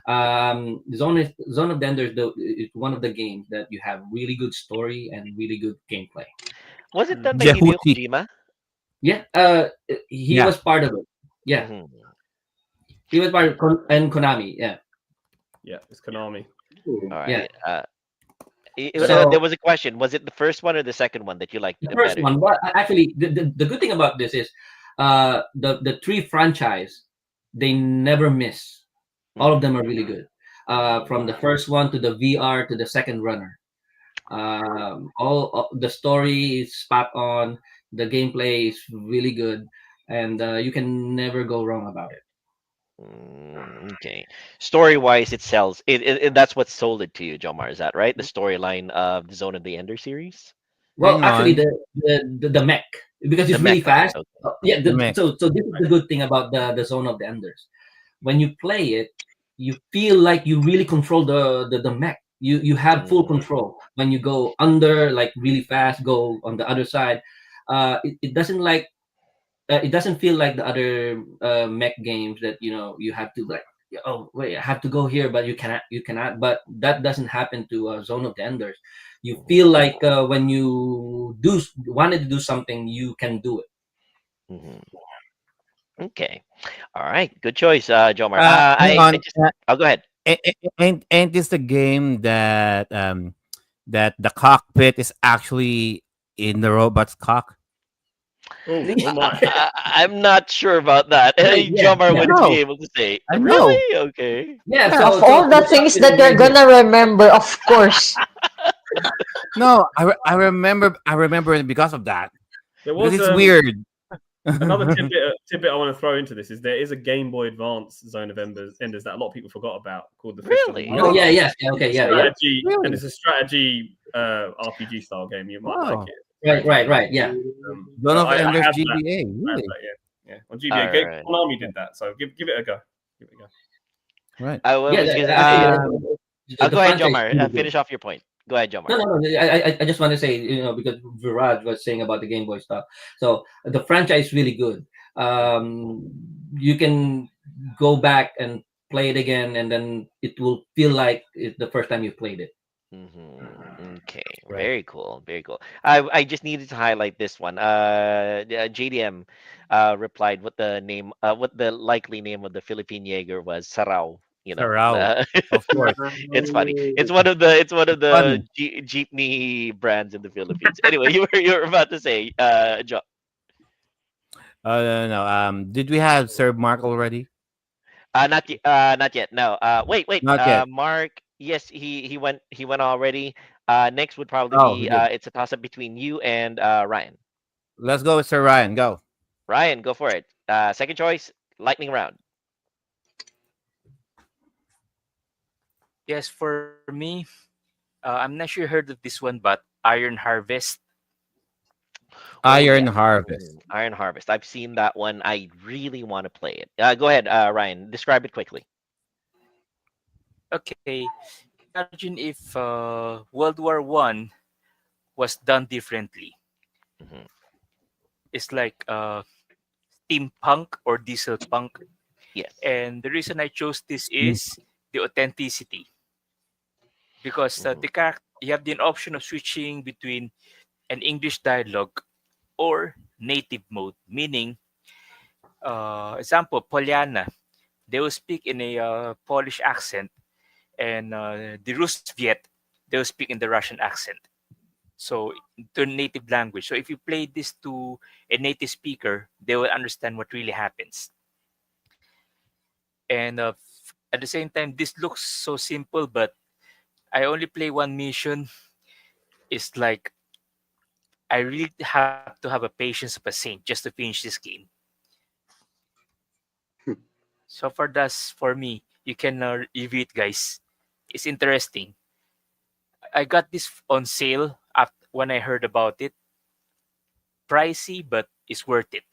Zone of the Enders though is one of the games that you have really good story and really good gameplay. Was it done by Hideo Jehuti. Kojima? Yeah, he Yeah. was part of it. Yeah, Mhm. he was part of and Konami. Yeah, yeah, it's Konami. All yeah. right. There So was a question. Was it the first one or the second one that you liked the first better? one, what actually the good thing about this is, the three franchise, they never miss. All of them are really good. From the first one to the VR to the second runner. All the story is spot on. The gameplay is really good, and you can never go wrong about it. Okay. Story wise, it sells. That's what sold it to you, Jomar. Is that right? The storyline of the Zone of the Ender series? Well, Hang actually, on. the mech, because The it's really mecha. fast. Okay. Yeah. The mech. So this is the good thing about the Zone of the Enders. When you play it, you feel like you really control the mech. You have full Mm, control when you go under, like really fast, go on the other side. It doesn't like it doesn't feel like the other mech games that you have to like, oh wait, I have to go here, but you cannot. But that doesn't happen to Zone of the Enders. You mhm, feel like when you wanted to do something, you can do it. mhm. Okay. All right. Good choice, Jomar. Hang I on. just. Oh, go ahead. Ain't this the game that the cockpit is actually in the robot's cock? Oh, Yeah, oh my. I'm not sure about that. yeah, Jomar yeah, wouldn't be No, able to say. I know. Really? Okay. yeah. Yeah, of So all the the things cockpit is that you're right here. gonna remember, of course. No, I remember it because of that. There Because was it's weird. another tidbit I want to throw into this is there is a Game Boy Advance Zone of Enders that a lot of people forgot about called the Fist of the Really? Oh Oh, yeah, North. yes, yeah, okay, It's a yeah, yeah. strategy, and really? it's a strategy RPG style game. You might like Wow. it. Right, yeah. Dawn So of I Enders have that. GBA. I have Really? that. Yeah, yeah. On GBA, All right. Konami did that. So give it a go. Give it a go. Right. I Yeah, was gonna. actually, I'll the go ahead, franchise is Jomar. really good. Finish off your point. Go ahead, Jomar. No. I just want to say, because Viraj was saying about the Game Boy stuff. So the franchise is really good. You can go back and play it again, and then it will feel like it's the first time you played it. Okay, Right. very cool, very cool. I just needed to highlight this one. JDM replied what the likely name of the Philippine Jaeger was. Sarao. Sarao. Of course. It's funny. It's one of the Fun. jeepney brands in the Philippines. Anyway, you were about to say, Jo. No. Did we have Sir Mark already? Not yet. Not yet. No. Wait. Not yet. Mark. Yes, he went already. Next would probably Oh, be he did. it's a toss up between you and Ryan. Let's go with Sir Ryan. Go. Ryan, go for it. Second choice, lightning round. Yes, for me, I'm not sure you heard of this one, but Iron Harvest. Oh Iron yes, Harvest. Iron Harvest. I've seen that one. I really want to play it. Go ahead, Ryan. Describe it quickly. Okay, imagine if World War I was done differently. Mhm. It's like steampunk or diesel punk. Yes. And the reason I chose this Mm. is the authenticity, because Mhm. you have the option of switching between an English dialogue or native mode, meaning, example, Polyana, they will speak in a Polish accent, and the Rusviet, they will speak in the Russian accent. So to native language. So if you play this to a native speaker, they will understand what really happens. And At the same time, this looks so simple, but I only play one mission. It's like I really have to have a patience of a saint just to finish this game. So far, that's for me. You can review it, guys. It's interesting. I got this on sale when I heard about it. Pricey, but it's worth it.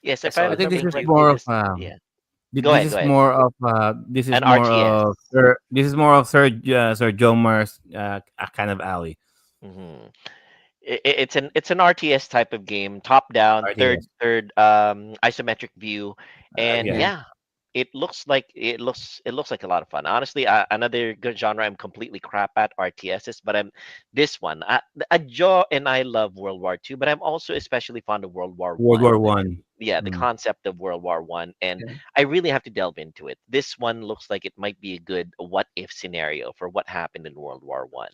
Yes, if That's I all I I can think this say. remember is Thank you. correctly, more of this yeah. Go this ahead, is go ahead. more of An RTS. This is more of Sir Jomar's a kind of alley. Hmm. It's an RTS type of game, top down, RTS. isometric view, and Yeah. Mm. yeah, it looks like a lot of fun. Honestly, another good genre I'm completely crap at RTSs, but I'm this one. Joe and I love World War II, but I'm also especially fond of World War World One. War One. Yeah, the Mm. concept of World War One, and Yeah. I really have to delve into it. This one looks like it might be a good what if scenario for what happened in World War One.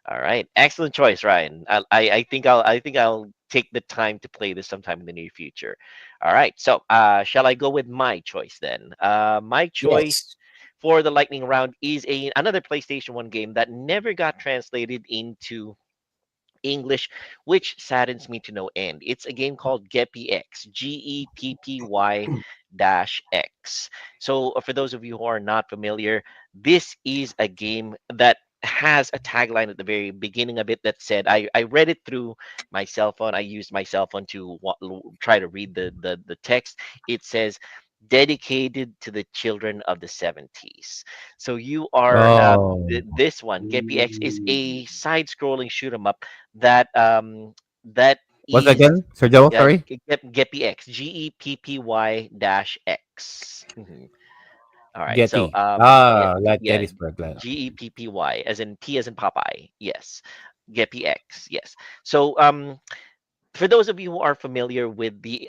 All right, excellent choice, Ryan. I think I'll take the time to play this sometime in the near future. All right, so shall I go with my choice then? My choice Yes. for the lightning round is another PlayStation One game that never got translated into English, which saddens me to no end. It's a game called Geppy X, Geppy dash X. So, for those of you who are not familiar, this is a game that has a tagline at the very beginning of it that said, I read it through my cell phone. I used my cell phone to try to read the text. It says, dedicated to the children of the 70s. So you are Oh, this one, Geppy X, is a side-scrolling shoot 'em up that what's is again, Sir Joe? yeah, Sorry, Geppy X, Geppy dash X. All right, so Getty. yeah, Like yeah, Gettysburg. Like, Geppy as in P as in Popeye. Yes, Geppy X. Yes. So for those of you who are familiar with the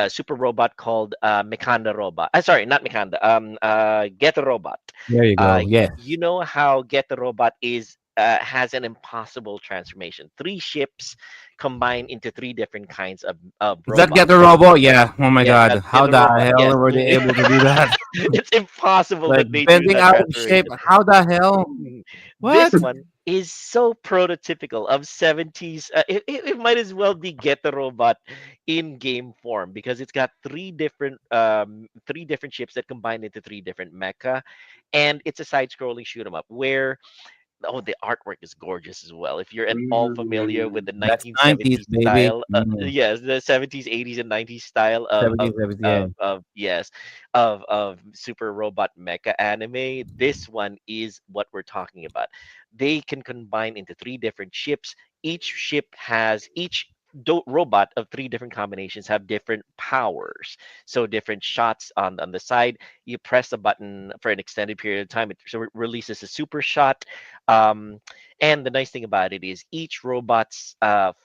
super robot called Mechanda robot, sorry, not Mechanda, Get robot. there you go. You Yes. know how Get robot is has an impossible transformation. Three ships combined into three different kinds of Is that Get robots. the Robot? Yeah. Oh my Yes, God. that's How Get the robot. hell Yes, were they able to do that? it's impossible Like that they do bending that out of shape. transformation. How the hell? Mhm. What? This one is so prototypical of 70s. It might as well be Get the Robot in game form because it's got three different ships that combine into three different mecha, and it's a side-scrolling shoot 'em up where the artwork is gorgeous as well. If you're at all familiar with the That's 90s, 1970s baby. style, Mm. yes, the 70s, 80s, and 90s style 70s, 70s, yeah. yes, of super robot mecha anime, this one is what we're talking about. They can combine into three different ships. Each robot of three different combinations have different powers. So different shots on the side. You press a button for an extended period of time, it releases a super shot. um, and the nice thing about it is each robot's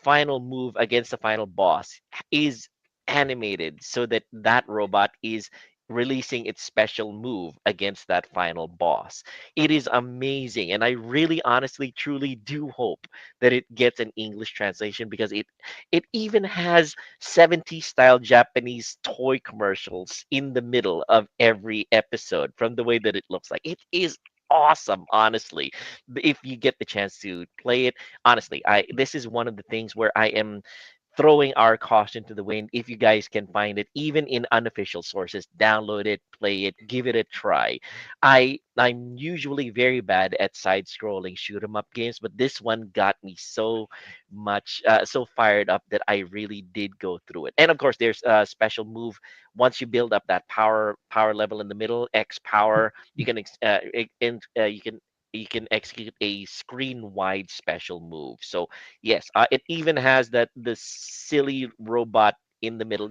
final move against the final boss is animated so that that robot is releasing its special move against that final boss. It is amazing. And I really honestly truly do hope that it gets an English translation because it even has 70s style Japanese toy commercials in the middle of every episode from the way that it looks like. It is awesome, honestly. If you get the chance to play it, honestly, I this is one of the things where I am throwing our caution to the wind. If you guys can find it, even in unofficial sources, download it, play it, give it a try. I'm usually very bad at side-scrolling shoot 'em up games, but this one got me so fired up that I really did go through it. And of course, there's a special move once you build up that power level in the middle, X power. You can you can execute a screen wide special move. So yes, it even has the silly robot in the middle.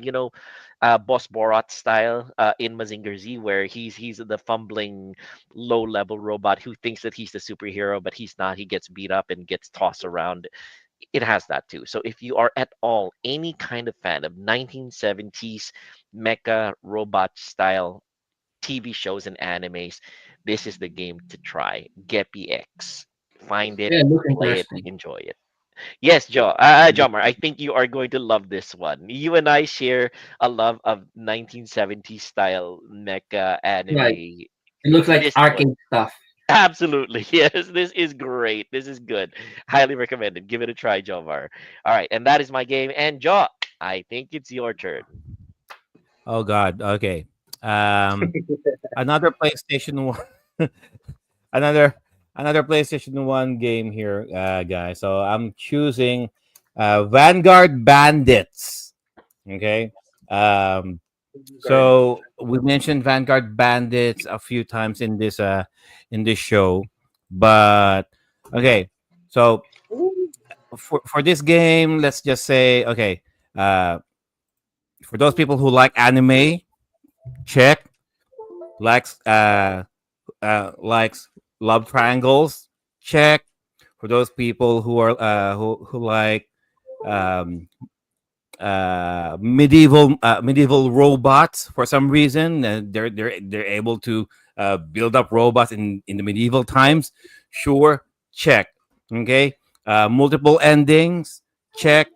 Boss Borat style in Mazinger Z, where he's the fumbling low level robot who thinks that he's the superhero, but he's not. He gets beat up and gets tossed around. It has that too. So if you are at all any kind of fan of 1970s mecha robot style TV shows and animes, this is the game to try. Geppy X. Find it, Yeah, it looks play it, interesting. enjoy it. Yes, Joe. Jomar, I think you are going to love this one. You and I share a love of 1970s style mecha Right. anime. It looks like This one. arcade stuff. Absolutely. Yes, this is great. This is good. Highly recommended. Give it a try, Jomar. All right, and that is my game. And Joe, I think it's your turn. Oh God. Okay. Um, another PlayStation One, another another PlayStation One game here, guys. So I'm choosing Vanguard Bandits. Okay. Um, Guard. so we mentioned Vanguard Bandits a few times in this show, but okay. So for this game, let's just say okay. Uh, for those people who like anime, check. Likes likes love triangles, check. For those people who are who like um, medieval robots for some reason, they're able to build up robots in the medieval times. Sure, check. Okay, multiple endings, check.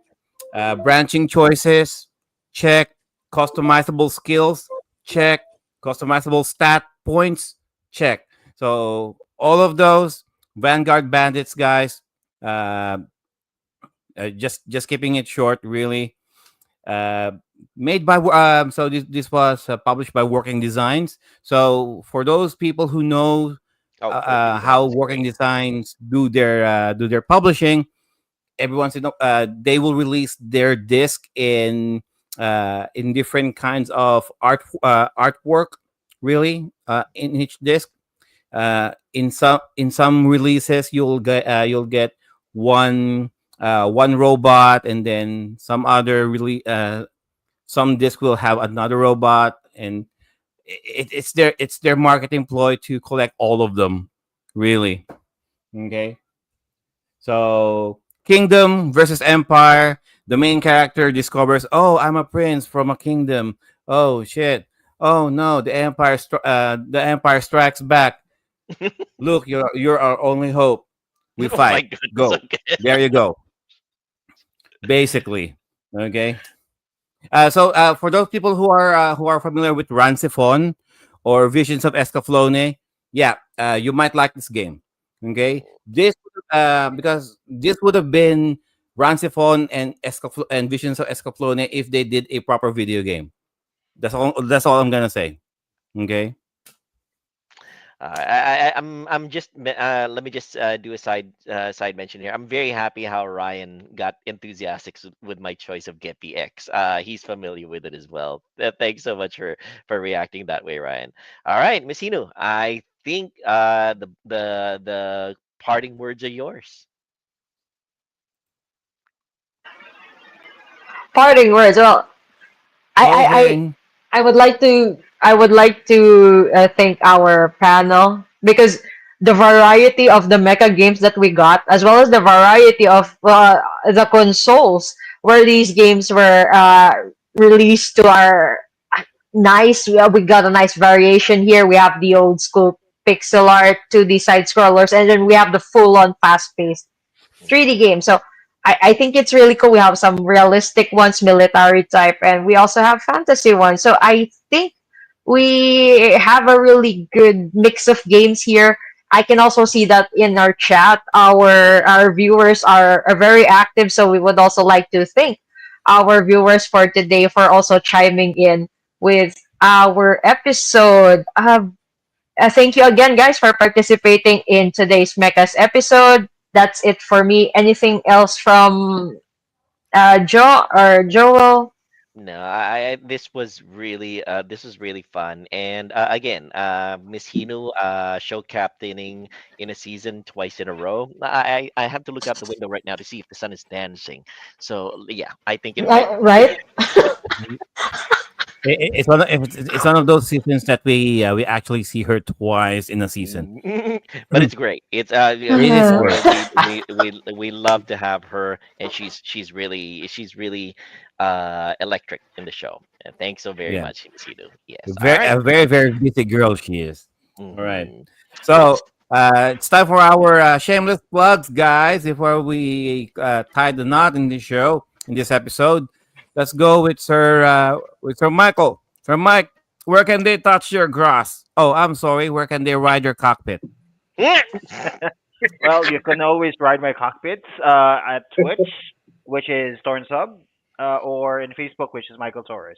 Branching choices, check. Customizable skills, check. Customizable stat points, check. So all of those Vanguard Bandits, guys. Uh, just keeping it short, really. Uh, made by so this was published by Working Designs. So for those people who know Oh, working design how is Working great. Designs do their publishing, every once in they will release their disc in different kinds of artwork, really, in each disc. In some releases, you'll get one one robot, and then some other really some disc will have another robot, and it's their marketing ploy to collect all of them, really. Okay. So, kingdom versus empire. The main character discovers, "Oh, I'm a prince from a kingdom. Oh shit. Oh no, the empire strikes back. Look, you're our only hope. We Oh my fight. goodness. Go. Okay. There you go." Basically, okay. For those people who are familiar with Ranciphone or Visions of Escaflowne, yeah, you might like this game. Okay, because this would have been Ranciphone and Visions of Escaflowne if they did a proper video game. That's all I'm gonna say. Okay. I'm just let me just do a side mention here. I'm very happy how Ryan got enthusiastic with my choice of Geppy X. He's familiar with it as well. Thanks so much for reacting that way, Ryan. All right, Miss Hinu, I think the parting words are yours. Parting words. Well, I, I, I Closing. I would like to thank our panel because the variety of the mecha games that we got, as well as the variety of the consoles where these games were released to our nice. We got a nice variation here. We have the old school pixel art, 2D side scrollers, and then we have the full on fast paced 3D game. So I think it's really cool. We have some realistic ones, military type, and we also have fantasy ones. So I think we have a really good mix of games here. I can also see that in our chat, our viewers are very active. So we would also like to thank our viewers for today for also chiming in with our episode. Thank you again, guys, for participating in today's Mechas episode. That's it for me. Anything else from Joe or Joel? No, this was really fun, and again, Miss Hinu, show captaining in a season twice in a row. I have to look out the window right now to see if the sun is dancing. So yeah, I think it went. Right? It's one of those seasons that we actually see her twice in a season. But it's great. It's It is great. we love to have her, and she's really electric in the show. And thanks so very Yeah. much, Miss Hinu. Yes. All right. A very, very busy girl she is. All right. Mhm. So It's time for our shameless plugs, guys. Before we tie the knot in this show, in this episode, let's go with Sir Michael. Sir Mike, where can they touch your grass? Oh, I'm sorry. Where can they ride your cockpit? Well, you can always ride my cockpits at Twitch, which is Torn Sub, or in Facebook, which is Michael Torres.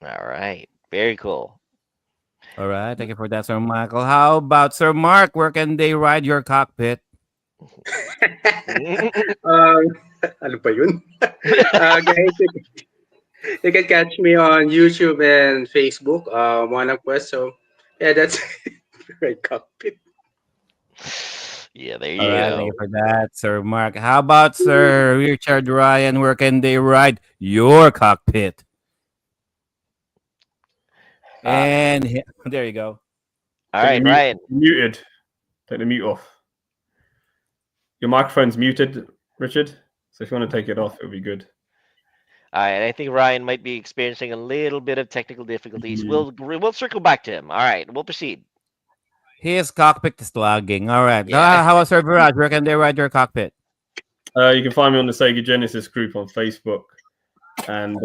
All right. Very cool. All right, thank you for that, Sir Michael. How about Sir Mark? Where can they ride your cockpit? um, ano ba yun? Guys, you can catch me on YouTube and Facebook, One Quest. So, yeah, that's right cockpit. Yeah, there All you right, thank go. you for that, Sir Mark. How about Sir Richard Ryan? Where can they ride your cockpit? And there you go. All Take right, the mute- Ryan. Muted. Take the mute off. Your microphone's muted, Richard. So if you want to take it off, it'll be good. All right, I think Ryan might be experiencing a little bit of technical difficulties. We'll circle back to him. All right, we'll proceed. His cockpit is lagging. All right. Yeah. How about Sir Viraj? Where can they ride your cockpit? You can find me on the Sega Genesis group on Facebook, and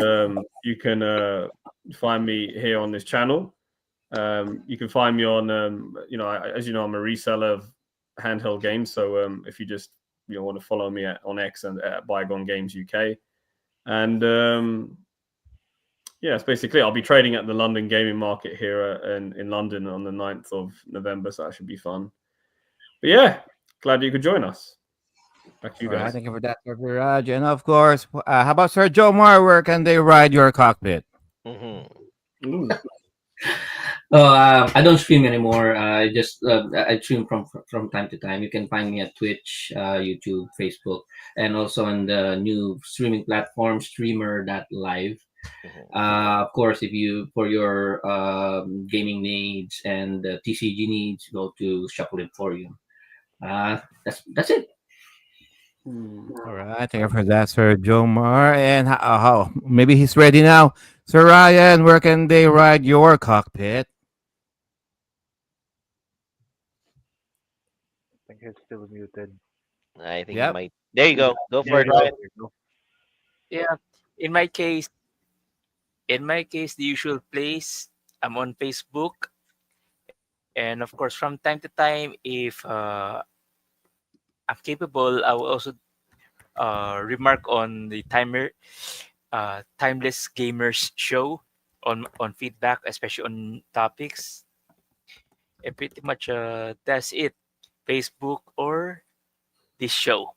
you can find me here on this channel. You can find me on, as you know, I'm a reseller of handheld games. So if you just want to follow me on X and at Bygone Games UK, and it's basically I'll be trading at the London gaming market here in London on the 9th of November, so that should be fun. But yeah, glad you could join us. Back to you All right, guys. thank you for that, Sir Viraj. And of course, how about Sir Jomar? Where can they ride your cockpit? Mm-hmm. I don't stream anymore. I stream from time to time. You can find me at Twitch, YouTube, Facebook, and also on the new streaming platform Streamer.live. Of course, if you for your gaming needs and TCG needs, go to Shuffle Emporium. That's it. All right, thank you for that, Sir Jomar. And how maybe he's ready now. Sir Ryan, where can they ride your cockpit? I think it's still muted. I think Yep. you might. There you go. Go There for you it, go. Ryan. There you go. Yeah. In my case, the usual place. I'm on Facebook, and of course, from time to time, if I'm capable, I will also remark on the timeless gamers show on feedback, especially on topics. And pretty much that's it. Facebook or this show.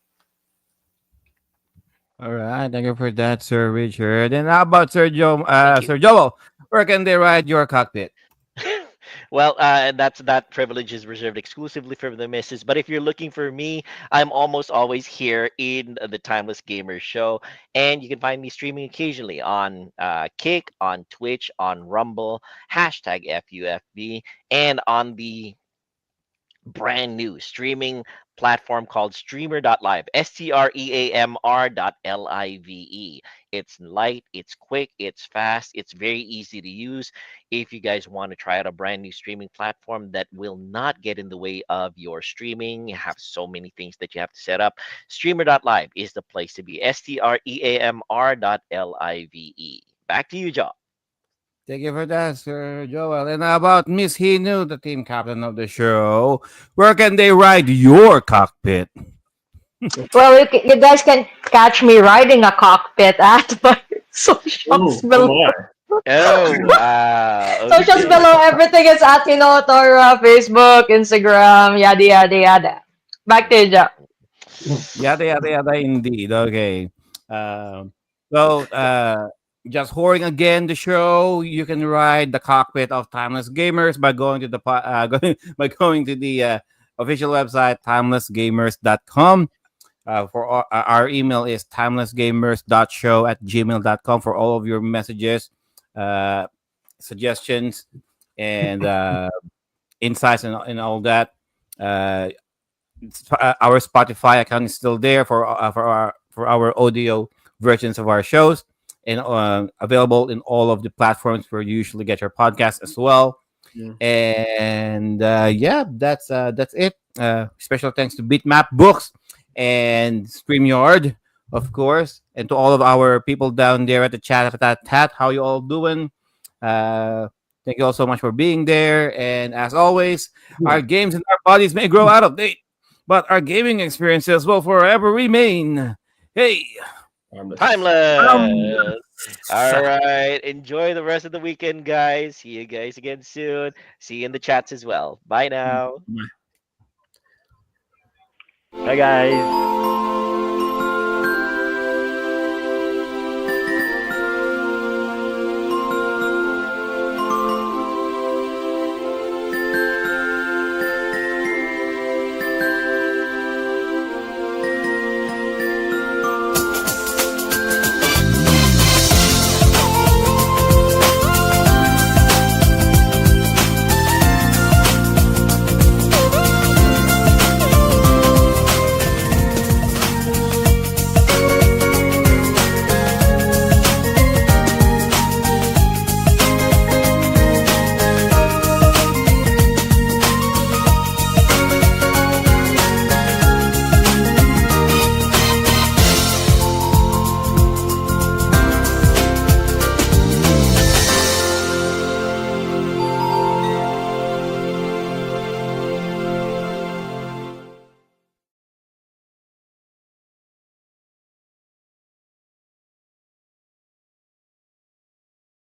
All right, thank you for that, Sir Richard. And how about Sir Thank you. Sir Joel? Where can they ride your cockpit? Well, that privilege is reserved exclusively for the misses. But if you're looking for me, I'm almost always here in the Timeless Gamer Show, and you can find me streaming occasionally on Kick, on Twitch, on Rumble, hashtag FUFB, and on the brand new streaming platform called Streamer.live, STREAMR.LIVE. It's light, it's quick, it's fast, it's very easy to use. If you guys want to try out a brand new streaming platform that will not get in the way of your streaming, you have so many things that you have to set up. Streamer.live is the place to be. STREAMR.LIVE. Back to you, Joe. Thank you for that, Sir Joel. And how about Miss Hinu, the team captain of the show? Where can they ride your cockpit? Well, you guys can catch me riding a cockpit at my socials below. Oh, wow. Socials Okay. below, everything is at Tora, Facebook, Instagram, yada yada yada. Back to you, Joe. Yada, yada, yada, indeed. Okay. So, just hoarding again the show. You can ride the cockpit of Timeless Gamers by going to the going to the official website timelessgamers.com. For our email is timelessgamers.show at gmail.com for all of your messages, suggestions, and insights and all that. Our Spotify account is still there for our audio versions of our shows, and available in all of the platforms where you usually get your podcast as well. Yeah. And that's it. Special thanks to BitMap Books and Streamyard, of course, and to all of our people down there at the chat. How you all doing? Uh, Thank you all so much for being there. And as always, our games and our bodies may grow out of date, but our gaming experiences will forever remain. Hey, Timeless. All right. Enjoy the rest of the weekend, guys. See you guys again soon. See you in the chats as well. Bye now. Bye, guys.